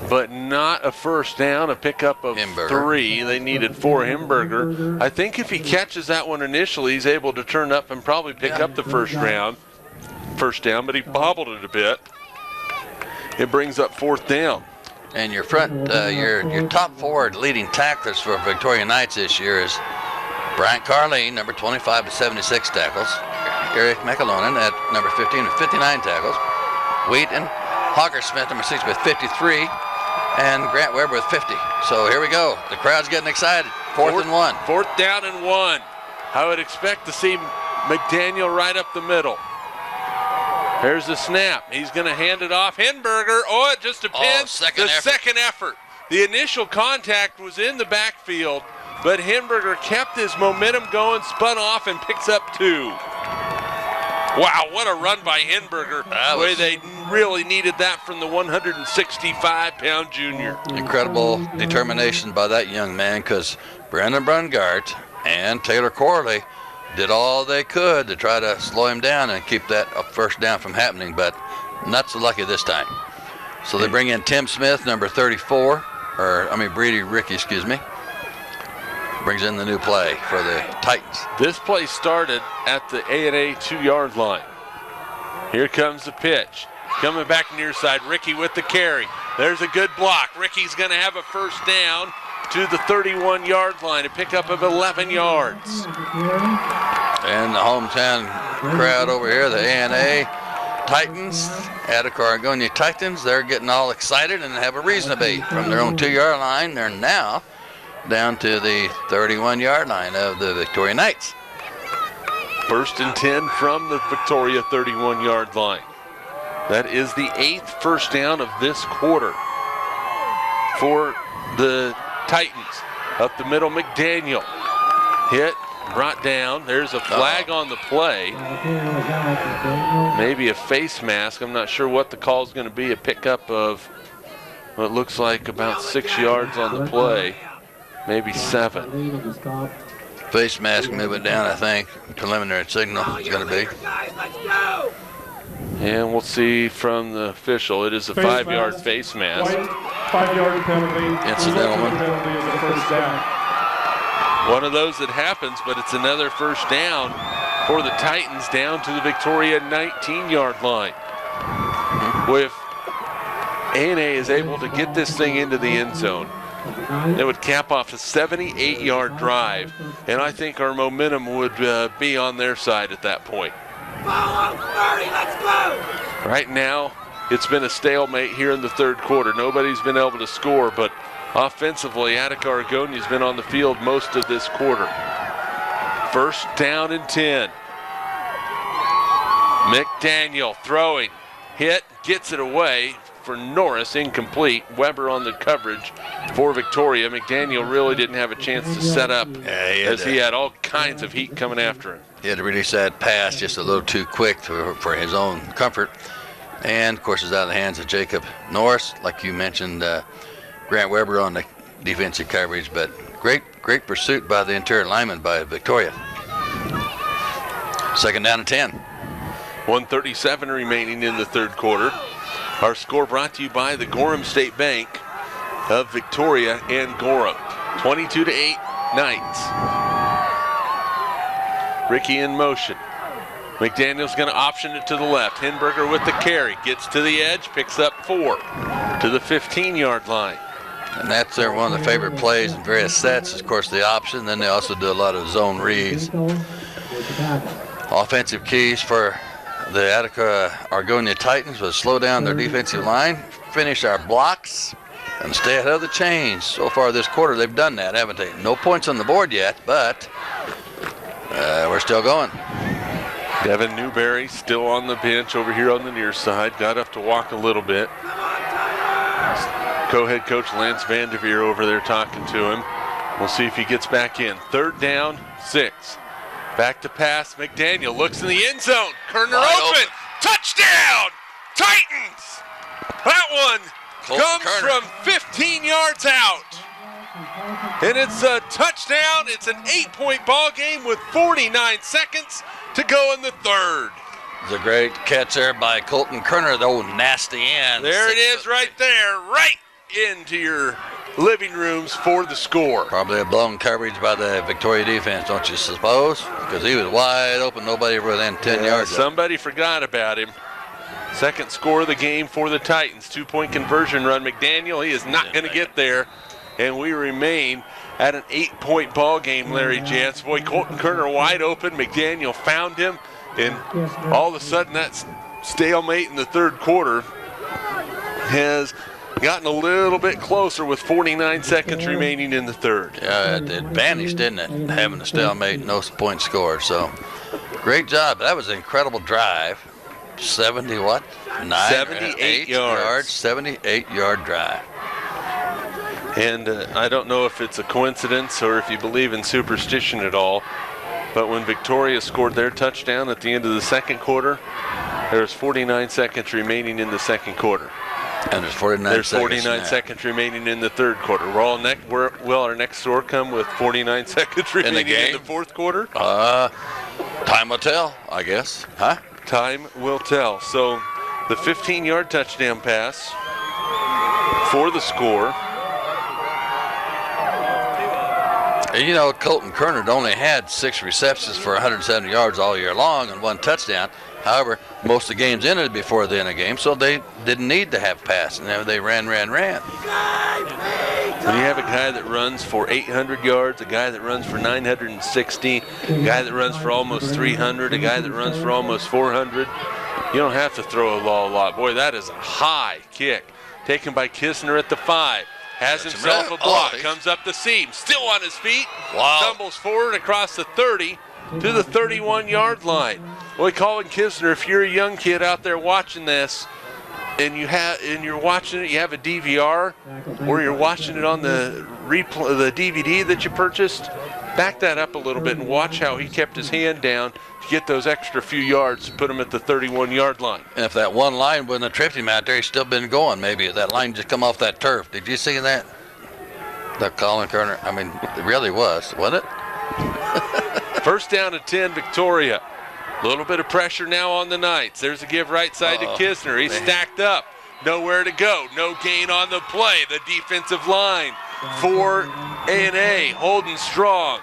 [SPEAKER 1] But not a first down, a pickup of 3. They needed 4. Himberger. I think if he catches that one initially, he's able to turn up and probably pick up the first down, but he bobbled it a bit. It brings up 4th down.
[SPEAKER 5] And your front, your top 4 leading tacklers for Victoria Knights this year is Bryant Carleen, number 25 with 76 tackles. Eric McAlonen at number 15 with 59 tackles. Wheaton Hoggersmith, number 6 with 53. And Grant Weber with 50. So here we go. The crowd's getting excited. 4th and 1.
[SPEAKER 1] 4th down and 1. I would expect to see McDaniel right up the middle. Here's the snap. He's going to hand it off. Himberger. Oh, it just depends.
[SPEAKER 5] Second
[SPEAKER 1] effort. The initial contact was in the backfield, but Himberger kept his momentum going, spun off, and picks up 2. Wow, what a run by Himberger. The way they really needed that from the 165-pound junior.
[SPEAKER 5] Incredible determination by that young man, because Brandon Brungart and Taylor Corley did all they could to try to slow him down and keep that first down from happening, but not so lucky this time. So they bring in Tim Smith, number 34, Brady Ricky, brings in the new play for the Titans.
[SPEAKER 1] This play started at the A&A 2-yard line. Here comes the pitch. Coming back near side, Ricky with the carry. There's a good block. Ricky's going to have a first down to the 31-yard line, a pickup of 11 yards.
[SPEAKER 5] And the hometown crowd over here, the A&A Titans, Attica-Argonia Titans, they're getting all excited and have a reason to be. From their own 2-yard line, they're now down to the 31-yard line of the Victoria Knights.
[SPEAKER 1] 1st and 10 from the Victoria 31-yard line. That is the 8th first down of this quarter for the Titans. Up the middle, McDaniel. Hit, brought down. There's a flag on the play. Maybe a face mask. I'm not sure what the call is going to be. A pickup of what looks like about 6 yards on the play. Maybe 7.
[SPEAKER 5] Face mask moving down, I think. Preliminary signal is going to be.
[SPEAKER 1] And we'll see from the official. It is a 5-yard face mask.
[SPEAKER 6] 5-yard penalty.
[SPEAKER 5] Incidental one.
[SPEAKER 6] Penalty is a first down.
[SPEAKER 1] One of those that happens, but it's another first down for the Titans down to the Victoria 19-yard line. If A&A is able to get this thing into the end zone, it would cap off a 78-yard drive, and I think our momentum would be on their side at that point. Right now, it's been a stalemate here in the 3rd quarter. Nobody's been able to score, but offensively, Attica-Argonia's been on the field most of this quarter. 1st down and 10. McDaniel throwing, hit, gets it away for Norris, incomplete. Weber on the coverage for Victoria. McDaniel really didn't have a chance to set up as he had all kinds of heat coming after him.
[SPEAKER 5] He had a really sad pass, just a little too quick for his own comfort. And, of course, it's out of the hands of Jacob Norris. Like you mentioned, Grant Weber on the defensive coverage, but great pursuit by the interior lineman by Victoria. 2nd down and 10.
[SPEAKER 1] 1:37 remaining in the 3rd quarter. Our score brought to you by the Gorham State Bank of Victoria and Gorham. 22-8 Knights. Ricky in motion. McDaniel's going to option it to the left. Himberger with the carry. Gets to the edge, picks up 4 to the 15-yard line.
[SPEAKER 5] And that's one of the favorite plays in various sets, of course, the option. Then they also do a lot of zone reads. Offensive keys for the Attica-Argonia Titans was slow down their defensive line, finish our blocks, and stay ahead of the chains. So far this quarter, they've done that, haven't they? No points on the board yet, but we're still going.
[SPEAKER 1] Devin Newberry still on the bench over here on the near side. Got up to walk a little bit. Co-head coach Lance Vanderveer over there talking to him. We'll see if he gets back in. 3rd down, 6. Back to pass. McDaniel looks in the end zone. Kerner open. Touchdown! Titans! That one comes from 15 yards out. And it's a touchdown. It's an 8-point ball game with 49 seconds to go in the 3rd.
[SPEAKER 5] It's a great catch there by Colton Kerner, the old nasty end.
[SPEAKER 1] There it is right there, right into your living rooms for the score.
[SPEAKER 5] Probably a blown coverage by the Victoria defense, don't you suppose? Because he was wide open, nobody within 10 yards.
[SPEAKER 1] Somebody forgot about him. Second score of the game for the Titans. 2-point conversion run. McDaniel, he is not going to get there. And we remain at an 8-point ball game, Larry Jantz. Boy, Colton Kerner wide open. McDaniel found him. And all of a sudden, that stalemate in the 3rd quarter has gotten a little bit closer with 49 seconds remaining in the 3rd.
[SPEAKER 5] Yeah, it vanished, didn't it? Having a stalemate, no point scored. So, great job. That was an incredible drive. 78 yards. 78-yard drive.
[SPEAKER 1] And I don't know if it's a coincidence or if you believe in superstition at all, but when Victoria scored their touchdown at the end of the 2nd quarter, there's 49 seconds remaining in the 2nd quarter.
[SPEAKER 5] And there's 49
[SPEAKER 1] seconds remaining in the 3rd quarter. Will our next score come with 49 seconds remaining in the 4th quarter?
[SPEAKER 5] Time will tell, I guess. Huh?
[SPEAKER 1] Time will tell. So the 15-yard touchdown pass for the score.
[SPEAKER 5] And you know, Colton Kerner only had 6 receptions for 170 yards all year long and 1 touchdown. However, most of the games ended before the end of the game, so they didn't need to have pass. And they ran. When you
[SPEAKER 1] have a guy that runs for 800 yards, a guy that runs for 960, a guy that runs for almost 300, a guy that runs for almost 400, you don't have to throw a lot. Boy, that is a high kick. Taken by Kisner at the 5. Has himself a block, comes up the seam, still on his feet, stumbles forward across the 30 to the 31-yard line. Boy, Colin Kisner, if you're a young kid out there watching this, and you're watching it, you have a DVR, or you're watching it on the DVD that you purchased, back that up a little bit and watch how he kept his hand down to get those extra few yards to put him at the 31-yard line.
[SPEAKER 5] And if that one line wouldn't have tripped him out there, he'd still been going. Maybe if that line just come off that turf. Did you see that? That Colin Kerner, I mean, it really wasn't it?
[SPEAKER 1] 1st down and 10, Victoria. A little bit of pressure now on the Knights. There's a give right side to Kisner. He's stacked up. Nowhere to go. No gain on the play. The defensive line for A&A holding strong.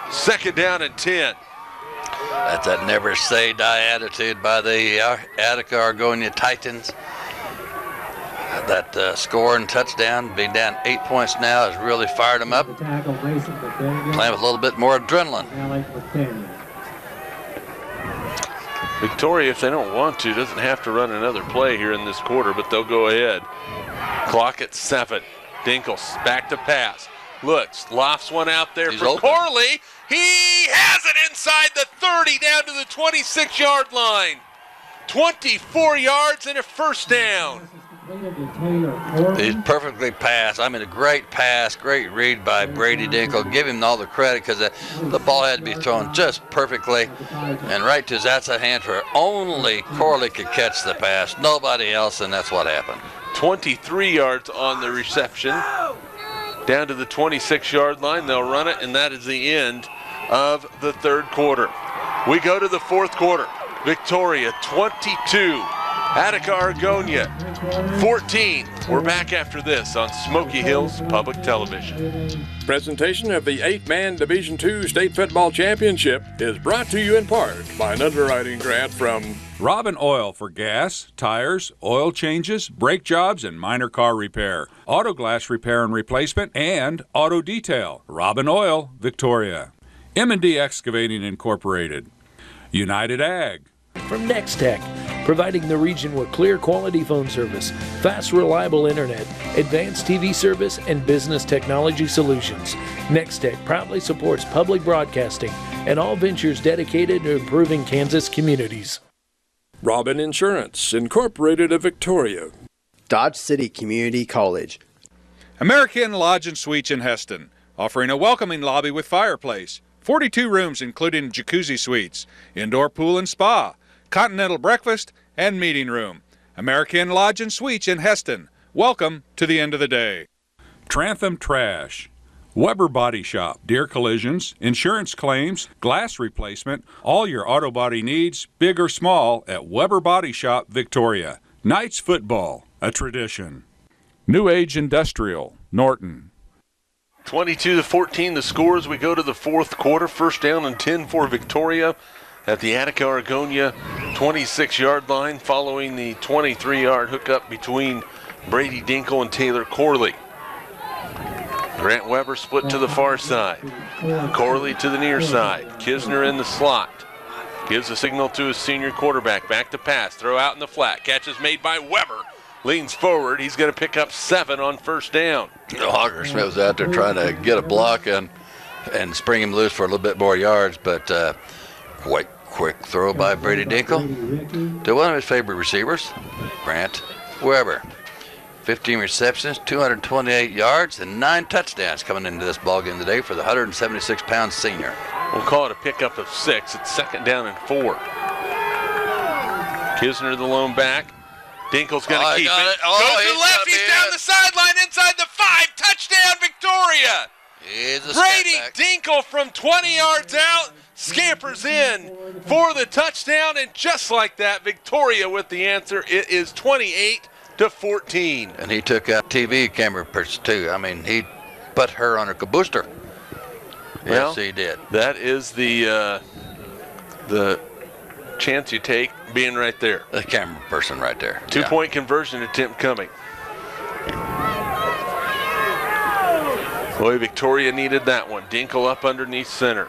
[SPEAKER 1] 2nd down and 10.
[SPEAKER 5] That's that never say die attitude by the Attica-Argonia Titans. That score and touchdown, being down 8 points now, has really fired them up. Playing with a little bit more adrenaline.
[SPEAKER 1] Victoria, if they don't want to, doesn't have to run another play here in this quarter, but they'll go ahead. Clock at 7. Dinkles back to pass. Looks, lofts one out there for Corley. He has it inside the 30 down to the 26-yard line. 24 yards and a 1st down.
[SPEAKER 5] He's perfectly passed. I mean, a great pass, great read by Brady Dinkle. Give him all the credit because the ball had to be thrown just perfectly and right to his outside hand where only Corley could catch the pass, nobody else, and that's what happened.
[SPEAKER 1] 23 yards on the reception. Down to the 26-yard line, they'll run it, and that is the end of the 3rd quarter. We go to the 4th quarter. Victoria 22. Attica-Argonia 14. We're back after this on Smoky Hills Public Television.
[SPEAKER 3] Presentation of the 8-man Division II State Football Championship is brought to you in part by an underwriting grant from
[SPEAKER 4] Robin Oil for gas, tires, oil changes, brake jobs, and minor car repair. Auto glass repair and replacement, and auto detail. Robin Oil, Victoria. M&D Excavating Incorporated. United Ag.
[SPEAKER 10] From Nextech, providing the region with clear quality phone service, fast reliable internet, advanced TV service, and business technology solutions. Nextech proudly supports public broadcasting and all ventures dedicated to improving Kansas communities.
[SPEAKER 3] Robin Insurance, Incorporated of Victoria.
[SPEAKER 11] Dodge City Community College.
[SPEAKER 4] American Lodge and Suites in Heston. offering a welcoming lobby with fireplace, 42 rooms including jacuzzi suites, indoor pool and spa, continental breakfast, and meeting room. American Lodge and Suites in Heston. Welcome to the end of the day. Trantham Trash. Weber Body Shop. Deer collisions, insurance claims, glass replacement, all your auto body needs, big or small, at Weber Body Shop, Victoria. Knights football, a tradition. New Age Industrial, Norton.
[SPEAKER 1] 22-14 the scores. We go to the fourth quarter. First down and 10 for Victoria at the Attica-Argonia 26-yard line, following the 23-yard hookup between Brady Dinkle and Taylor Corley. Grant Weber split to the far side. Corley to the near side. Kisner in the slot. Gives a signal to his senior quarterback. Back to pass. Throw out in the flat. Catch is made by Weber. Leans forward. He's going to pick up 7 on first down.
[SPEAKER 5] Hogger Smith was out there trying to get a block and spring him loose for a little bit more yards, but quick throw by Brady Dinkle to one of his favorite receivers, Grant Weber. 15 receptions, 228 yards, and 9 touchdowns coming into this ballgame today for the 176-pound senior.
[SPEAKER 1] We'll call it a pickup of 6. It's second down and 4. Kisner the lone back. Dinkle's going to keep it. Goes to the left. He's down the sideline inside the 5. Touchdown, Victoria. Brady Dinkle from 20 yards out scampers in for the touchdown, and just like that, Victoria with the answer. It is 28-14.
[SPEAKER 5] And he took out TV camera person too. I mean, he put her on her cabooster.
[SPEAKER 1] Well,
[SPEAKER 5] yes, he did.
[SPEAKER 1] That is the chance you take being right there.
[SPEAKER 5] The camera person right there.
[SPEAKER 1] 2-point conversion attempt coming. Boy, Victoria needed that one. Dinkle up underneath center.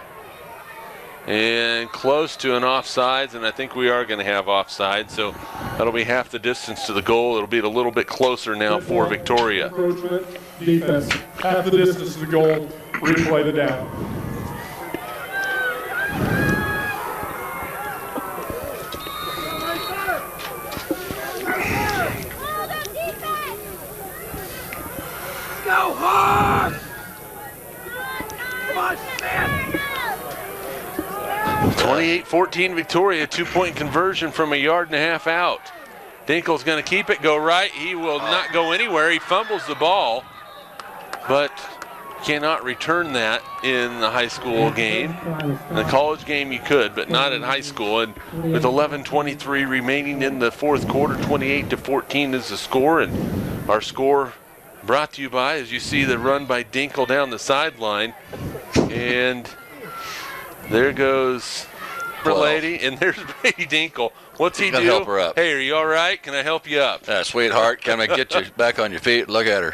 [SPEAKER 1] And close to an offsides, and I think we are going to have offsides, so that'll be half the distance to the goal. It'll be a little bit closer now for Victoria.
[SPEAKER 6] Encroachment, defense, half the distance to the goal, replay the down.
[SPEAKER 21] Go hard!
[SPEAKER 1] 28-14 Victoria, 2-point conversion from a yard and a half out. Dinkle's going to keep it, go right. He will not go anywhere. He fumbles the ball, but cannot return that in the high school game. In the college game you could, but not in high school. And with 11:23 remaining in the fourth quarter, 28-14 is the score. And our score brought to you by, as you see the run by Dinkle down the sideline. And there goes the lady, and there's Brady Dinkle. What's he do?
[SPEAKER 5] Help her up.
[SPEAKER 1] Hey, are you all right? Can I help you up?
[SPEAKER 5] Sweetheart, can I get you back on your feet? Look at her.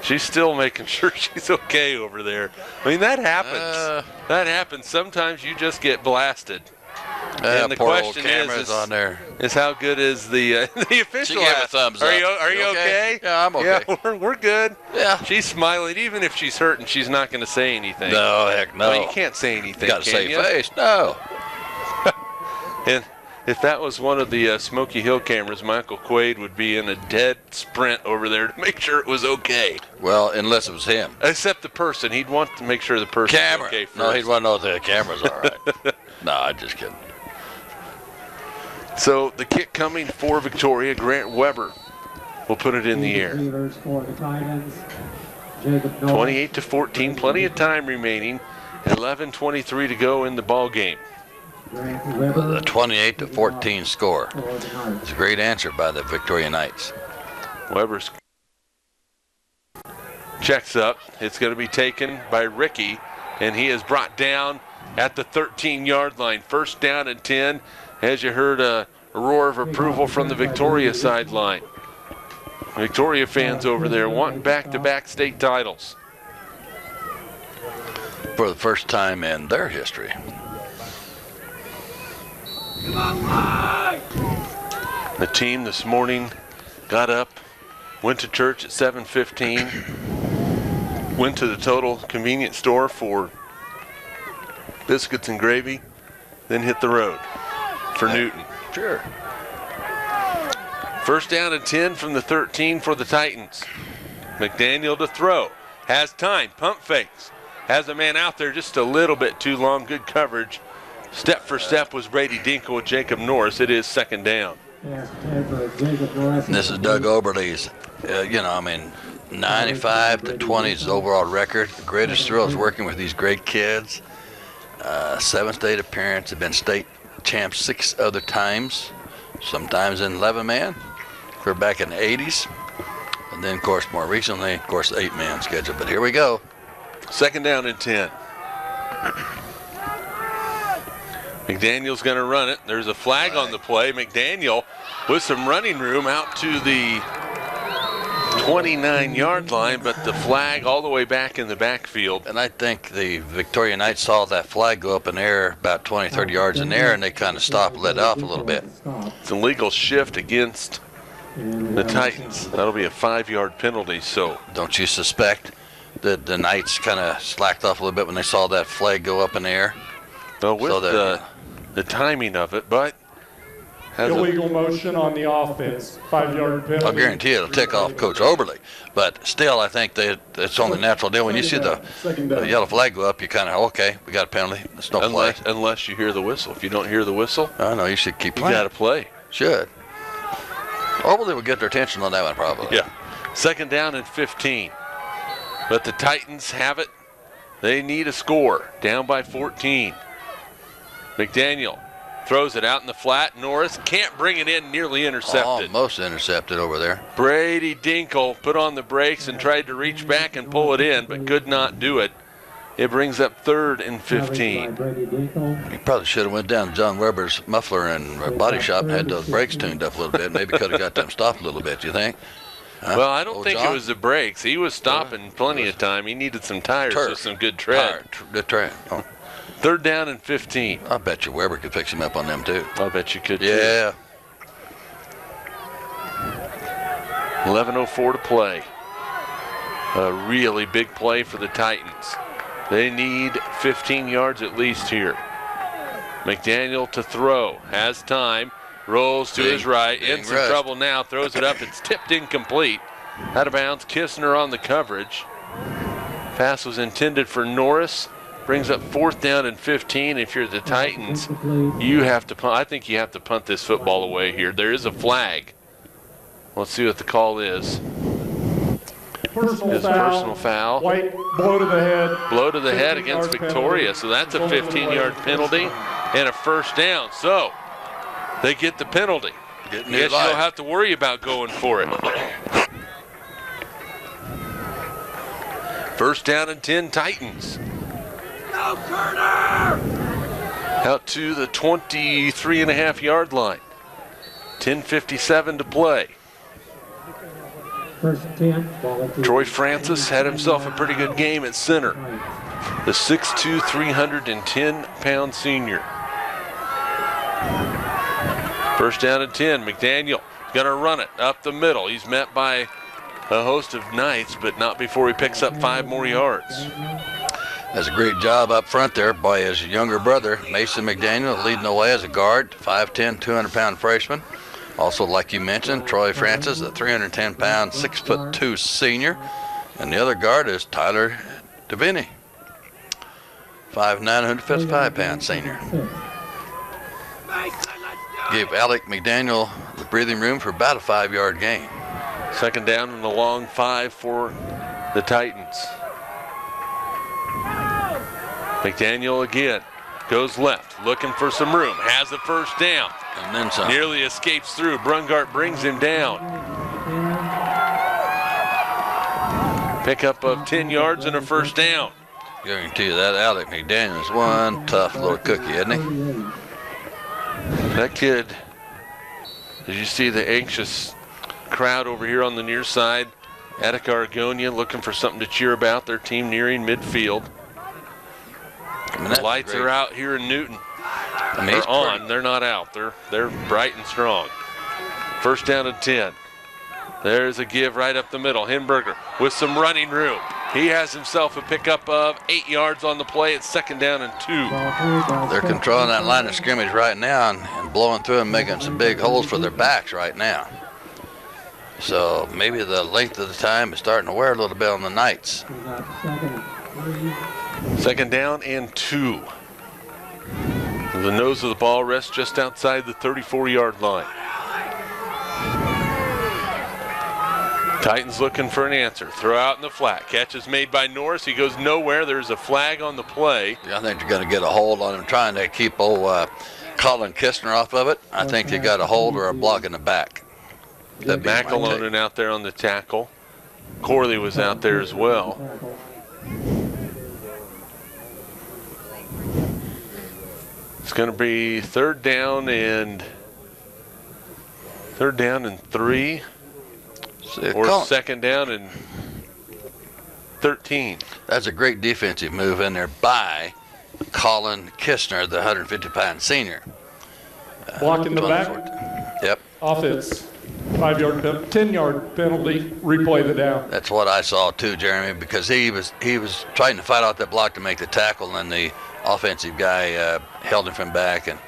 [SPEAKER 1] She's still making sure she's okay over there. I mean, that happens. That happens. Sometimes you just get blasted. And the question is
[SPEAKER 5] on there.
[SPEAKER 1] Is how good is the official?
[SPEAKER 5] She gave a thumbs up.
[SPEAKER 1] Are you okay?
[SPEAKER 5] Yeah, I'm okay.
[SPEAKER 1] Yeah, we're good.
[SPEAKER 5] Yeah.
[SPEAKER 1] She's smiling. Even if she's hurting, she's not going to say anything.
[SPEAKER 5] No, heck no.
[SPEAKER 1] Well, you can't say anything,
[SPEAKER 5] you got to save
[SPEAKER 1] you?
[SPEAKER 5] face. No.
[SPEAKER 1] And if that was one of the Smoky Hill cameras, Michael Quaid would be in a dead sprint over there to make sure it was okay.
[SPEAKER 5] Well, unless it was him.
[SPEAKER 1] Except the person. He'd want to make sure the person was okay first.
[SPEAKER 5] No, he'd want to know if the camera's all right. No, I'm just kidding.
[SPEAKER 1] So the kick coming for Victoria. Grant Weber will put it in the air. 28-14, plenty of time remaining. 11:23 to go in the ball game.
[SPEAKER 5] The 28-14 score. It's a great answer by the Victoria Knights.
[SPEAKER 1] Weber's checks up. It's going to be taken by Ricky, and he is brought down at the 13-yard line. First down and 10. As you heard, a roar of approval from the Victoria sideline. Victoria fans over there wanting back-to-back state titles.
[SPEAKER 5] For the first time in their history.
[SPEAKER 1] The team this morning got up, went to church at 7:15, went to the Total Convenience Store for biscuits and gravy, then hit the road for Newton.
[SPEAKER 5] Sure.
[SPEAKER 1] First down and 10 from the 13 for the Titans. McDaniel to throw. Has time. Pump fakes. Has a man out there just a little bit too long. Good coverage. Step for step was Brady Dinkle with Jacob Norris. It is second down.
[SPEAKER 5] This is Doug Oberle's, 95 to 20 is his overall record. The greatest thrill is working with these great kids. 7 state appearance, have been state champs 6 other times, sometimes in 11-man. We're back in the 80s. And then, of course, more recently, 8-man schedule. But here we go.
[SPEAKER 1] Second down and 10. McDaniel's going to run it. There's a flag on the play. McDaniel with some running room out to the 29-yard line, but the flag all the way back in the backfield.
[SPEAKER 5] And I think the Victoria Knights saw that flag go up in the air about 20, 30 yards in the air, and they kind of stopped, let off a little bit.
[SPEAKER 1] It's a legal shift against the Titans. That'll be a 5-yard penalty. So
[SPEAKER 5] don't you suspect that the Knights kind of slacked off a little bit when they saw that flag go up in the air?
[SPEAKER 1] Well, with the timing of it, but
[SPEAKER 6] illegal motion on the offense, 5-yard penalty.
[SPEAKER 5] I'll guarantee it'll tick off Coach Oberle. But still, I think that it's only natural deal. When you see the yellow flag go up, you kind of, okay, we got a penalty. It's no play.
[SPEAKER 1] Unless you hear the whistle. If you don't hear the whistle,
[SPEAKER 5] I know you should keep playing.
[SPEAKER 1] You got to play.
[SPEAKER 5] Should. Oberle would get their attention on that one, probably.
[SPEAKER 1] Yeah. Second down and 15. But the Titans have it. They need a score. Down by 14. McDaniel throws it out in the flat. Norris can't bring it in, nearly intercepted.
[SPEAKER 5] Almost intercepted over there.
[SPEAKER 1] Brady Dinkle put on the brakes and tried to reach back and pull it in, but could not do it. It brings up 3rd and 15.
[SPEAKER 5] He probably should have went down to John Weber's muffler and body shop and had those brakes tuned up a little bit. Maybe could have got them stopped a little bit, you think? Huh?
[SPEAKER 1] Well, I don't think it was the brakes. He was stopping plenty of time. He needed some tires with some good tread.
[SPEAKER 5] Good tread. Oh.
[SPEAKER 1] 3rd down and 15.
[SPEAKER 5] I bet you Weber could fix him up on them, too.
[SPEAKER 1] I bet you could,
[SPEAKER 5] yeah.
[SPEAKER 1] too. 11:04 to play. A really big play for the Titans. They need 15 yards at least here. McDaniel to throw. Has time. Rolls to his right. In some trouble now. Throws it up. It's tipped incomplete. Out of bounds. Kistner on the coverage. Pass was intended for Norris. Brings up 4th down and 15. If you're the Titans, you have to punt. I think you have to punt this football away here. There is a flag. Let's see what the call is. Personal foul.
[SPEAKER 6] White, blow to the head.
[SPEAKER 1] Blow to the head against Victoria. So that's a 15-yard penalty and a 1st down. So they get the penalty. I guess you don't have to worry about going for it. 1st down and 10 Titans. Out to the 23.5-yard line. 10:57 to play. Troy Francis had himself a pretty good game at center. The 6'2", 310-pound senior. 1st down and 10. McDaniel going to run it up the middle. He's met by a host of Knights, but not before he picks up 5 more yards.
[SPEAKER 5] Does a great job up front there by his younger brother, Mason McDaniel, leading the way as a guard, 5'10", 200-pound freshman. Also, like you mentioned, Troy Francis, a 310-pound, 6'2" senior. And the other guard is Tyler Deviney, 5'9", 155-pound senior. Give Alec McDaniel the breathing room for about a 5-yard gain.
[SPEAKER 1] 2nd down and a long 5 for the Titans. McDaniel again goes left, looking for some room, has a 1st down.
[SPEAKER 5] And then some.
[SPEAKER 1] Nearly escapes through. Brungart brings him down. Pickup of 10 yards and a 1st down.
[SPEAKER 5] Guarantee you that Alec McDaniel is one tough little cookie, isn't he?
[SPEAKER 1] That kid, as you see the anxious crowd over here on the near side, Attica-Argonia looking for something to cheer about. Their team nearing midfield. The lights are out here in Newton. They're on. They're not out. They're bright and strong. 1st down and 10. There's a give right up the middle. Hinberger with some running room. He has himself a pickup of 8 yards on the play. It's 2nd down and 2.
[SPEAKER 5] They're controlling that line of scrimmage right now and blowing through and making some big holes for their backs right now. So maybe the length of the time is starting to wear a little bit on the Knights.
[SPEAKER 1] 2nd down and 2. The nose of the ball rests just outside the 34-yard line. Titans looking for an answer. Throw out in the flat. Catch is made by Norris. He goes nowhere. There's a flag on the play.
[SPEAKER 5] I think they're going to get a hold on him, trying to keep old Colin Kistner off of it. I think they got a hold or a block in the back.
[SPEAKER 1] McAlonen out there on the tackle. Corley was out there as well. It's going to be 3rd down and 3. Or 2nd down and 13.
[SPEAKER 5] That's a great defensive move in there by Colin Kistner, the 150-pound senior.
[SPEAKER 6] Block in the back.
[SPEAKER 5] Yep.
[SPEAKER 6] Offense. 5-yard, 10-yard penalty. Replay the down.
[SPEAKER 5] That's what I saw too, Jeremy, because he was trying to fight out that block to make the tackle, and the offensive guy held him from back, and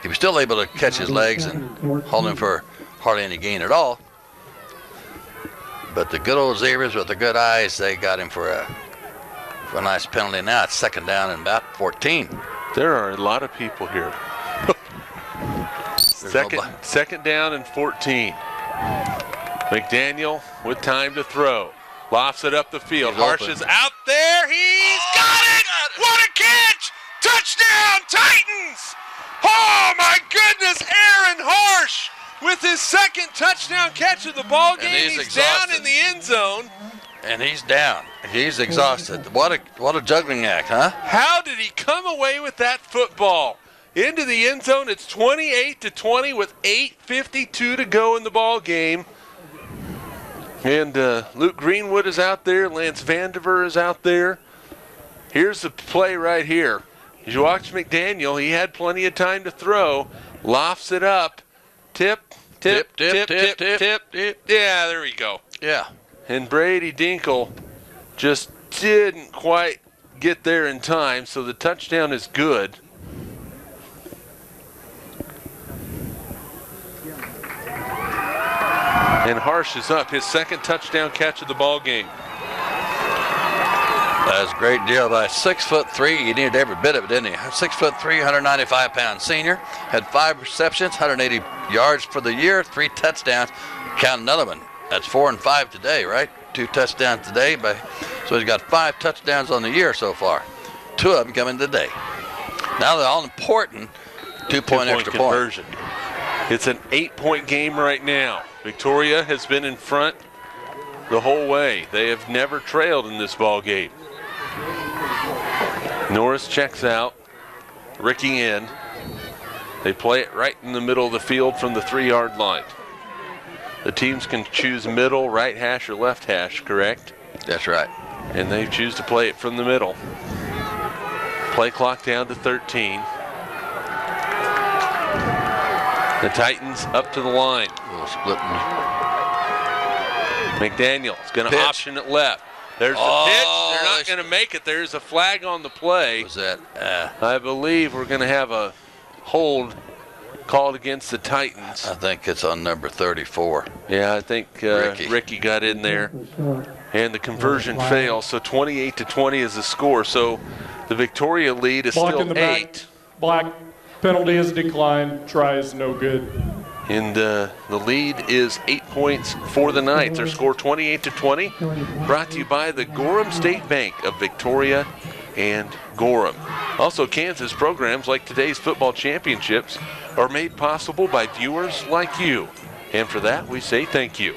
[SPEAKER 5] he was still able to catch his legs and hold him for hardly any gain at all. But the good old Zebras with the good eyes, they got him for a nice penalty. Now it's 2nd down and about 14.
[SPEAKER 1] There are a lot of people here. Second down and 14. McDaniel with time to throw. Lofts it up the field. Harsh is out there. He's got it! What a catch! Touchdown, Titans! Oh, my goodness, Aaron Harsh with his 2nd touchdown catch of the ball game. He's down in the end zone.
[SPEAKER 5] And he's down. He's exhausted. What a juggling act, huh?
[SPEAKER 1] How did he come away with that football? Into the end zone. It's 28-20 with 8:52 to go in the ball game. And Luke Greenwood is out there. Lance Vandiver is out there. Here's the play right here. As you watch McDaniel, he had plenty of time to throw. Lofts it up. Tip. Yeah, there we go.
[SPEAKER 5] Yeah.
[SPEAKER 1] And Brady Dinkle just didn't quite get there in time, so the touchdown is good. And Harsh is up, his 2nd touchdown catch of the ball game.
[SPEAKER 5] That was a great deal by 6'3". He needed every bit of it, didn't he? 6'3", 195-pound senior. Had 5 receptions, 180 yards for the year, 3 touchdowns. Count another one. That's 4 and 5 today, right? 2 touchdowns today. So he's got 5 touchdowns on the year so far. 2 of them coming today. Now the all-important 2-point extra
[SPEAKER 1] conversion. It's an 8-point game right now. Victoria has been in front the whole way. They have never trailed in this ball game. Norris checks out. Ricky in. They play it right in the middle of the field from the 3-yard line. The teams can choose middle, right hash, or left hash, correct?
[SPEAKER 5] That's right.
[SPEAKER 1] And they choose to play it from the middle. Play clock down to 13. The Titans up to the line.
[SPEAKER 5] A little splitting.
[SPEAKER 1] McDaniel's going to option it left. There's the pitch. They're not going to make it. There's a flag on the play.
[SPEAKER 5] What was that?
[SPEAKER 1] I believe we're going to have a hold called against the Titans.
[SPEAKER 5] I think it's on number 34.
[SPEAKER 1] Yeah, I think Ricky got in there. And the conversion fails, so 28-20 is the score. So the Victoria lead is
[SPEAKER 6] Block
[SPEAKER 1] still
[SPEAKER 6] in the
[SPEAKER 1] 8.
[SPEAKER 6] back. Black penalty is declined. Try is no good.
[SPEAKER 1] And the lead is 8 points for the Knights. Their score 28-20. Brought to you by the Gorham State Bank of Victoria and Gorham. Also, Kansas programs like today's football championships are made possible by viewers like you. And for that, we say thank you.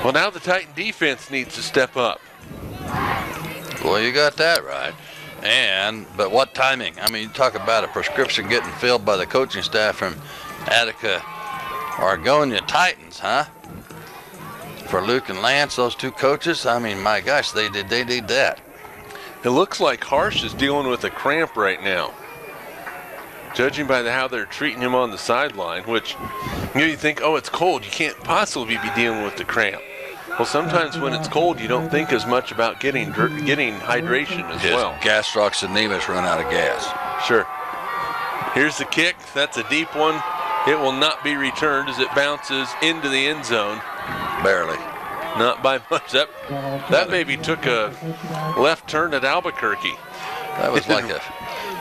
[SPEAKER 1] Well, now the Titan defense needs to step up.
[SPEAKER 5] Well, you got that right. But what timing? I mean, you talk about a prescription getting filled by the coaching staff from Attica-Argonia Titans, huh? For Luke and Lance, those 2 coaches, I mean, my gosh, they did that.
[SPEAKER 1] It looks like Harsh is dealing with a cramp right now. Judging by how they're treating him on the sideline, which you think, oh, it's cold. You can't possibly be dealing with the cramp. Well, sometimes when it's cold, you don't think as much about getting hydration as well.
[SPEAKER 5] Gastrox and Nevis run out of gas.
[SPEAKER 1] Sure. Here's the kick. That's a deep one. It will not be returned as it bounces into the end zone.
[SPEAKER 5] Barely.
[SPEAKER 1] Not by much. That maybe took a left turn at Albuquerque.
[SPEAKER 5] That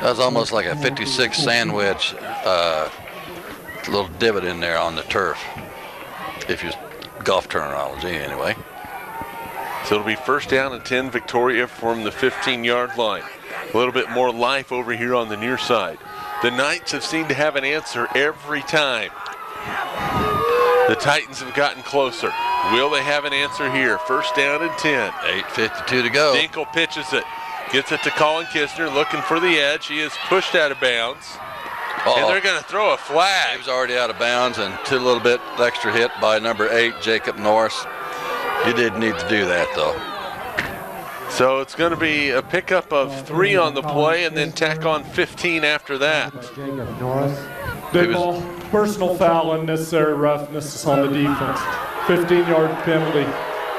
[SPEAKER 5] was almost like a 56 sandwich, little divot in there on the turf. If you golf terminology, anyway.
[SPEAKER 1] So it'll be first down and 10, Victoria from the 15-yard line. A little bit more life over here on the near side. The Knights have seemed to have an answer every time. The Titans have gotten closer. Will they have an answer here? First down and 10.
[SPEAKER 5] 8:52 to go.
[SPEAKER 1] Dinkle pitches it. Gets it to Colin Kisner, looking for the edge. He is pushed out of bounds. And they're going to throw a flag.
[SPEAKER 5] He was already out of bounds, and a little bit extra hit by number 8, Jacob Norris. You did need to do that, though.
[SPEAKER 1] So it's going to be a pickup of 3 on the play and then tack on 15 after that.
[SPEAKER 6] Dead ball, personal foul, unnecessary roughness on the defense. 15-yard penalty.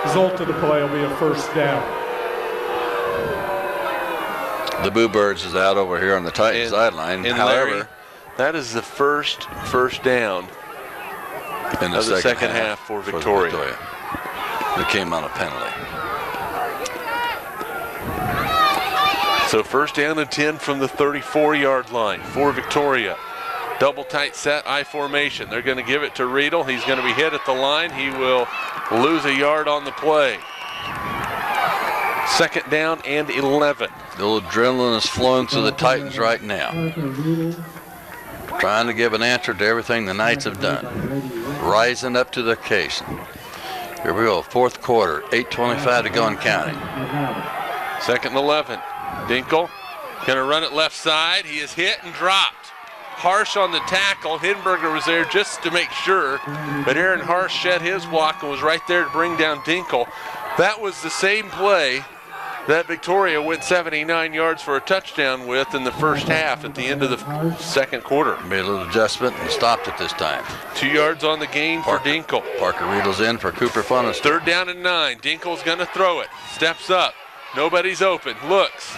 [SPEAKER 6] Result of the play will be a first down.
[SPEAKER 5] The Boo Birds is out over here on the Titans sideline.
[SPEAKER 1] However, Larry, that is the first down
[SPEAKER 5] in
[SPEAKER 1] the second half for Victoria.
[SPEAKER 5] It came on a penalty.
[SPEAKER 1] So first down and 10 from the 34-yard line for Victoria. Double tight set, I formation. They're going to give it to Riedel. He's going to be hit at the line. He will lose a yard on the play. Second down and 11.
[SPEAKER 5] The little adrenaline is flowing through the Titans right now. Trying to give an answer to everything the Knights have done. Rising up to the occasion. Here we go, fourth quarter, 8:25 to go and counting.
[SPEAKER 1] Second and 11. Dinkle going to run it left side. He is hit and dropped. Harsh on the tackle. Hinberger was there just to make sure, but Aaron Harsh shed his block and was right there to bring down Dinkle. That was the same play that Victoria went 79 yards for a touchdown with in the first half at the end of the second quarter.
[SPEAKER 5] Made a little adjustment and stopped it this time.
[SPEAKER 1] 2 yards on the gain for Dinkle.
[SPEAKER 5] Parker Riedel's in for Cooper Funnis.
[SPEAKER 1] Third down and 9. Dinkle's going to throw it. Steps up. Nobody's open. Looks.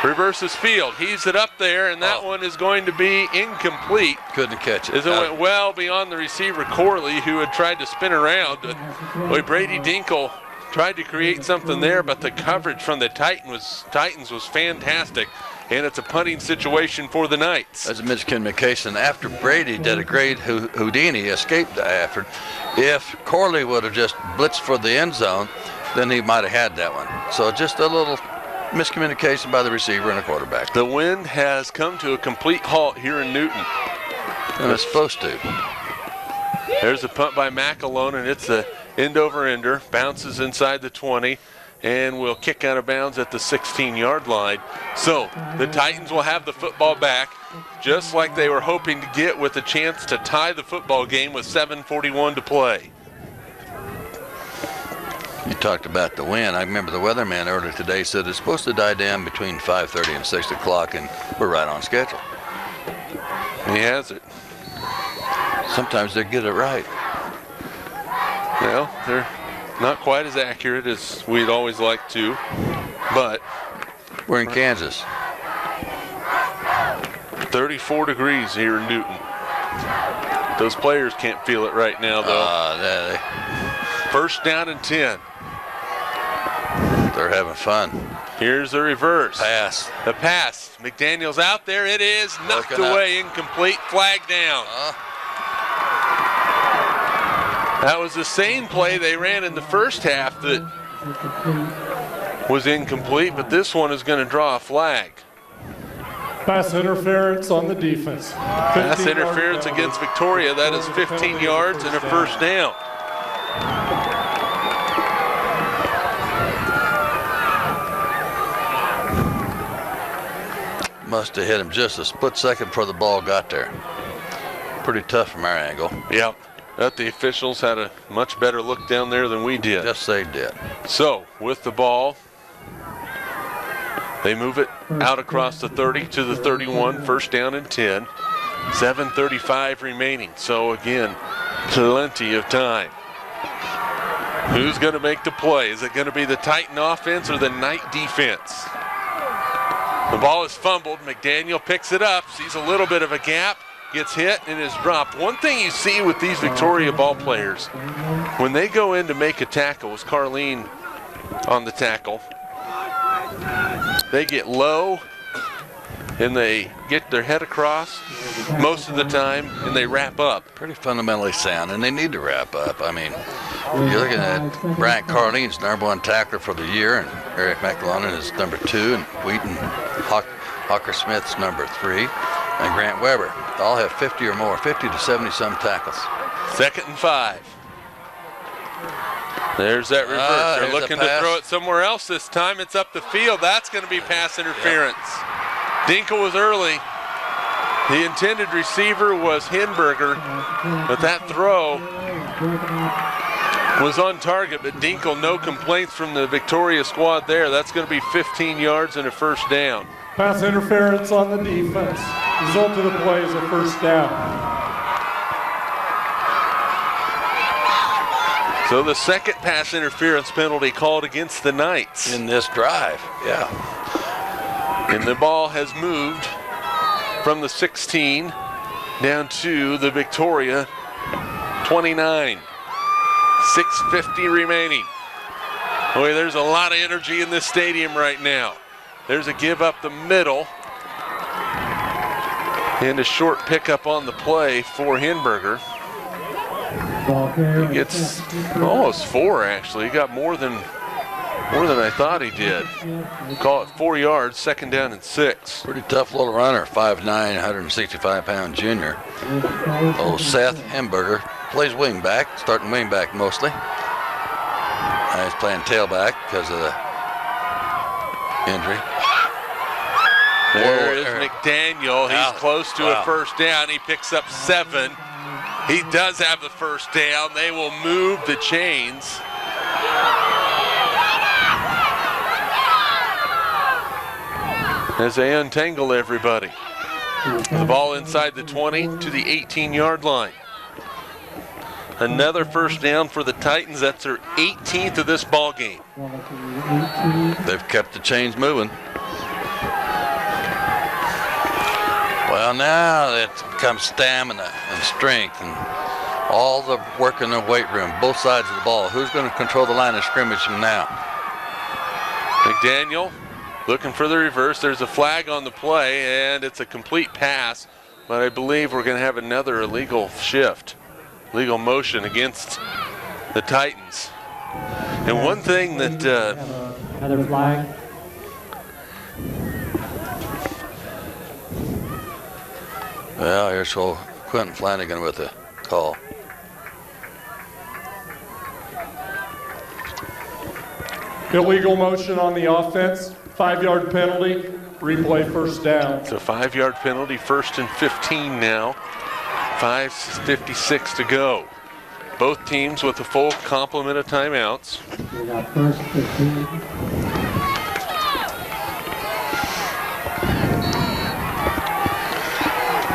[SPEAKER 1] Reverses field. Heaves it up there, and that one is going to be incomplete.
[SPEAKER 5] Couldn't catch it.
[SPEAKER 1] As it went well beyond the receiver, Corley, who had tried to spin around. Brady Dinkle tried to create something there, but the coverage from the Titans was fantastic, and it's a punting situation for the Knights.
[SPEAKER 5] As a miscommunication, after Brady did a great Houdini, escaped after. If Corley would have just blitzed for the end zone, then he might have had that one. So just a little miscommunication by the receiver and the quarterback.
[SPEAKER 1] The wind has come to a complete halt here in Newton.
[SPEAKER 5] And it's supposed to.
[SPEAKER 1] There's a punt by McAlone, and it's a end-over-ender. Bounces inside the 20 and will kick out of bounds at the 16-yard line. So the Titans will have the football back, just like they were hoping to get, with a chance to tie the football game with 7:41 to play.
[SPEAKER 5] You talked about the wind. I remember the weatherman earlier today said it's supposed to die down between 5:30 and 6 o'clock, and we're right on schedule.
[SPEAKER 1] He has it.
[SPEAKER 5] Sometimes they get it right.
[SPEAKER 1] Well, they're not quite as accurate as we'd always like to, but
[SPEAKER 5] we're in Kansas.
[SPEAKER 1] 34 degrees here in Newton. Those players can't feel it right now, though. First down and 10.
[SPEAKER 5] They're having fun.
[SPEAKER 1] Here's the reverse.
[SPEAKER 5] Pass.
[SPEAKER 1] The pass. McDaniel's out there. It is knocked away, incomplete, flag down. That was the same play they ran in the first half that was incomplete, but this one is going to draw a flag.
[SPEAKER 6] Pass interference on the defense.
[SPEAKER 1] Pass interference against Victoria. That is 15 yards and a first down.
[SPEAKER 5] Must have hit him just a split second before the ball got there. Pretty tough from our angle.
[SPEAKER 1] Yep. But the officials had a much better look down there than we did.
[SPEAKER 5] Yes, they did.
[SPEAKER 1] So, with the ball, they move it out across the 30 to the 31, first down and 10. 7:35 remaining. So, again, plenty of time. Who's going to make the play? Is it going to be the Titan offense or the Knight defense? The ball is fumbled. McDaniel picks it up, sees a little bit of a gap, gets hit and is dropped. One thing you see with these Victoria ball players, when they go in to make a tackle, was Carlene on the tackle, they get low and they get their head across most of the time, and they wrap up.
[SPEAKER 5] Pretty fundamentally sound, and they need to wrap up. I mean, you're looking at Bryant Carlene's #1 tackler for the year, and Eric McLellan is #2, and Wheaton Hawker Smith's #3, and Grant Weber. They all have 50 or more, 50 to 70-some tackles.
[SPEAKER 1] 2nd and 5. There's that reverse. They're looking to throw it somewhere else this time. It's up the field. That's going to be pass interference. Dinkle was early. The intended receiver was Hinberger, but that throw was on target. But Dinkle, no complaints from the Victoria squad there. That's going to be 15 yards and a first down.
[SPEAKER 6] Pass interference on the defense. Result of the play is a first down.
[SPEAKER 1] So the second pass interference penalty called against the Knights.
[SPEAKER 5] In this drive, yeah.
[SPEAKER 1] And the ball has moved from the 16 down to the Victoria 29. 6:50 remaining. Boy, there's a lot of energy in this stadium right now. There's a give up the middle. And a short pickup on the play for Hinberger. He gets almost 4, actually. He got more than I thought he did. Call it 4 yards, 2nd down and 6.
[SPEAKER 5] Pretty tough little runner, 5'9", 165-pound junior. Oh, Seth Hinberger plays wing back, starting wing back mostly. He's playing tailback because of the injury.
[SPEAKER 1] There is McDaniel. He's close to a first down. He picks up 7. He does have the first down. They will move the chains. As they untangle everybody. The ball inside the 20 to the 18-yard line. Another first down for the Titans. That's their 18th of this ball game.
[SPEAKER 5] They've kept the chains moving. Well, now it becomes stamina and strength and all the work in the weight room, both sides of the ball. Who's going to control the line of scrimmage from now?
[SPEAKER 1] McDaniel looking for the reverse. There's a flag on the play, and it's a complete pass. But I believe we're going to have another illegal shift, legal motion against the Titans. And one thing that
[SPEAKER 6] Another flag.
[SPEAKER 5] Well, here's Quentin Flanagan with the call.
[SPEAKER 6] Illegal motion on the offense, 5-yard penalty, replay first down.
[SPEAKER 1] It's a 5-yard penalty, 1st and 15 now. 5:56 to go. Both teams with a full complement of timeouts.
[SPEAKER 6] We got 1st 15.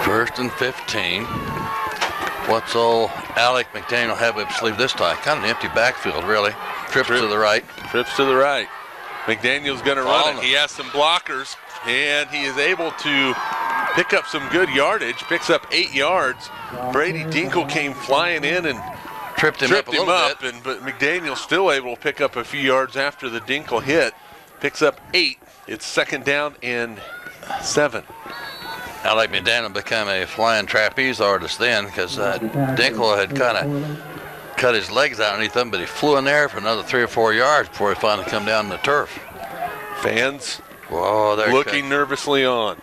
[SPEAKER 5] First and 15. What's old Alec McDaniel have up his sleeve this time? Kind of an empty backfield, really. Trips to the right.
[SPEAKER 1] Trips to the right. McDaniel's going to run it. He has some blockers, and he is able to pick up some good yardage. Picks up 8 yards. Brady Dinkle came flying in and
[SPEAKER 5] tripped him up a little bit.
[SPEAKER 1] But McDaniel's still able to pick up a few yards after the Dinkle hit. Picks up 8. It's 2nd down and 7.
[SPEAKER 5] Alec McDaniel became a flying trapeze artist then because Dinkle had kind of cut his legs out underneath him, but he flew in there for another 3 or 4 yards before he finally come down the turf.
[SPEAKER 1] Fans
[SPEAKER 5] looking
[SPEAKER 1] nervously on.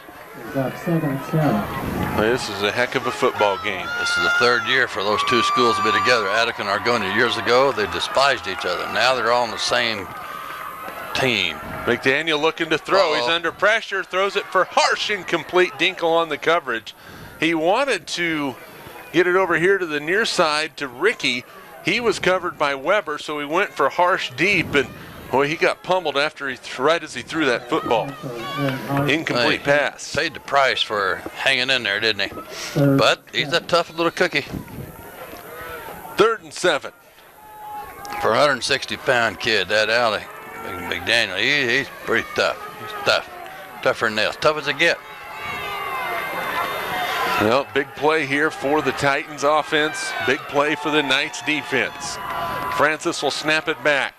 [SPEAKER 1] This is a heck of a football game.
[SPEAKER 5] This is the 3rd year for those two schools to be together. Attica-Argonia years ago, they despised each other. Now they're all on the same team.
[SPEAKER 1] McDaniel looking to throw. He's under pressure, throws it for Harsh, incomplete. Dinkle on the coverage. He wanted to get it over here to the near side to Ricky. He was covered by Weber, so he went for Harsh deep, and boy, he got pummeled after right as he threw that football. Incomplete pass.
[SPEAKER 5] Paid the price for hanging in there, didn't he? But he's a tough little cookie.
[SPEAKER 1] 3rd and 7.
[SPEAKER 5] For a 160-pound kid, that Alec McDaniel, he's pretty tough. He's tough. Tougher than nails. Tough as it get.
[SPEAKER 1] Well, big play here for the Titans offense. Big play for the Knights defense. Francis will snap it back.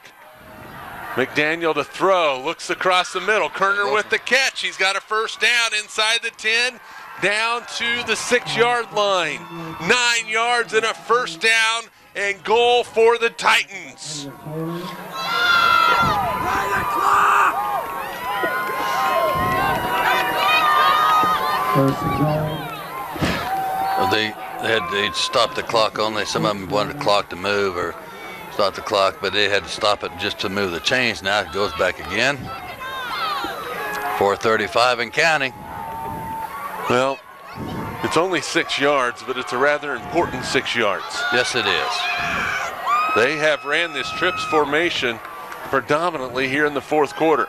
[SPEAKER 1] McDaniel to throw, looks across the middle. Kerner with the catch. He's got a first down inside the 10, down to the 6-yard line. 9 yards and a first down and goal for the Titans.
[SPEAKER 5] They stopped the clock only. Some of them wanted the clock to move or stop the clock, but they had to stop it just to move the chains. Now it goes back again. 4:35 and counting.
[SPEAKER 1] Well, it's only 6 yards, but it's a rather important 6 yards.
[SPEAKER 5] Yes, it is.
[SPEAKER 1] They have ran this trips formation predominantly here in the fourth quarter.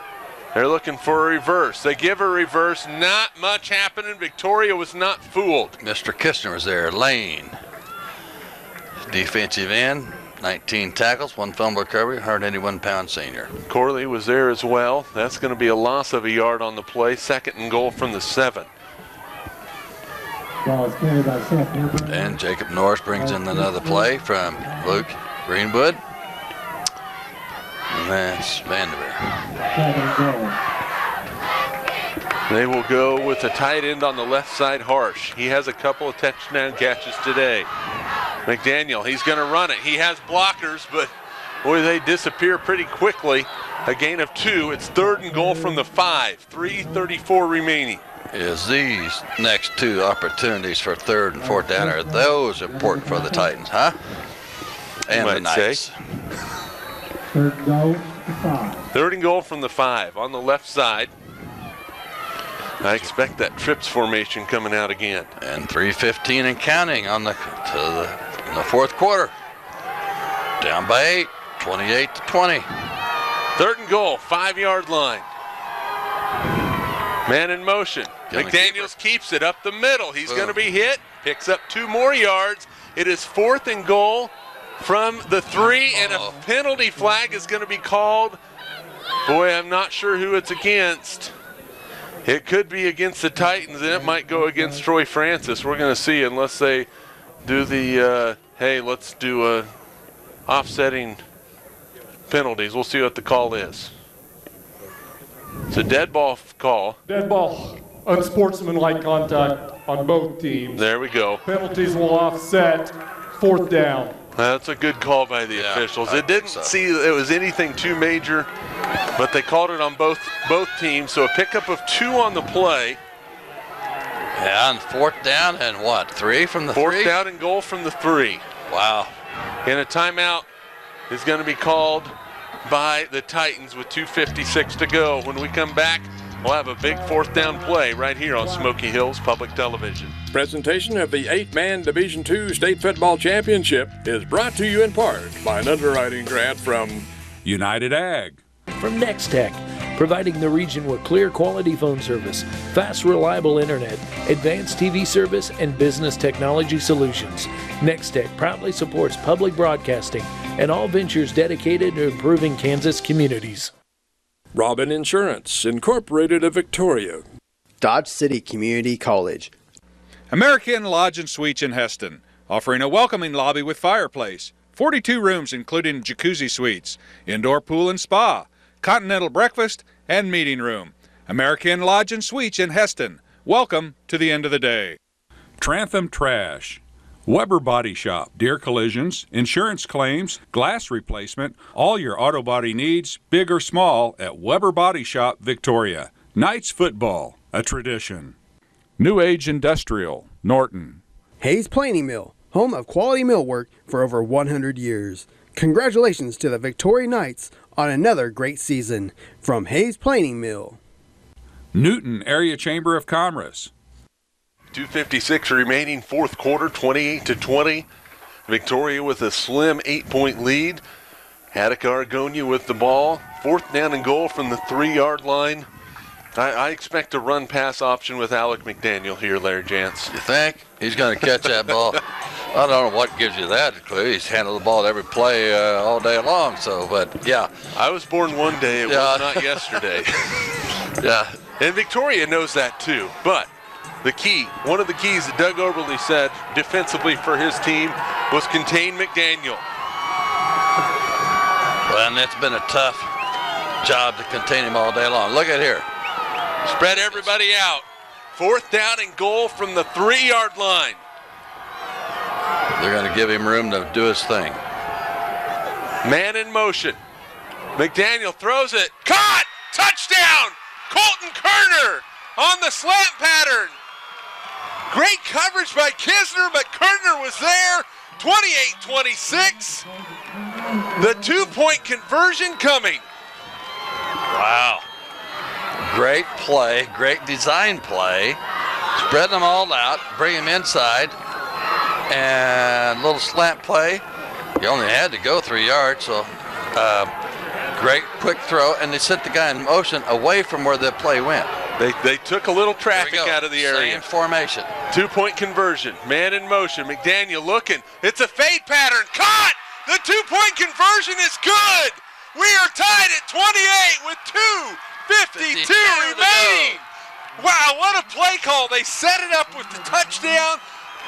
[SPEAKER 1] They're looking for a reverse. They give a reverse. Not much happening. Victoria was not fooled.
[SPEAKER 5] Mr. Kistner was there. Lane. Defensive end. 19 tackles, 1 fumble recovery, 181-pound senior.
[SPEAKER 1] Corley was there as well. That's going to be a loss of a yard on the play. 2nd and goal from the 7.
[SPEAKER 5] And Jacob Norris brings in another play from Luke Greenwood. And that's Vanderveer.
[SPEAKER 1] They will go with the tight end on the left side, Harsh. He has a couple of touchdown catches today. McDaniel, he's going to run it. He has blockers, but boy, they disappear pretty quickly. A gain of 2. It's 3rd and goal from the 5. 3:34 remaining.
[SPEAKER 5] Is these next 2 opportunities for 3rd and 4th down, are those important for the Titans, huh? And the Knights.
[SPEAKER 1] 3rd and goal from the 5 on the left side. I expect that trips formation coming out again.
[SPEAKER 5] And 3:15 and counting on in the fourth quarter. Down by 8, 28-20.
[SPEAKER 1] 3rd and goal, 5-yard line. Man in motion. McDaniels keeps it up the middle. He's going to be hit. Picks up 2 more yards. It is 4th and goal from the 3, and a penalty flag is going to be called. Boy, I'm not sure who it's against. It could be against the Titans, and it might go against Troy Francis. We're going to see, unless they do the, hey, let's do offsetting penalties. We'll see what the call is. It's a dead ball call.
[SPEAKER 6] Dead ball. Unsportsmanlike contact on both teams.
[SPEAKER 1] There we go.
[SPEAKER 6] Penalties will offset. 4th down.
[SPEAKER 1] That's a good call by the officials. It didn't see it was anything too major, but they called it on both teams. So a pickup of 2 on the play.
[SPEAKER 5] Yeah, and 4th down and what? 3 from the 3?
[SPEAKER 1] 4th down and goal from the 3.
[SPEAKER 5] Wow.
[SPEAKER 1] And a timeout is going to be called by the Titans with 2:56 to go. When we come back, we'll have a big 4th down play right here on Smoky Hills Public Television.
[SPEAKER 3] Presentation of the 8-man Division II State Football Championship is brought to you in part by an underwriting grant from
[SPEAKER 4] United Ag.
[SPEAKER 10] From Nextech, providing the region with clear quality phone service, fast reliable internet, advanced TV service, and business technology solutions. Nextech proudly supports public broadcasting and all ventures dedicated to improving Kansas communities.
[SPEAKER 3] Robin Insurance, Incorporated of Victoria.
[SPEAKER 11] Dodge City Community College.
[SPEAKER 4] American Lodge and Suites in Heston, offering a welcoming lobby with fireplace, 42 rooms including jacuzzi suites, indoor pool and spa, continental breakfast, and meeting room. American Lodge and Suites in Heston. Welcome to the end of the day. Trantham Trash. Weber Body Shop. Deer collisions, insurance claims, glass replacement, all your auto body needs, big or small, at Weber Body Shop, Victoria. Knights football, a tradition. New Age Industrial, Norton.
[SPEAKER 11] Hayes Planing Mill, home of quality millwork for over 100 years. Congratulations to the Victoria Knights on another great season. From Hayes Planing Mill.
[SPEAKER 4] Newton Area Chamber of Commerce.
[SPEAKER 1] 2:56 remaining, fourth quarter, 28-20. Victoria with a slim 8-point lead. Attica-Argonia with the ball. 4th down and goal from the 3-yard line. I expect a run-pass option with Alec McDaniel here, Larry Jantz.
[SPEAKER 5] You think? He's going to catch that ball. I don't know what gives you that clue. He's handled the ball every play all day long. So, but yeah.
[SPEAKER 1] I was born one day. It was not yesterday.
[SPEAKER 5] Yeah.
[SPEAKER 1] And Victoria knows that too. But one of the keys that Doug Oberle said defensively for his team was contain McDaniel.
[SPEAKER 5] Well, and it's been a tough job to contain him all day long. Look at here.
[SPEAKER 1] Spread everybody out. 4th down and goal from the 3-yard line.
[SPEAKER 5] They're going to give him room to do his thing.
[SPEAKER 1] Man in motion. McDaniel throws it. Caught! Touchdown! Colton Kerner on the slant pattern. Great coverage by Kisner, but Kerner was there. 28-26. The 2-point conversion coming.
[SPEAKER 5] Wow. Great play, great design play. Spread them all out, bring them inside, and a little slant play. You only had to go 3 yards, so great quick throw, and they set the guy in motion away from where the play went.
[SPEAKER 1] They took a little traffic out of the area.
[SPEAKER 5] Same formation.
[SPEAKER 1] 2-point conversion. Man in motion. McDaniel looking. It's a fade pattern. Caught! The 2-point conversion is good. We are tied at 28 with 2:52 remaining. Wow, what a play call. They set it up with the touchdown.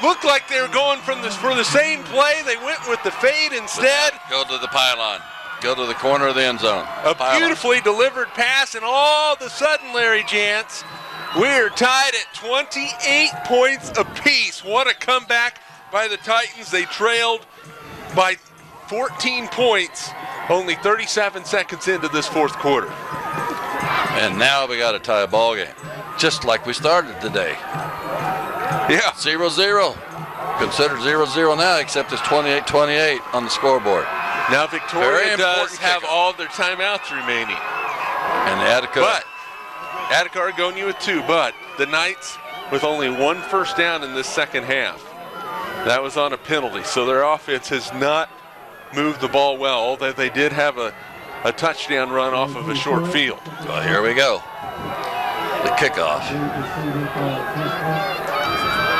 [SPEAKER 1] Looked like they were going for the same play. They went with the fade instead.
[SPEAKER 5] Go to the pylon. Go to the corner of the end zone.
[SPEAKER 1] A beautifully delivered pass, and all of a sudden, Larry Jantz, we're tied at 28 points apiece. What a comeback by the Titans. They trailed by 14 points, only 37 seconds into this 4th quarter.
[SPEAKER 5] And now we got to tie a ball game, just like we started today.
[SPEAKER 1] Yeah.
[SPEAKER 5] 0-0. Considered 0-0 now, except it's 28-28 on the scoreboard.
[SPEAKER 1] Now Victoria does have all of their timeouts remaining.
[SPEAKER 5] And
[SPEAKER 1] Attica-Argonia with 2, but the Knights with only 1 first down in this second half. That was on a penalty, so their offense has not moved the ball well, although they did have a touchdown run off of a short field.
[SPEAKER 5] Well, here we go. The kickoff.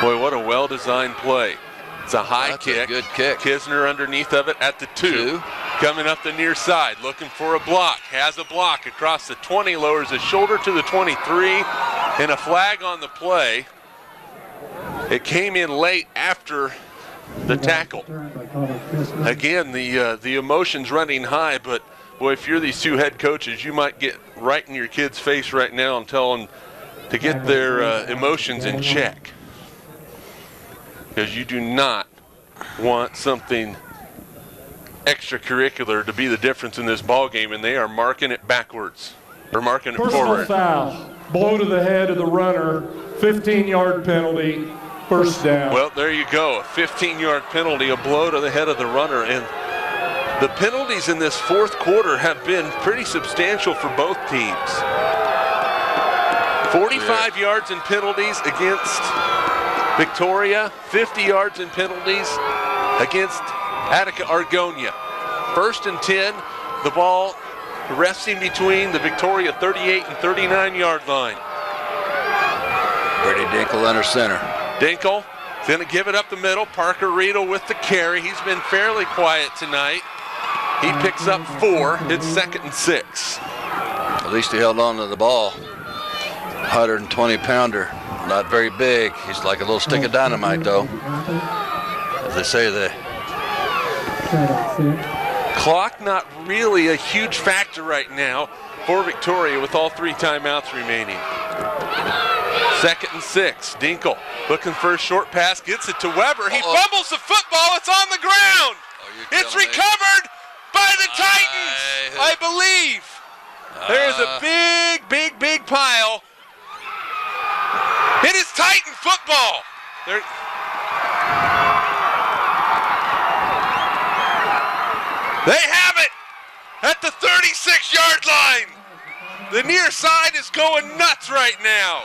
[SPEAKER 1] Boy, what a well-designed play. It's a high kick.
[SPEAKER 5] A good kick.
[SPEAKER 1] Kisner underneath of it at the 2. Coming up the near side, looking for a block. Has a block across the 20, lowers his shoulder to the 23, and a flag on the play. It came in late after the tackle. Again, the emotions running high, but boy, if you're these 2 head coaches, you might get right in your kid's face right now and tell them to get their emotions in check. Because you do not want something extracurricular to be the difference in this ball game, and they are marking it backwards. Or marking it forward.
[SPEAKER 6] Personal foul. Blow to the head of the runner. 15-yard penalty. First down.
[SPEAKER 1] Well, there you go. A 15-yard penalty, a blow to the head of the runner. And the penalties in this 4th quarter have been pretty substantial for both teams. 45 yards in penalties against Victoria, 50 yards in penalties against Attica-Argonia. 1st and 10, the ball resting between the Victoria 38 and 39-yard line.
[SPEAKER 5] Brady Dinkle under center.
[SPEAKER 1] Dinkle is going to give it up the middle. Parker Riedel with the carry. He's been fairly quiet tonight. He picks up 4. It's 2nd and 6.
[SPEAKER 5] At least he held on to the ball. 120-pounder. Not very big. He's like a little stick of dynamite, though. As they say, the
[SPEAKER 1] clock not really a huge factor right now for Victoria with all 3 timeouts remaining. 2nd and 6. Dinkle looking for a short pass. Gets it to Weber. He fumbles the football. It's on the ground. It's recovered by the Titans, I believe. There's a big pile. It is Titan football. They have it at the 36-yard line. The near side is going nuts right now.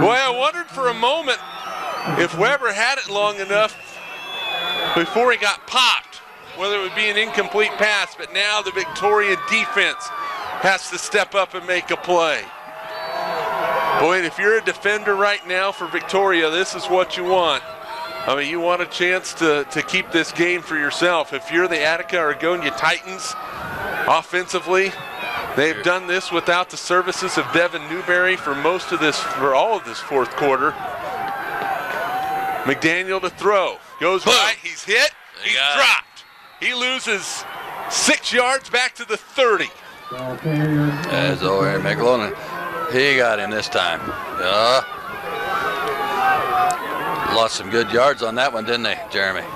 [SPEAKER 1] Boy, I wondered for a moment if Weber had it long enough before he got popped, whether it would be an incomplete pass, but now the Victoria defense has to step up and make a play. Boy, if you're a defender right now for Victoria, this is what you want. I mean, you want a chance to keep this game for yourself. If you're the Attica-Argonia Titans, offensively, They've done this without the services of Devin Newberry for all of this fourth quarter. McDaniel to throw. Goes right. He's hit. He's dropped. He loses 6 yards back to the 30.
[SPEAKER 5] As Owen McLonan. He got him this time. Lost some good yards on that one, didn't they, Jeremy?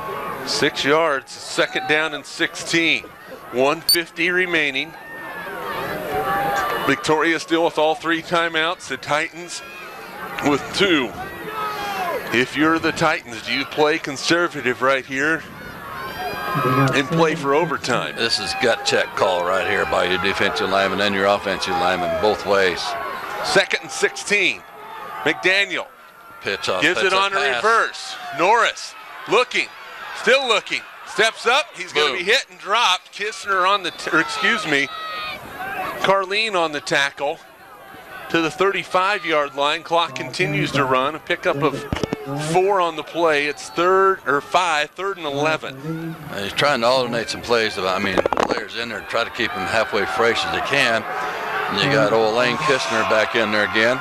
[SPEAKER 1] 6 yards. Second down and 16. 1:50 remaining. Victoria still with all 3 timeouts. The Titans with 2. If you're the Titans, do you play conservative right here and play for overtime?
[SPEAKER 5] This is gut check call right here by your defensive lineman and your offensive lineman both ways.
[SPEAKER 1] Second and 16. McDaniel
[SPEAKER 5] pitch off.
[SPEAKER 1] Gives it on a reverse. Norris looking, still looking. Steps up. He's going to be hit and dropped. Kistner on the, Carlene on the tackle to the 35-yard line. Clock continues to run. A pickup of 4 on the play. It's third and 11.
[SPEAKER 5] He's trying to alternate some plays. Players in there to try to keep them halfway fresh as they can. And you got old Lane Kistner back in there again.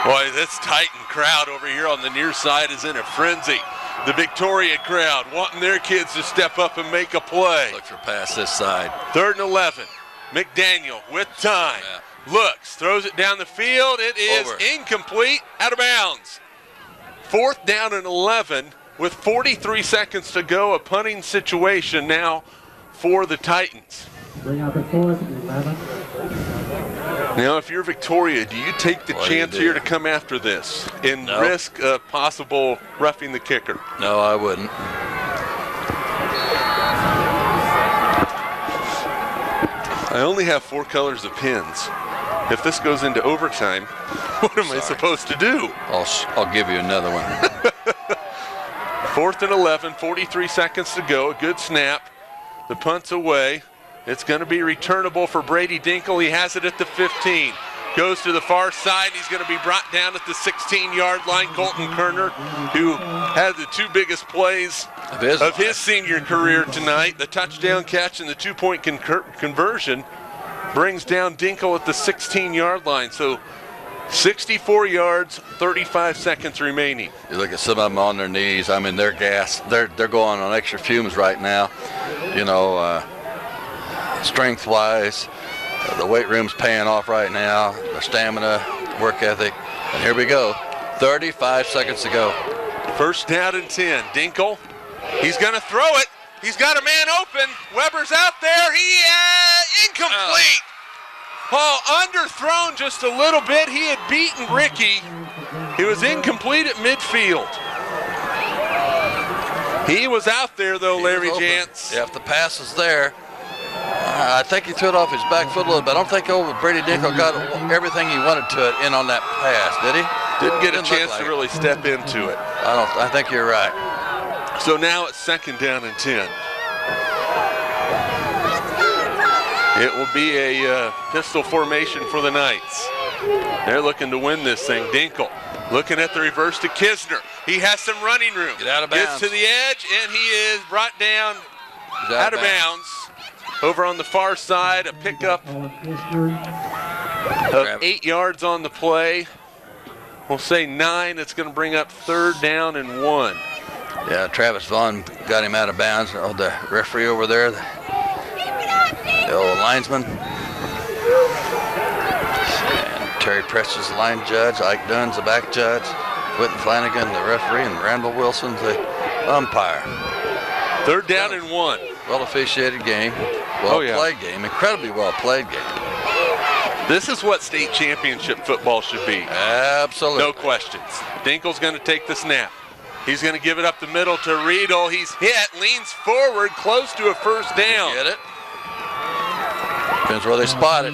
[SPEAKER 1] Boy, this Titan crowd over here on the near side is in a frenzy. The Victoria crowd wanting their kids to step up and make a play.
[SPEAKER 5] Look for pass this side.
[SPEAKER 1] Third and 11. McDaniel with time. Yeah. Looks, throws it down the field. It is incomplete, out of bounds. Fourth down and 11 with 43 seconds to go. A punting situation now for the Titans.
[SPEAKER 7] Bring out the 4th and 11.
[SPEAKER 1] Now, if you're Victoria, do you take the chance here to come after this and risk a possible roughing the kicker?
[SPEAKER 5] No, I wouldn't.
[SPEAKER 1] I only have 4 colors of pins. If this goes into overtime, what am I supposed to do?
[SPEAKER 5] I'll give you another one.
[SPEAKER 1] 4th and 11, 43 seconds to go. A good snap. The punt's away. It's going to be returnable for Brady Dinkle. He has it at the 15. Goes to the far side. He's going to be brought down at the 16-yard line. Colton Kerner, who had the 2 biggest plays of his senior career tonight, the touchdown catch and the 2-point conversion, brings down Dinkle at the 16-yard line. So 64 yards, 35 seconds remaining.
[SPEAKER 5] You look at some of them on their knees. They're gassed. They're going on extra fumes right now. Strength-wise, the weight room's paying off right now. The stamina, work ethic. And here we go. 35 seconds to go.
[SPEAKER 1] First down and 10. Dinkle, he's going to throw it. He's got a man open. Weber's out there. Incomplete. Paul underthrown just a little bit. He had beaten Ricky. He was incomplete at midfield. He was out there, though, Larry Jantz.
[SPEAKER 5] Yeah, if the pass is there. I think he threw it off his back foot a little bit. I don't think Brady Dinkle got everything he wanted to it in on that pass, did he?
[SPEAKER 1] Didn't get a chance to really step into it.
[SPEAKER 5] I think you're right.
[SPEAKER 1] So now it's second down and 10. It will be a pistol formation for the Knights. They're looking to win this thing. Dinkle looking at the reverse to Kisner. He has some running room.
[SPEAKER 5] Get out of bounds.
[SPEAKER 1] Gets to the edge, and he is brought down out of bounds. Over on the far side, a pickup of 8 yards on the play. We'll say 9. It's going to bring up third down and 1.
[SPEAKER 5] Yeah, Travis Vaughn got him out of bounds. Oh, the referee over there, the old linesman. And Terry Press is the line judge. Ike Dunn's the back judge. Whitten Flanagan, the referee, and Randall Wilson's the umpire.
[SPEAKER 1] Third down and 1.
[SPEAKER 5] Well officiated game. Well-played game, incredibly well-played game.
[SPEAKER 1] This is what state championship football should be.
[SPEAKER 5] Absolutely.
[SPEAKER 1] No questions. Dinkle's going to take the snap. He's going to give it up the middle to Riedel. He's hit, leans forward, close to a first down.
[SPEAKER 5] Get it? Depends where they spot it.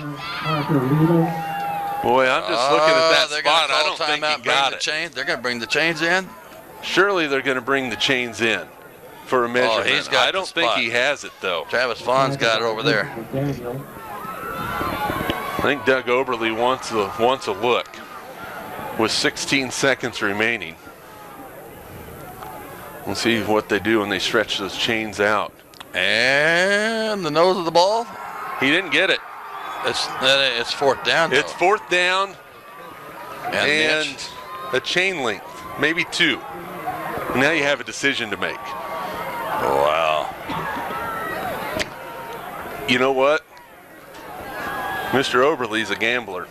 [SPEAKER 1] Boy, I'm just looking at that spot. I don't think he got it.
[SPEAKER 5] They're going to bring the chains in?
[SPEAKER 1] Surely they're going to bring the chains in for a measurement. I don't think he has it, though.
[SPEAKER 5] Travis Vaughn's got it over there.
[SPEAKER 1] I think Doug Oberle wants a look with 16 seconds remaining. We'll see what they do when they stretch those chains out.
[SPEAKER 5] And the nose of the ball.
[SPEAKER 1] He didn't get it.
[SPEAKER 5] It's fourth down, though.
[SPEAKER 1] It's fourth down
[SPEAKER 5] and
[SPEAKER 1] a chain length, maybe 2. Now you have a decision to make.
[SPEAKER 5] Wow.
[SPEAKER 1] You know what? Mr. Oberle's a gambler.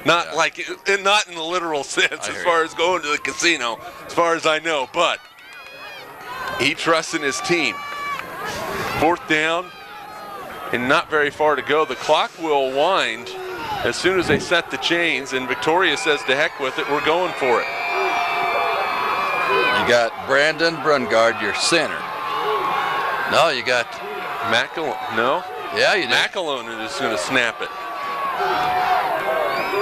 [SPEAKER 1] Not not in the literal sense as far as going to the casino, as far as I know, but he trusts in his team. Fourth down and not very far to go. The clock will wind as soon as they set the chains, and Victoria says to heck with it, we're going for it.
[SPEAKER 5] You got Brandon Brungard, your center. No, you got
[SPEAKER 1] McAloon. No?
[SPEAKER 5] Yeah, you do.
[SPEAKER 1] McAloon is going to snap it.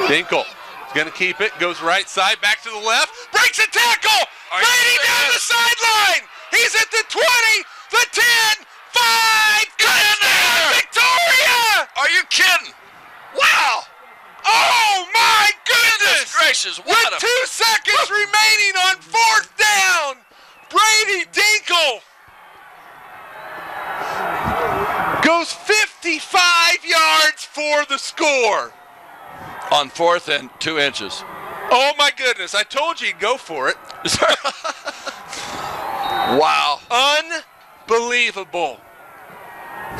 [SPEAKER 1] Dinkle is going to keep it, goes right side, back to the left, breaks a tackle! Brady down the sideline! He's at the 20, the 10, 5, touchdown, Victoria!
[SPEAKER 5] Are you kidding?
[SPEAKER 1] Wow! Oh my goodness!
[SPEAKER 5] Gracious, what
[SPEAKER 1] With 2 seconds remaining on fourth down, Brady Dinkle goes 55 yards for the score.
[SPEAKER 5] On 4th and 2 inches.
[SPEAKER 1] Oh my goodness, I told you he'd go for it.
[SPEAKER 5] Wow.
[SPEAKER 1] Unbelievable.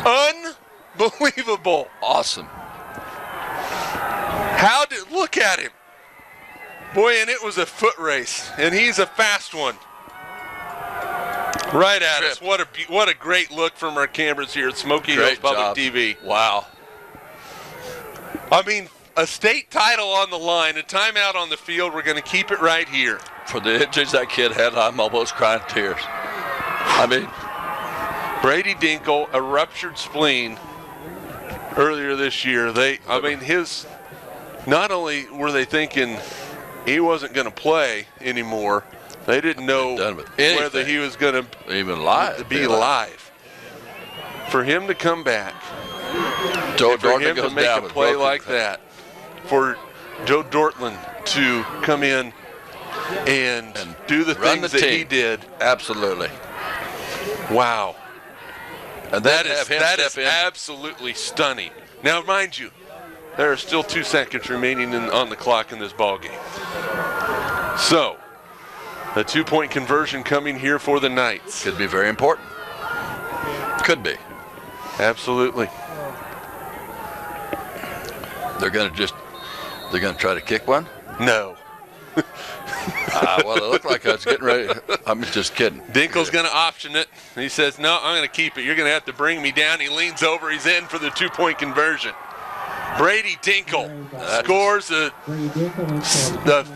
[SPEAKER 1] Unbelievable.
[SPEAKER 5] Awesome.
[SPEAKER 1] Look at him. Boy, and it was a foot race, and he's a fast one. Right at us. What a great look from our cameras here at Smoky Hills Public TV.
[SPEAKER 5] Wow.
[SPEAKER 1] I mean, a state title on the line, a timeout on the field. We're going to keep it right here.
[SPEAKER 5] For the injuries that kid had, I'm almost crying tears. I mean,
[SPEAKER 1] Brady Dinkle, a ruptured spleen earlier this year. Not only were they thinking he wasn't going to play anymore, they didn't know whether he was going to be alive. For him to come back, for him to make a play like that, for Joe Dortland to come in and do the things that he did.
[SPEAKER 5] Absolutely.
[SPEAKER 1] Wow.
[SPEAKER 5] And
[SPEAKER 1] that is absolutely stunning. Now, mind you, there are still 2 seconds remaining on the clock in this ball game. So, a 2-point conversion coming here for the Knights.
[SPEAKER 5] Could be very important. Could be.
[SPEAKER 1] Absolutely.
[SPEAKER 5] They're going to try to kick one?
[SPEAKER 1] No.
[SPEAKER 5] Well, it looked like I was getting ready. I'm just kidding.
[SPEAKER 1] Dinkle's going to option it. He says, no, I'm going to keep it. You're going to have to bring me down. He leans over. He's in for the 2-point conversion. Brady Dinkle scores the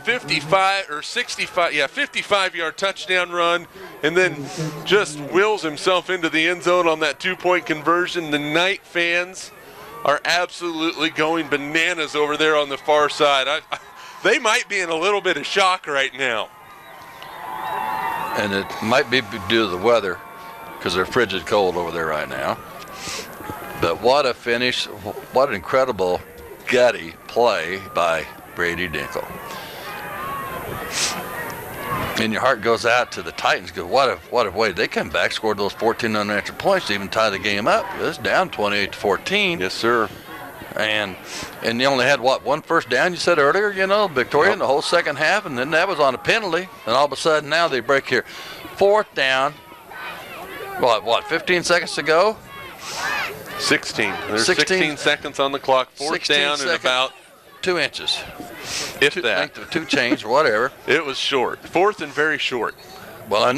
[SPEAKER 1] 55-yard touchdown run, and then just wills himself into the end zone on that 2-point conversion. The Knight fans are absolutely going bananas over there on the far side. They might be in a little bit of shock right now.
[SPEAKER 5] And it might be due to the weather, because they're frigid cold over there right now. But what a finish, what an incredible gutty play by Brady Dinkle. And your heart goes out to the Titans, because what a way they come back, scored those 14 unanswered points to even tie the game up. It's down 28-14.
[SPEAKER 1] Yes, sir.
[SPEAKER 5] And you only had, one first down, you said earlier, Victoria, in the whole second half, and then that was on a penalty. And all of a sudden now they break here. Fourth down, 15 seconds to go?
[SPEAKER 1] 16. There's 16 seconds on the clock. Fourth down and about
[SPEAKER 5] 2 inches.
[SPEAKER 1] If that.
[SPEAKER 5] 2 chains or whatever.
[SPEAKER 1] It was short. Fourth and very short.
[SPEAKER 5] Well, I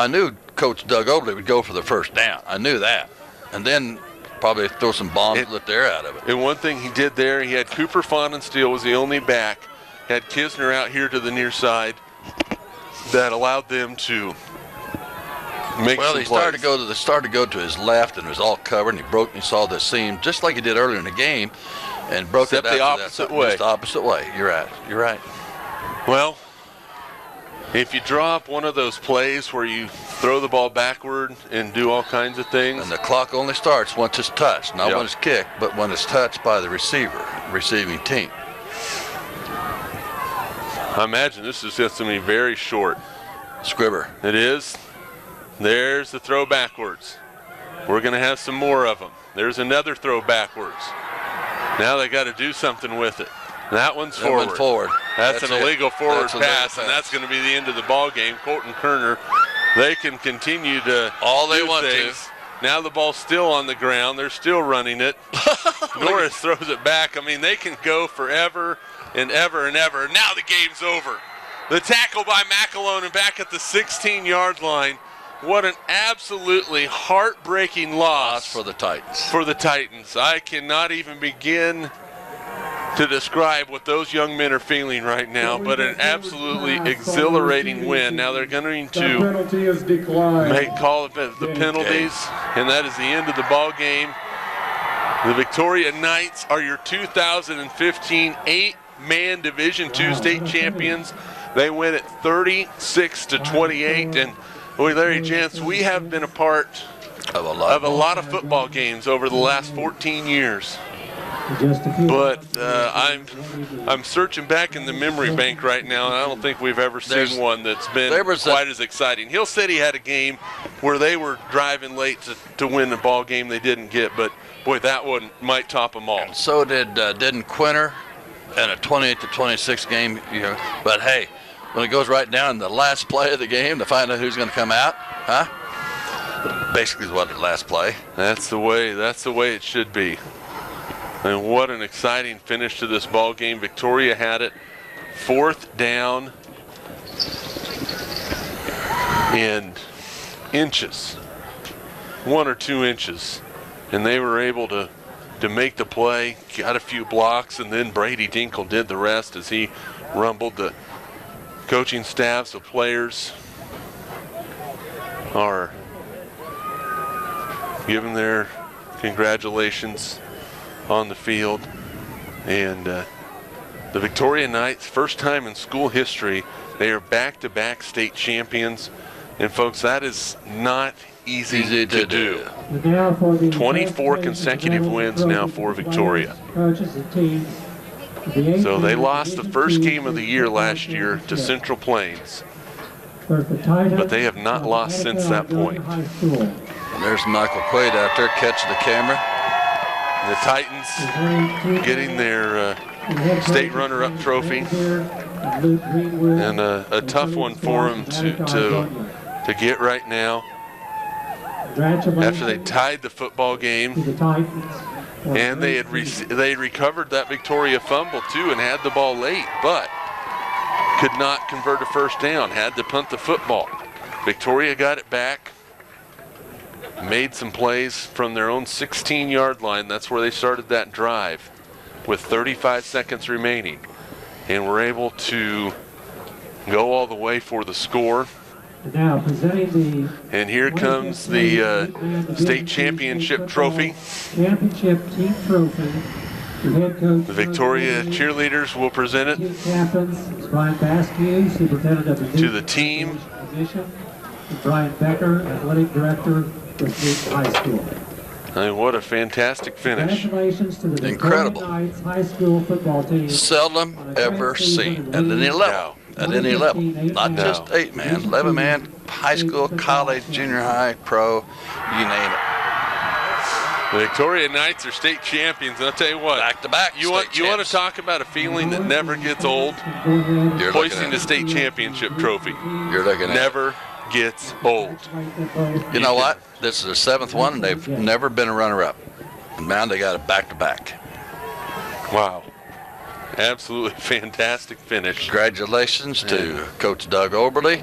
[SPEAKER 5] knew Coach Doug Obley would go for the first down. I knew that. And then probably throw some bombs to let the air out of it.
[SPEAKER 1] And one thing he did there, he had Cooper Fonensteel was the only back. Had Kisner out here to the near side that allowed them to make some plays.
[SPEAKER 5] Started to go to his left, and it was all covered, and he broke. And he saw the seam just like he did earlier in the game, and broke it
[SPEAKER 1] the opposite way.
[SPEAKER 5] Just the opposite way. You're right.
[SPEAKER 1] Well, if you draw up one of those plays where you throw the ball backward and do all kinds of things,
[SPEAKER 5] and the clock only starts once it's touched, not when it's kicked, but when it's touched by the receiving team.
[SPEAKER 1] I imagine this is just going to be very short.
[SPEAKER 5] Scribber.
[SPEAKER 1] It is. There's the throw backwards. We're going to have some more of them. There's another throw backwards. Now they got to do something with it. That one's
[SPEAKER 5] That went forward.
[SPEAKER 1] That's
[SPEAKER 5] That's
[SPEAKER 1] an
[SPEAKER 5] it.
[SPEAKER 1] illegal forward
[SPEAKER 5] That's a legal
[SPEAKER 1] pass, and that's going to be the end of the ball game. Colton Kerner, they can continue to
[SPEAKER 5] All they
[SPEAKER 1] do
[SPEAKER 5] want
[SPEAKER 1] things. Now the ball's still on the ground. They're still running it. Norris throws it back. I mean, they can go forever and ever and ever. Now the game's over. The tackle by McAlone and back at the 16-yard line. What an absolutely heartbreaking loss
[SPEAKER 5] for the Titans.
[SPEAKER 1] For the Titans. I cannot even begin to describe what those young men are feeling right now, but an absolutely exhilarating win. Now they're going to
[SPEAKER 6] penalty is declined.
[SPEAKER 1] call it the penalties, and that is the end of the ball game. The Victoria Knights are your 2015 8-man Division II state champions. They win it 36-28, and boy, Larry Jantz, we have been a part
[SPEAKER 5] of a
[SPEAKER 1] lot of football games over the last 14 years. But I'm searching back in the memory bank right now, and I don't think we've ever seen one that's been quite as exciting. Hill City had a game where they were driving late to win the ball game they didn't get, but boy, that one might top them all.
[SPEAKER 5] And so didn't Quinter in a 28-26 game. But hey, when it goes right down the last play of the game to find out who's going to come out, basically is what the last play.
[SPEAKER 1] That's the way it should be. And what an exciting finish to this ball game. Victoria had it 4th down in inches, 1 or 2 inches, and they were able to make the play, got a few blocks, and then Brady Dinkle did the rest as he rumbled. The coaching staffs, the players are giving their congratulations on the field. And the Victoria Knights, first time in school history, they are back-to-back state champions. And folks, that is not easy to do. 24 consecutive wins now for Victoria. So they lost the first game of the year last year to Central Plains, but they have not lost since that point.
[SPEAKER 5] And there's Michael Quaid out there catching the camera.
[SPEAKER 1] And the Titans getting their state runner-up trophy, and a tough one for them to get right now. After they tied the football game, and they recovered that Victoria fumble too and had the ball late, but could not convert a first down, had to punt the football. Victoria got it back, made some plays from their own 16-yard line. That's where they started that drive with 35 seconds remaining, and were able to go all the way for the score.
[SPEAKER 7] Now presenting the
[SPEAKER 1] And here comes the state championship trophy.
[SPEAKER 7] championship team trophy. The head coach.
[SPEAKER 1] The Victoria cheerleaders will present it
[SPEAKER 7] Captains Brian Baskew, superintendent of
[SPEAKER 1] to the team.
[SPEAKER 7] Division, and Brian Becker, athletic director with Newton High School.
[SPEAKER 1] I mean, what a fantastic finish.
[SPEAKER 7] Congratulations to the
[SPEAKER 5] Incredible.
[SPEAKER 7] Victoria Knights High School football team.
[SPEAKER 5] Seldom ever seen at any level. At any level, not just 8-man, 11-man, high school, college, junior high, pro, you name it.
[SPEAKER 1] The Victoria Knights are state champions. And I'll tell you what,
[SPEAKER 5] back-to-back.
[SPEAKER 1] You want to talk about a feeling that never gets old? Hoisting the state championship trophy.
[SPEAKER 5] You're looking at
[SPEAKER 1] never gets old.
[SPEAKER 5] You know what? This is their 7th one, and they've never been a runner-up. And now they got it back-to-back.
[SPEAKER 1] Wow. Absolutely fantastic finish.
[SPEAKER 5] Congratulations to Coach Doug Oberly,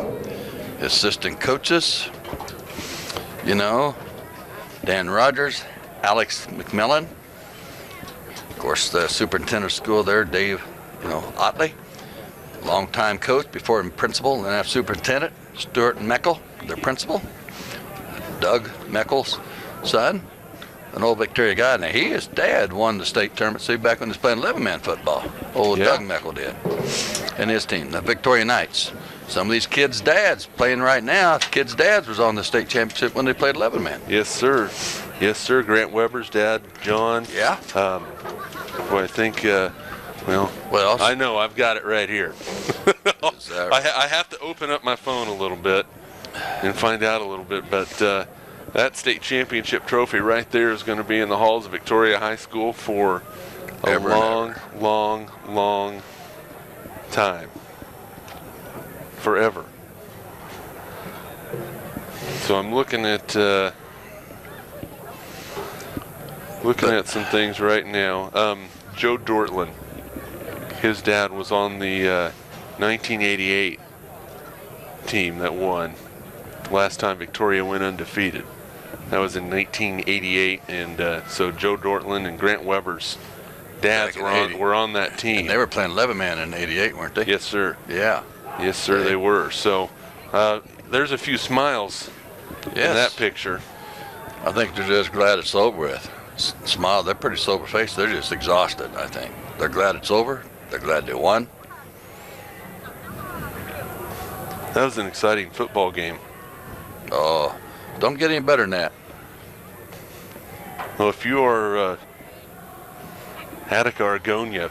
[SPEAKER 5] assistant coaches, Dan Rogers, Alex McMillan, of course the superintendent of school there, Dave, Otley, longtime coach before him principal and then after superintendent, Stuart Meckel, their principal, Doug Meckel's son. An old Victoria guy. Now, his dad won the state tournament, see, back when he was playing 11-man football. Doug Meckel did. And his team, the Victoria Knights. Some of these kids' dads playing right now, kids' dads was on the state championship when they played 11-man.
[SPEAKER 1] Yes, sir. Yes, sir. Grant Weber's dad, John.
[SPEAKER 5] Yeah.
[SPEAKER 1] I think, I know. I've got it right here. I have to open up my phone a little bit and find out a little bit, but That state championship trophy right there is going to be in the halls of Victoria High School for a long time. Forever. So I'm looking at some things right now. Joe Dortland, his dad was on the 1988 team that won. Last time Victoria went undefeated. That was in 1988, and so Joe Dortland and Grant Weber's dads were on that team.
[SPEAKER 5] And they were playing 11-man in '88, weren't they?
[SPEAKER 1] Yes, sir.
[SPEAKER 5] Yeah.
[SPEAKER 1] Yes, sir, they were. So there's a few smiles in that picture.
[SPEAKER 5] I think they're just glad it's over with. Smile, they're pretty sober-faced. They're just exhausted, I think. They're glad it's over. They're glad they won.
[SPEAKER 1] That was an exciting football game.
[SPEAKER 5] Oh, don't get any better than that.
[SPEAKER 1] Well, if you are Attica-Argonia,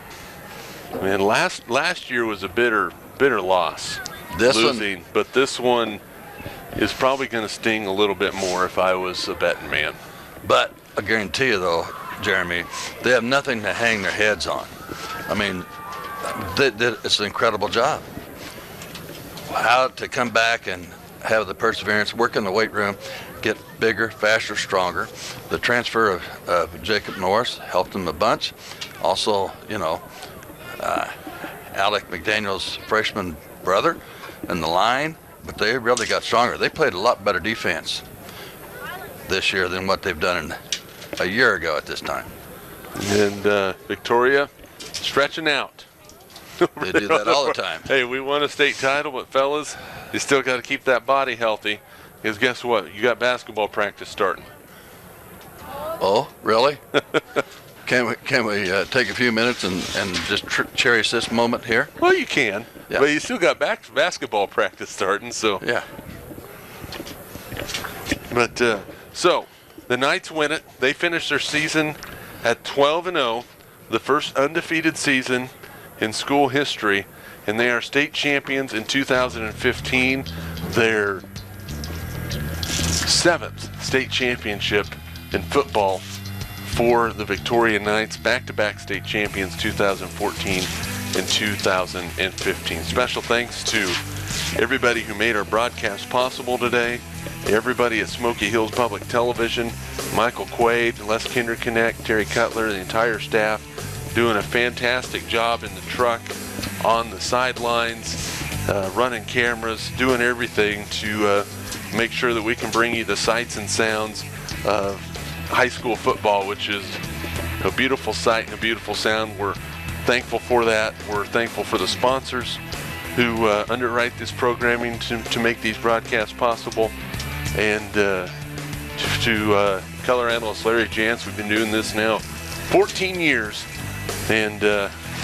[SPEAKER 1] man, last year was a bitter loss. Losing, but this one is probably going to sting a little bit more if I was a betting man.
[SPEAKER 5] But I guarantee you, though, Jeremy, they have nothing to hang their heads on. I mean, it's an incredible job. How to come back and have the perseverance, work in the weight room, get bigger, faster, stronger. The transfer of Jacob Norris helped them a bunch. Also, Alec McDaniel's freshman brother in the line, but they really got stronger. They played a lot better defense this year than what they've done a year ago at this time.
[SPEAKER 1] And Victoria stretching out.
[SPEAKER 5] They do that all the time.
[SPEAKER 1] Hey, we won a state title, but fellas, you still got to keep that body healthy, because guess what? You got basketball practice starting.
[SPEAKER 5] Oh, really? Can we take a few minutes and just cherish this moment here?
[SPEAKER 1] Well, you can, but you still got basketball practice starting, so.
[SPEAKER 5] Yeah.
[SPEAKER 1] But, so, the Knights win it. They finish their season at 12-0, the first undefeated season in school history, and they are state champions in 2015. Their 7th state championship in football for the Victoria Knights, back-to-back state champions 2014 and 2015. Special thanks to everybody who made our broadcast possible today, everybody at Smoky Hills Public Television, Michael Quaid, Les Kinderconnect, Terry Cutler, the entire staff, doing a fantastic job in the truck, on the sidelines, running cameras, doing everything to make sure that we can bring you the sights and sounds of high school football, which is a beautiful sight and a beautiful sound. We're thankful for that. We're thankful for the sponsors who underwrite this programming to make these broadcasts possible. And to color analyst Larry Jantz, we've been doing this now 14 years. And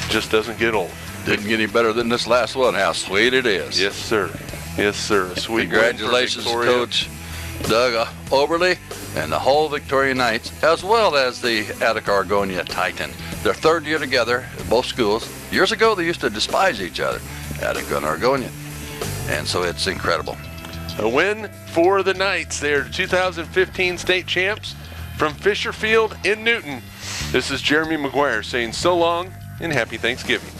[SPEAKER 1] just doesn't get old.
[SPEAKER 5] Didn't get any better than this last one. How sweet it is.
[SPEAKER 1] Yes, sir. Yes, sir. A sweet.
[SPEAKER 5] Congratulations, Coach Doug Oberly and the whole Victoria Knights, as well as the Attica-Argonia Titan. Their third year together at both schools. Years ago, they used to despise each other, Attica and Argonia. And so it's incredible.
[SPEAKER 1] A win for the Knights. They are 2015 state champs from Fisher Field in Newton. This is Jeremy McGuire saying so long and happy Thanksgiving.